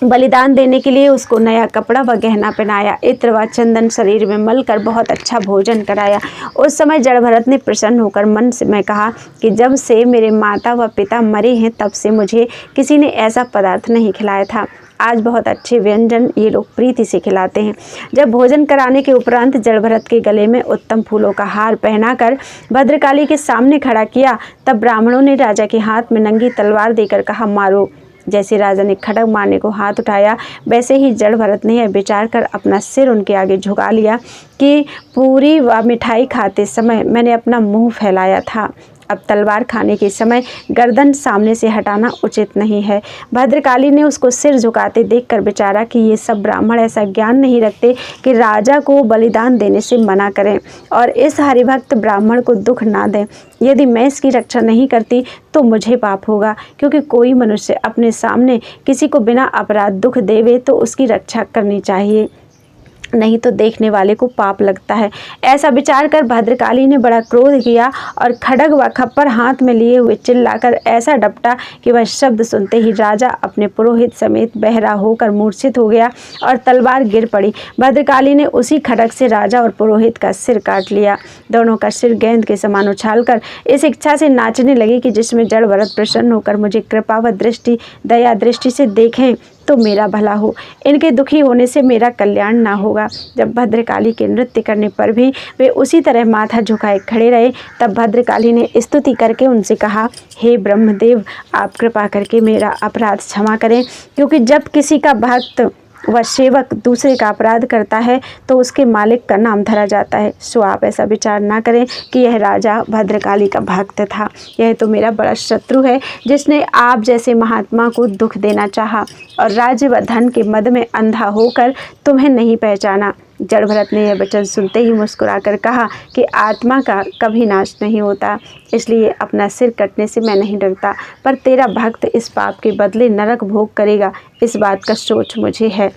बलिदान देने के लिए उसको नया कपड़ा व गहना पहनाया, इत्र व चंदन शरीर में मलकर बहुत अच्छा भोजन कराया। उस समय जड़ भरत ने प्रसन्न होकर मन में कहा कि जब से मेरे माता व पिता मरे हैं तब से मुझे किसी ने ऐसा पदार्थ नहीं खिलाया था। आज बहुत अच्छे व्यंजन ये लोग प्रीति से खिलाते हैं। जब भोजन कराने के उपरांत जड़ भरत के गले में उत्तम फूलों का हार पहनाकर भद्रकाली के सामने खड़ा किया, तब ब्राह्मणों ने राजा के हाथ में नंगी तलवार देकर कहा, मारो। जैसे राजा ने खड़ग मारने को हाथ उठाया, वैसे ही जड़ भरत ने यह विचार कर अपना सिर उनके आगे झुका लिया कि पूरी व मिठाई खाते समय मैंने अपना मुंह फैलाया था। अब तलवार खाने के समय गर्दन सामने से हटाना उचित नहीं है। भद्रकाली ने उसको सिर झुकाते देखकर विचारा कि ये सब ब्राह्मण ऐसा ज्ञान नहीं रखते कि राजा को बलिदान देने से मना करें और इस हरिभक्त ब्राह्मण को दुख ना दें। यदि मैं इसकी रक्षा नहीं करती तो मुझे पाप होगा, क्योंकि कोई मनुष्य अपने सामने किसी को बिना अपराध दुख देवे तो उसकी रक्षा करनी चाहिए। नहीं तो देखने वाले को पाप लगता है। ऐसा विचार कर भद्रकाली ने बड़ा क्रोध किया और खड्ग व खप्पर हाथ में लिए हुए चिल्लाकर ऐसा डपटा कि वह शब्द सुनते ही राजा अपने पुरोहित समेत बहरा होकर मूर्छित हो गया और तलवार गिर पड़ी। भद्रकाली ने उसी खड्ग से राजा और पुरोहित का सिर काट लिया। दोनों का सिर गेंद के समान उछालकर इस इच्छा से नाचने लगे कि जिसमें जड़ भरत प्रसन्न होकर मुझे कृपा व दृष्टि दया दृष्टि से देखें तो मेरा भला हो, इनके दुखी होने से मेरा कल्याण ना होगा। जब भद्रकाली के नृत्य करने पर भी वे उसी तरह माथा झुकाए खड़े रहे, तब भद्रकाली ने स्तुति करके उनसे कहा, हे ब्रह्मदेव, आप कृपा करके मेरा अपराध क्षमा करें, क्योंकि जब किसी का भक्त वह सेवक दूसरे का अपराध करता है तो उसके मालिक का नाम धरा जाता है। सो आप ऐसा विचार ना करें कि यह राजा भद्रकाली का भक्त था। यह तो मेरा बड़ा शत्रु है, जिसने आप जैसे महात्मा को दुख देना चाहा और राज्य व धन के मद में अंधा होकर तुम्हें नहीं पहचाना। जड़ भरत ने यह वचन सुनते ही मुस्कुराकर कहा कि आत्मा का कभी नाश नहीं होता, इसलिए अपना सिर कटने से मैं नहीं डरता, पर तेरा भक्त इस पाप के बदले नरक भोग करेगा, इस बात का सोच मुझे है।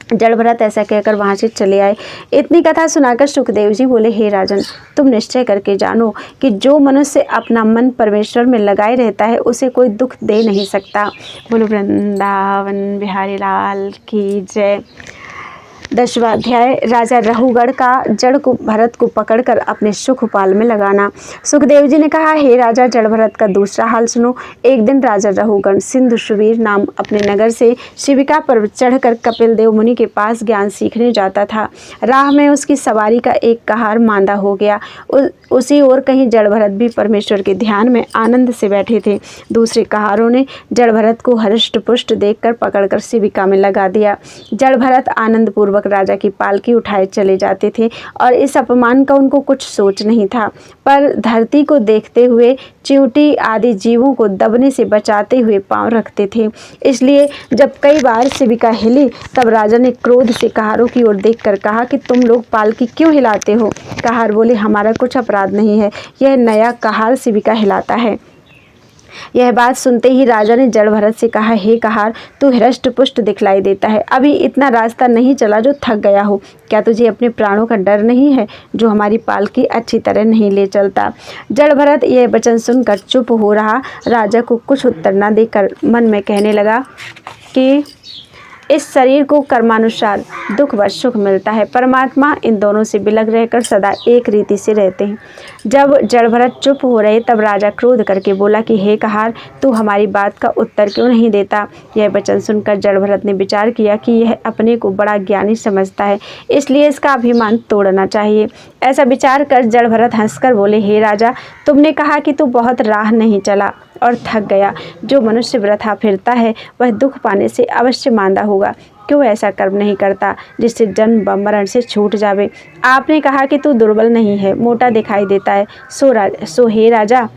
जड़ भरत ऐसा कहकर वहाँ से चले आए। इतनी कथा सुनाकर सुखदेव जी बोले, हे राजन, तुम निश्चय करके जानो कि जो मनुष्य अपना मन परमेश्वर में लगाए रहता है उसे कोई दुख दे नहीं सकता। बोलो वृंदावन बिहारी लाल की जय। 10वां अध्याय। राजा रहुगढ़ का जड़ को भरत को पकड़कर अपने सुखपाल में लगाना। सुखदेव जी ने कहा, हे राजा जड़ भरत का दूसरा हाल सुनो। एक दिन राजा रहुगढ़ सिंधु सुवीर नाम अपने नगर से शिविका पर चढ़कर कपिल देव मुनि के पास ज्ञान सीखने जाता था। राह में उसकी सवारी का एक कहार मांदा हो गया। उसी ओर कहीं जड़ भरत भी परमेश्वर के ध्यान में आनंद से बैठे थे। दूसरे कहारों ने जड़ भरत को हृष्ट पुष्ट देखकर पकड़कर शिविका में लगा दिया। जड़ भरत आनंद पूर्वक राजा की पालकी उठाए चले जाते थे और इस अपमान का उनको कुछ सोच नहीं था, पर धरती को देखते हुए चिंटी आदि जीवों को दबने से बचाते हुए पांव रखते थे। इसलिए जब कई बार शिविका हिली तब राजा ने क्रोध से कहारों की ओर देखकर कहा कि तुम लोग पालकी क्यों हिलाते हो? कहार बोले, हमारा कुछ अपराध नहीं है, यह नया कहार शिविका हिलाता है। यह बात सुनते ही राजा ने जड़ भरत से कहा, हे कहार, तू हृष्ट पुष्ट दिखलाई देता है, अभी इतना रास्ता नहीं चला जो थक गया हो। क्या तुझे अपने प्राणों का डर नहीं है जो हमारी पालकी अच्छी तरह नहीं ले चलता? जड़ भरत यह वचन सुनकर चुप हो रहा। राजा को कुछ उत्तर न देकर मन में कहने लगा कि इस शरीर को कर्मानुसार दुख व सुख मिलता है, परमात्मा इन दोनों से बिलग रहकर सदा एक रीति से रहते हैं। जब जड़ भरत चुप हो रहे तब राजा क्रोध करके बोला कि हे कहार, तू हमारी बात का उत्तर क्यों नहीं देता? यह वचन सुनकर जड़ भरत ने विचार किया कि यह अपने को बड़ा ज्ञानी समझता है, इसलिए इसका अभिमान तोड़ना चाहिए। ऐसा विचार कर जड़ भरत हंसकर बोले, हे राजा, तुमने कहा कि तू बहुत राह नहीं चला और थक गया। जो मनुष्य वृथा फिरता है वह दुख पाने से अवश्य मांदा होगा। क्यों ऐसा कर्म नहीं करता जिससे जन्म व मरण से छूट जावे? आपने कहा कि तू दुर्बल नहीं है, मोटा दिखाई देता है। सो हे राजा,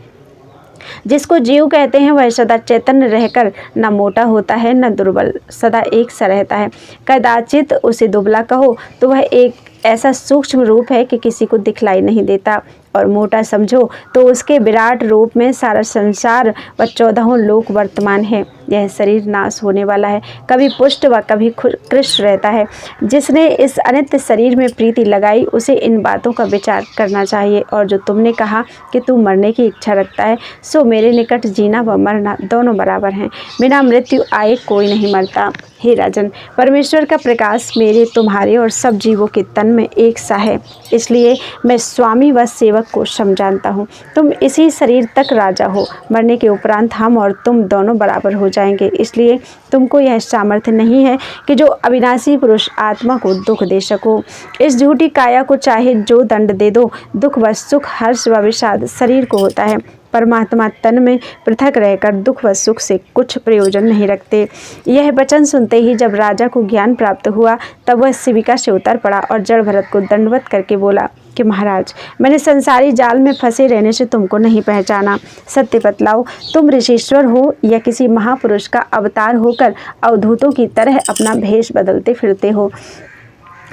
जिसको जीव कहते हैं वह सदा चैतन्य रहकर न मोटा होता है न दुर्बल, सदा एक सा रहता है। कदाचित उसे दुबला कहो तो वह एक ऐसा सूक्ष्म रूप है कि किसी को दिखलाई नहीं देता, और मोटा समझो तो उसके विराट रूप में सारा संसार व 14 लोक वर्तमान है। यह शरीर नाश होने वाला है, कभी पुष्ट व कभी कृष्ण रहता है। जिसने इस अनित्य शरीर में प्रीति लगाई उसे इन बातों का विचार करना चाहिए। और जो तुमने कहा कि तू मरने की इच्छा रखता है, सो मेरे निकट जीना व मरना दोनों बराबर हैं। बिना मृत्यु आए कोई नहीं मरता। हे राजन, परमेश्वर का प्रकाश मेरे, तुम्हारे और सब जीवों के तन में एक सा है, इसलिए मैं स्वामी व सेवक को समझाता हूँ। तुम इसी शरीर तक राजा हो, मरने के उपरांत हम और तुम दोनों बराबर हो जाएंगे, इसलिए तुमको यह सामर्थ्य नहीं है कि जो अविनाशी पुरुष आत्मा को दुख दे सको। इस झूठी काया को चाहे जो दंड दे दो, दुख व सुख, हर्ष व विषाद शरीर को होता है। परमात्मा तन में पृथक रहकर दुख व सुख से कुछ प्रयोजन नहीं रखते। यह वचन सुनते ही जब राजा को ज्ञान प्राप्त हुआ तब वह शिविका से उतर पड़ा और जड़ भरत को दंडवत करके बोला कि महाराज, मैंने संसारी जाल में फंसे रहने से तुमको नहीं पहचाना। सत्य बतलाओ, तुम ऋषीश्वर हो या किसी महापुरुष का अवतार होकर अवधूतों की तरह अपना भेष बदलते फिरते हो?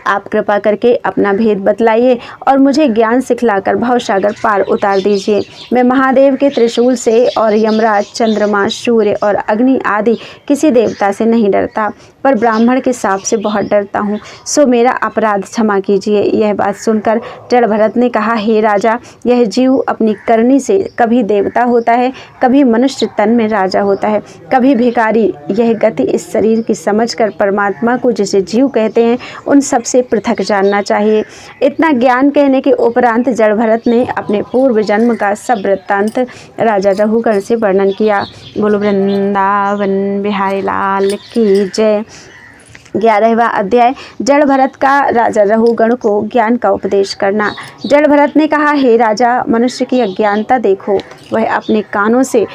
आप कृपा करके अपना भेद बतलाइए और मुझे ज्ञान सिखलाकर भवसागर पार उतार दीजिए। मैं महादेव के त्रिशूल से और यमराज, चंद्रमा, सूर्य और अग्नि आदि किसी देवता से नहीं डरता, पर ब्राह्मण के सांप से बहुत डरता हूँ, सो मेरा अपराध क्षमा कीजिए। यह बात सुनकर जड़भरत ने कहा, हे राजा, यह जीव अपनी करनी से कभी देवता होता है, कभी मनुष्य तन में राजा होता है, कभी भिखारी। यह गति इस शरीर की समझकर परमात्मा को जिसे जीव कहते हैं उन सबसे पृथक जानना चाहिए। इतना ज्ञान कहने के उपरांत जड़भरत ने अपने पूर्व जन्म का सब वृत्तांत राजा रघुगण से वर्णन किया। बोलो वृंदावन बिहारी लाल की जय। 11वां अध्याय जड़भरत का राजा रघुगण को ज्ञान का उपदेश करना। जड़भरत ने कहा, हे राजा, मनुष्य की अज्ञानता देखो। वह अपने कानों से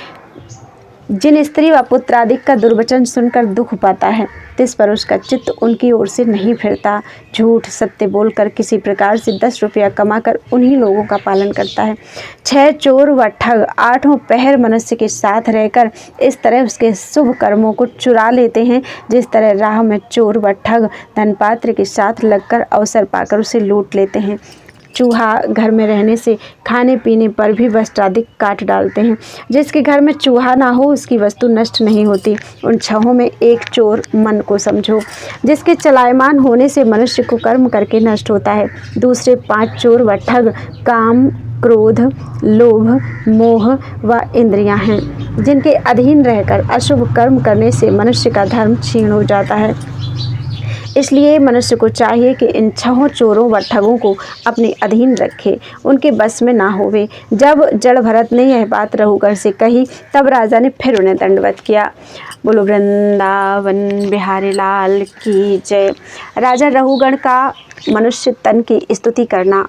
जिन स्त्री व पुत्र आदि का दुर्वचन सुनकर दुख पाता है, तिस पर उसका चित्त उनकी ओर से नहीं फिरता। झूठ सत्य बोलकर किसी प्रकार से 10 रुपया कमाकर उन्हीं लोगों का पालन करता है। 6 चोर व ठग 8 पहर मनुष्य के साथ रहकर इस तरह उसके शुभ कर्मों को चुरा लेते हैं, जिस तरह राह में चोर व ठग धनपात्र के साथ लगकर अवसर पाकर उसे लूट लेते हैं। चूहा घर में रहने से खाने पीने पर भी वस्त्र आदि काट डालते हैं। जिसके घर में चूहा ना हो उसकी वस्तु नष्ट नहीं होती। उन 6 में एक चोर मन को समझो, जिसके चलायमान होने से मनुष्य को कर्म करके नष्ट होता है। दूसरे 5 चोर व ठग काम, क्रोध, लोभ, मोह व इंद्रियां हैं, जिनके अधीन रहकर अशुभ कर्म करने से मनुष्य का धर्म क्षीण हो जाता है। इसलिए मनुष्य को चाहिए कि इन 6 चोरों व ठगों को अपने अधीन रखे, उनके बस में ना होवे। जब जड़भरत ने यह बात रघुगण से कही, तब राजा ने फिर उन्हें दंडवत किया। बोलो वृंदावन बिहारी लाल की जय। राजा रघुगण का मनुष्य तन की स्तुति करना।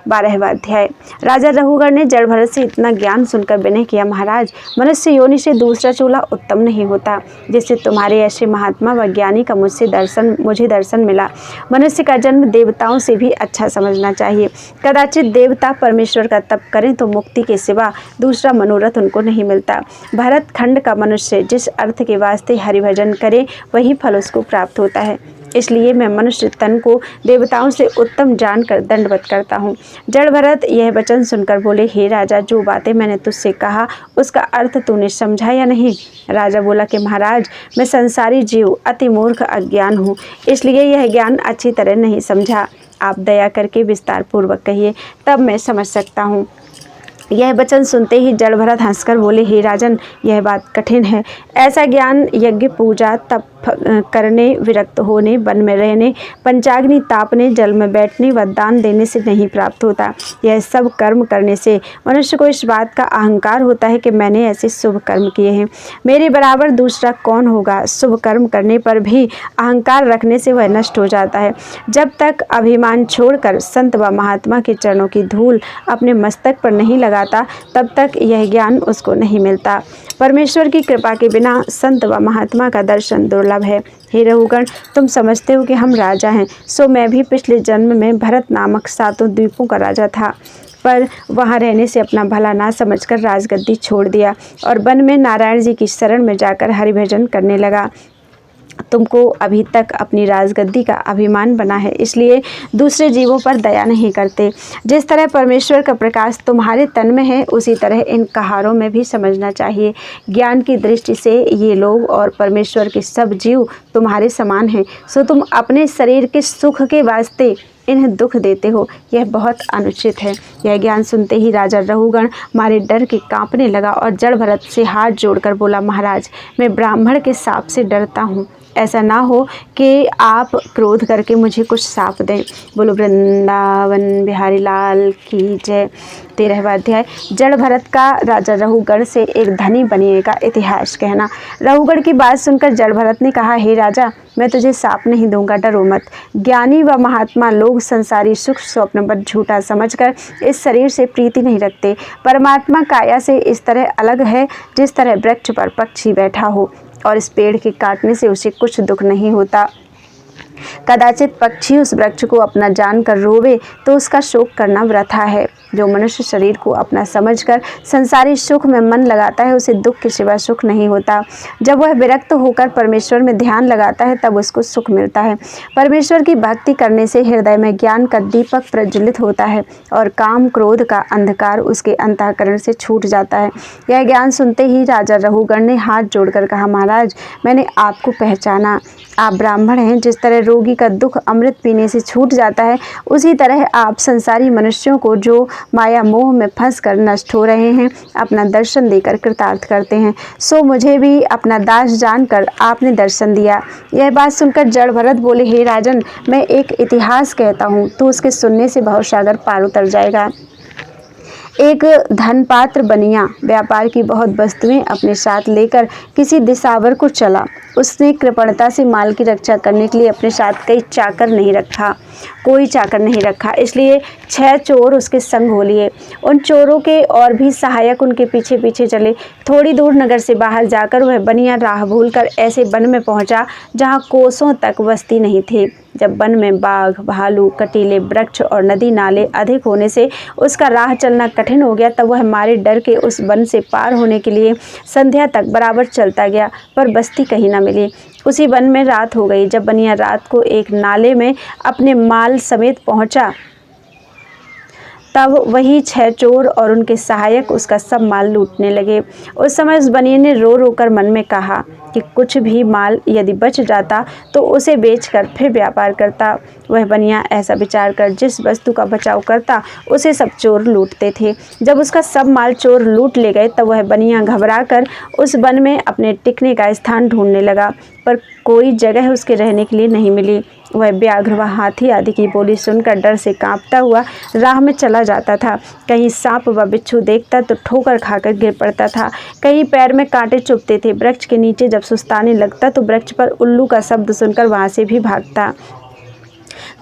12वां अध्याय राजा रघुगण ने जड़भरत से इतना ज्ञान सुनकर विनय किया, महाराज, मनुष्य योनि से दूसरा चूल्हा उत्तम नहीं होता। जिससे तुम्हारे ऐसे महात्मा व ज्ञानी का मुझे दर्शन मिला। मनुष्य का जन्म देवताओं से भी अच्छा समझना चाहिए। कदाचित देवता परमेश्वर का तप करें तो मुक्ति के सिवा दूसरा मनोरथ उनको नहीं मिलता। भरत खंड का मनुष्य जिस अर्थ के वास्ते हरिभजन करे वही फल उसको प्राप्त होता है। इसलिए मैं मनुष्य तन को देवताओं से उत्तम जानकर दंडवत करता हूँ। जड़भरत यह वचन सुनकर बोले, हे राजा, जो बातें मैंने तुझसे कहा उसका अर्थ तूने समझा या नहीं? राजा बोला कि महाराज, मैं संसारी जीव अति मूर्ख अज्ञान हूँ, इसलिए यह ज्ञान अच्छी तरह नहीं समझा। आप दया करके विस्तार पूर्वक कहिए, तब मैं समझ सकता हूँ। यह वचन सुनते ही जड़भरत हंसकर बोले, हे राजन, यह बात कठिन है। ऐसा ज्ञान यज्ञ पूजा तप करने, विरक्त होने, वन में रहने, पंचाग्नि तापने, जल में बैठने व दान देने से नहीं प्राप्त होता। यह सब कर्म करने से मनुष्य को इस बात का अहंकार होता है कि मैंने ऐसे शुभ कर्म किए हैं, मेरे बराबर दूसरा कौन होगा। शुभ कर्म करने पर भी अहंकार रखने से वह नष्ट हो जाता है। जब तक अभिमान छोड़कर संत व महात्मा के चरणों की धूल अपने मस्तक पर नहीं लगाता, तब तक यह ज्ञान उसको नहीं मिलता। परमेश्वर की कृपा के बिना संत व महात्मा का दर्शन दुर्लभ है। हे रघुगण, तुम समझते हो कि हम राजा हैं, सो मैं भी पिछले जन्म में भरत नामक 7 द्वीपों का राजा था, पर वहाँ रहने से अपना भला ना समझकर राजगद्दी छोड़ दिया और वन में नारायण जी की शरण में जाकर हरिभजन करने लगा। तुमको अभी तक अपनी राजगद्दी का अभिमान बना है, इसलिए दूसरे जीवों पर दया नहीं करते। जिस तरह परमेश्वर का प्रकाश तुम्हारे तन में है, उसी तरह इन कहारों में भी समझना चाहिए। ज्ञान की दृष्टि से ये लोग और परमेश्वर के सब जीव तुम्हारे समान हैं, सो तुम अपने शरीर के सुख के वास्ते इन्हें दुख देते हो, यह बहुत अनुचित है। यह ज्ञान सुनते ही राजा रघुगण मारे डर के कांपने लगा और जड़भरत से हाथ जोड़कर बोला, महाराज, मैं ब्राह्मण के शाप से डरता हूँ। ऐसा ना हो कि आप क्रोध करके मुझे कुछ शाप दें। बोलो वृंदावन बिहारी लाल की जय। 13वां अध्याय जड़भरत का राजा रघुगण से एक धनी बनिए का इतिहास कहना। रघुगण की बात सुनकर जड़भरत ने कहा, हे राजा, मैं तुझे शाप नहीं दूंगा, डरो मत। ज्ञानी व महात्मा लोग संसारी सुख स्वप्न पर झूठा समझकर इस शरीर से प्रीति नहीं रखते। परमात्मा काया से इस तरह अलग है जिस तरह वृक्ष पर पक्षी बैठा हो और इस पेड़ के काटने से उसे कुछ दुख नहीं होता। कदाचित पक्षी उस वृक्ष को अपना जानकर रोवे तो उसका शोक करना वृथा है। जो मनुष्य शरीर को अपना समझकर संसारी सुख में मन लगाता है उसे दुख के सिवा सुख नहीं होता। जब वह विरक्त होकर परमेश्वर में ध्यान लगाता है तब उसको सुख मिलता है। परमेश्वर की भक्ति करने से हृदय में ज्ञान का दीपक प्रज्वलित होता है और काम क्रोध का अंधकार उसके अंतःकरण से छूट जाता है। यह ज्ञान सुनते ही राजा रघुगण ने हाथ जोड़कर कहा, महाराज, मैंने आपको पहचाना। आप ब्राह्मण हैं। जिस तरह रोगी का दुख अमृत पीने से छूट जाता है, उसी तरह आप संसारी मनुष्यों को जो माया मोह में फंसकर नष्ट हो रहे हैं, अपना दर्शन देकर कृतार्थ करते हैं। सो मुझे भी अपना दास जानकर आपने दर्शन दिया। यह बात सुनकर जड़ भरत बोले, हे राजन, मैं एक इतिहास कहता हूँ, तो उसके सुनने से भवसागर पार उतर जाएगा। एक धनपात्र बनिया व्यापार की बहुत वस्तुएं अपने साथ लेकर किसी दिसावर को चला। उसने कृपणता से माल की रक्षा करने के लिए अपने साथ कोई चाकर नहीं रखा, इसलिए 6 चोर उसके संग हो लिए। उन चोरों के और भी सहायक उनके पीछे पीछे चले। थोड़ी दूर नगर से बाहर जाकर वह बनिया राह भूलकर ऐसे वन में पहुंचा जहां कोसों तक बस्ती नहीं थी। जब वन में बाघ, भालू, कटीले वृक्ष और नदी नाले अधिक होने से उसका राह चलना कठिन हो गया, तब वह मारे डर के उस वन से पार होने के लिए संध्या तक बराबर चलता गया, पर बस्ती कहीं न मिली। उसी वन में रात हो गई। जब बनिया रात को एक नाले में अपने माल समेत पहुंचा, तब वही 6 चोर और उनके सहायक उसका सब माल लूटने लगे। उस समय उस बनिए ने रो रो कर मन में कहा कि कुछ भी माल यदि बच जाता तो उसे बेचकर फिर व्यापार करता। वह बनिया ऐसा विचार कर जिस वस्तु का बचाव करता उसे सब चोर लूटते थे। जब उसका सब माल चोर लूट ले गए तब वह बनिया घबराकर उस वन में अपने टिकने का स्थान ढूंढने लगा, पर कोई जगह उसके रहने के लिए नहीं मिली। वह व्याघ्र व हाथी आदि की बोली सुनकर डर से कांपता हुआ राह में चला जाता था। कहीं सांप व बिच्छू देखता तो ठोकर खाकर गिर पड़ता था, कहीं पैर में कांटे चुभते थे। वृक्ष के नीचे जब सुस्ताने लगता तो वृक्ष पर उल्लू का शब्द सुनकर वहां से भी भागता।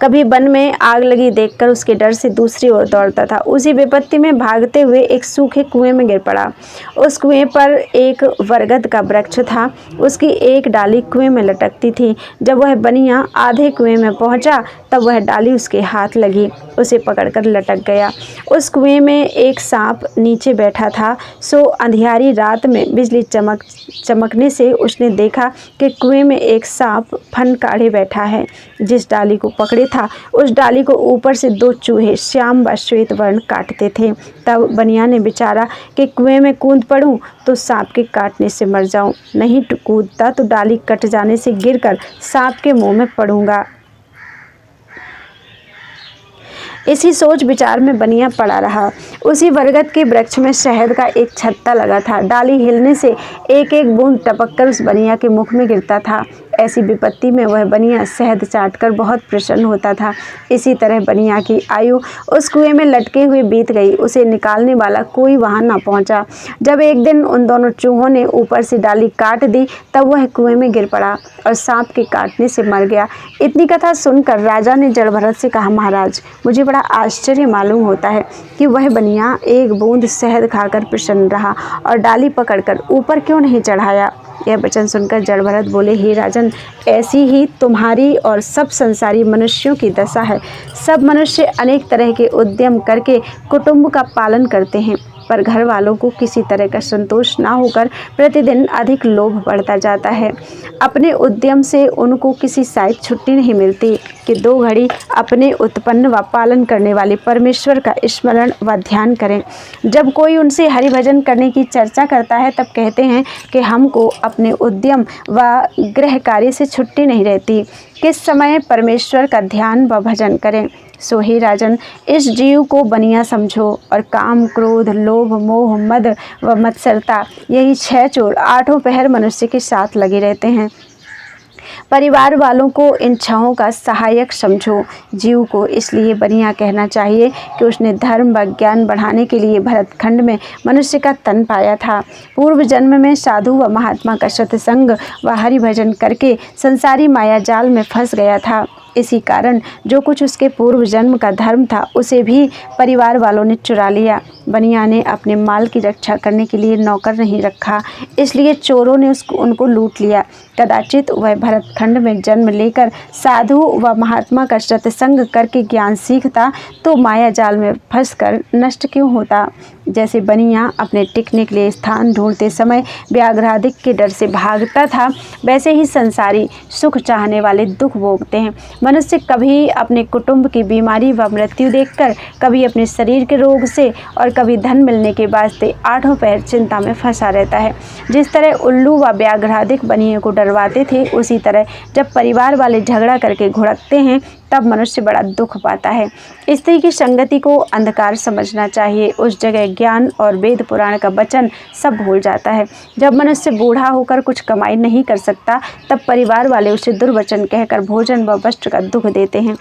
कभी वन में आग लगी देखकर उसके डर से दूसरी ओर दौड़ता था। उसी विपत्ति में भागते हुए एक सूखे कुएं में गिर पड़ा। उस कुएं पर एक बरगद का वृक्ष था, उसकी एक डाली कुएं में लटकती थी। जब वह बनिया आधे कुएं में पहुंचा तब वह डाली उसके हाथ लगी, उसे पकड़कर लटक गया। उस कुएं में एक सांप नीचे बैठा था। सो अंधियारी रात में बिजली चमकने से उसने देखा कि कुएं में एक सांप फन काढ़े बैठा है। जिस डाली को पकड़े था उस डाली को ऊपर से 2 चूहे श्याम व श्वेत वर्ण काटते थे। तब बनिया ने विचारा कि कुएं में कूद पड़ूं तो सांप के काटने से मर जाऊं, नहीं कूदता तो डाली कट जाने से गिरकर सांप के मुंह में पड़ूंगा। इसी सोच विचार में बनिया पड़ा रहा। उसी बरगद के वृक्ष में शहद का एक छत्ता लगा था। डाली हिलने से एक एक बूंद टपककर उस बनिया के मुख में गिरता था। ऐसी विपत्ति में वह बनिया शहद चाटकर बहुत प्रसन्न होता था। इसी तरह बनिया की आयु उस कुएं में लटके हुए बीत गई। उसे निकालने वाला कोई वहां न पहुंचा। जब एक दिन उन दोनों चूहों ने ऊपर से डाली काट दी तब वह कुएं में गिर पड़ा और सांप के काटने से मर गया। इतनी कथा सुनकर राजा ने जड़ भरत से कहा, महाराज, मुझे बड़ा आश्चर्य मालूम होता है कि वह बनिया एक बूंद शहद खाकर प्रसन्न रहा और डाली पकड़कर ऊपर क्यों नहीं चढ़ाया। यह वचन सुनकर जड़ भरत बोले, हे राजन, ऐसी ही तुम्हारी और सब संसारी मनुष्यों की दशा है। सब मनुष्य अनेक तरह के उद्यम करके कुटुंब का पालन करते हैं, पर घर वालों को किसी तरह का संतोष ना होकर प्रतिदिन अधिक लोभ बढ़ता जाता है। अपने उद्यम से उनको किसी शायद छुट्टी नहीं मिलती कि 2 घड़ी अपने उत्पन्न व पालन करने वाले परमेश्वर का स्मरण व ध्यान करें। जब कोई उनसे हरि भजन करने की चर्चा करता है तब कहते हैं कि हमको अपने उद्यम व गृह कार्य से छुट्टी नहीं रहती, किस समय परमेश्वर का ध्यान व भजन करें। सो हे राजन, इस जीव को बनिया समझो और काम, क्रोध, लोभ, मोह, मद व मत्सरता, यही 6 चोर 8 पहर मनुष्य के साथ लगे रहते हैं। परिवार वालों को इन 6 का सहायक समझो। जीव को इसलिए बनिया कहना चाहिए कि उसने धर्म व ज्ञान बढ़ाने के लिए भरतखंड में मनुष्य का तन पाया था। पूर्व जन्म में साधु व महात्मा का सत्संग व हरि भजन करके संसारी माया जाल में फंस गया था। इसी कारण जो कुछ उसके पूर्व जन्म का धर्म था उसे भी परिवार वालों ने चुरा लिया। बनिया ने अपने माल की रक्षा करने के लिए नौकर नहीं रखा, इसलिए चोरों ने उनको लूट लिया। कदाचित वह भरतखंड में जन्म लेकर साधु व महात्मा का सत्संग करके ज्ञान सीखता तो माया जाल में फंसकर नष्ट क्यों होता। जैसे बनिया अपने टिकने के लिए स्थान ढूंढते समय व्याघ्रादिक के डर से भागता था, वैसे ही संसारी सुख चाहने वाले दुख भोगते हैं। मनुष्य कभी अपने कुटुंब की बीमारी व मृत्यु देखकर, कभी अपने शरीर के रोग से और कभी धन मिलने के वास्ते आठों पहर चिंता में फंसा रहता है। जिस तरह उल्लू व व्याघ्रादिक बनिए को डरवाते थे, उसी तरह जब परिवार वाले झगड़ा करके घुड़कते हैं तब मनुष्य बड़ा दुख पाता है। स्त्री की संगति को अंधकार समझना चाहिए, उस जगह ज्ञान और वेद पुराण का वचन सब भूल जाता है। जब मनुष्य बूढ़ा होकर कुछ कमाई नहीं कर सकता, तब परिवार वाले उसे दुर्वचन कहकर भोजन व वस्त्र का दुख देते हैं,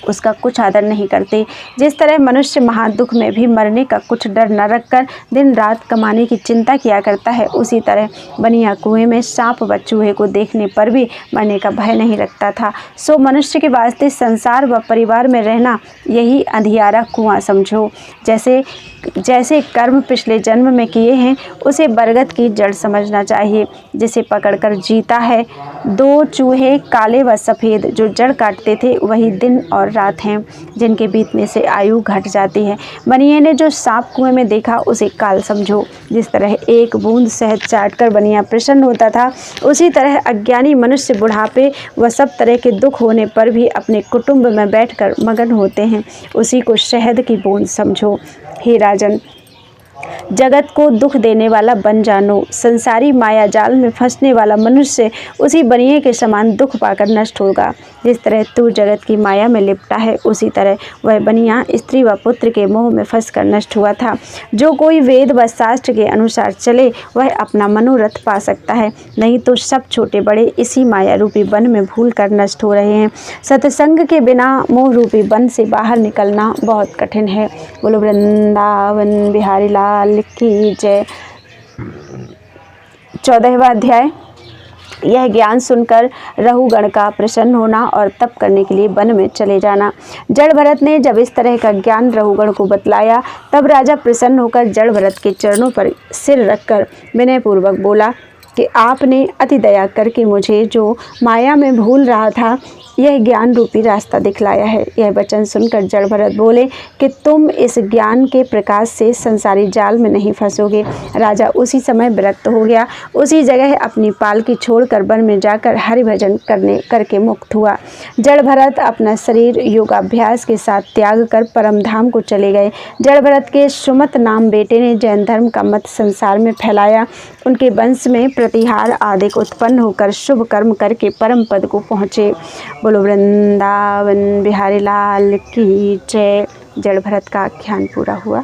उसका कुछ आदर नहीं करते। जिस तरह मनुष्य महादुख में भी मरने का कुछ डर न रखकर दिन रात कमाने की चिंता किया करता है, उसी तरह बनिया कुएं में सांप व चूहे को देखने पर भी मरने का भय नहीं रखता था। सो मनुष्य के वास्ते संसार व परिवार में रहना यही अंधियारा कुआं समझो। जैसे कर्म पिछले जन्म में किए हैं, उसे बरगद की जड़ समझना चाहिए, जिसे पकड़कर जीता है। दो चूहे काले व सफ़ेद जो जड़ काटते थे, वही दिन और रात हैं जिनके बीतने से आयु घट जाती है। बनिए ने जो सांप कुएं में देखा, उसे काल समझो। जिस तरह एक बूंद शहद चाटकर बनिया प्रसन्न होता था, उसी तरह अज्ञानी मनुष्य बुढ़ापे व सब तरह के दुख होने पर भी अपने कुटुंब में बैठकर मगन होते हैं, उसी को शहद की बूंद समझो। हे राजन, जगत को दुख देने वाला बन जानो। संसारी माया जाल में फंसने वाला मनुष्य उसी बनिए के समान दुख पाकर नष्ट होगा। जिस तरह तू जगत की माया में लिपटा है, उसी तरह वह बनिया स्त्री व पुत्र के मोह में फंसकर नष्ट हुआ था। जो कोई वेद व शास्त्र के अनुसार चले, वह अपना मनोरथ पा सकता है, नहीं तो सब छोटे बड़े इसी माया रूपी वन में भूल कर नष्ट हो रहे हैं। सत्संग के बिना मोह रूपी वन से बाहर निकलना बहुत कठिन है। बोलो वृंदावन बिहारी लाल की जय। 14वां अध्याय। यह ज्ञान सुनकर रहुगण का प्रसन्न होना और तप करने के लिए वन में चले जाना। जड़ भरत ने जब इस तरह का ज्ञान रहुगण को बतलाया, तब राजा प्रसन्न होकर जड़ भरत के चरणों पर सिर रखकर विनयपूर्वक बोला कि आपने अति दया करके मुझे जो माया में भूल रहा था, यह ज्ञान रूपी रास्ता दिखलाया है। यह वचन सुनकर जड़ भरत बोले कि तुम इस ज्ञान के प्रकाश से संसारी जाल में नहीं फंसोगे। राजा उसी समय विरक्त हो गया, उसी जगह अपनी पालकी छोड़कर वन में जाकर हरि भजन करके मुक्त हुआ। जड़ भरत अपना शरीर योगाभ्यास के साथ त्याग कर परम धाम को चले गए। जड़ भरत के सुमत नाम बेटे ने जैन धर्म का मत संसार में फैलाया। उनके वंश में प्रतिहार आदि उत्पन्न होकर शुभ कर्म करके परम पद को पहुँचे। बोलो वृंदावन बिहारी लाल की जय। जड़ भरत का आख्यान पूरा हुआ।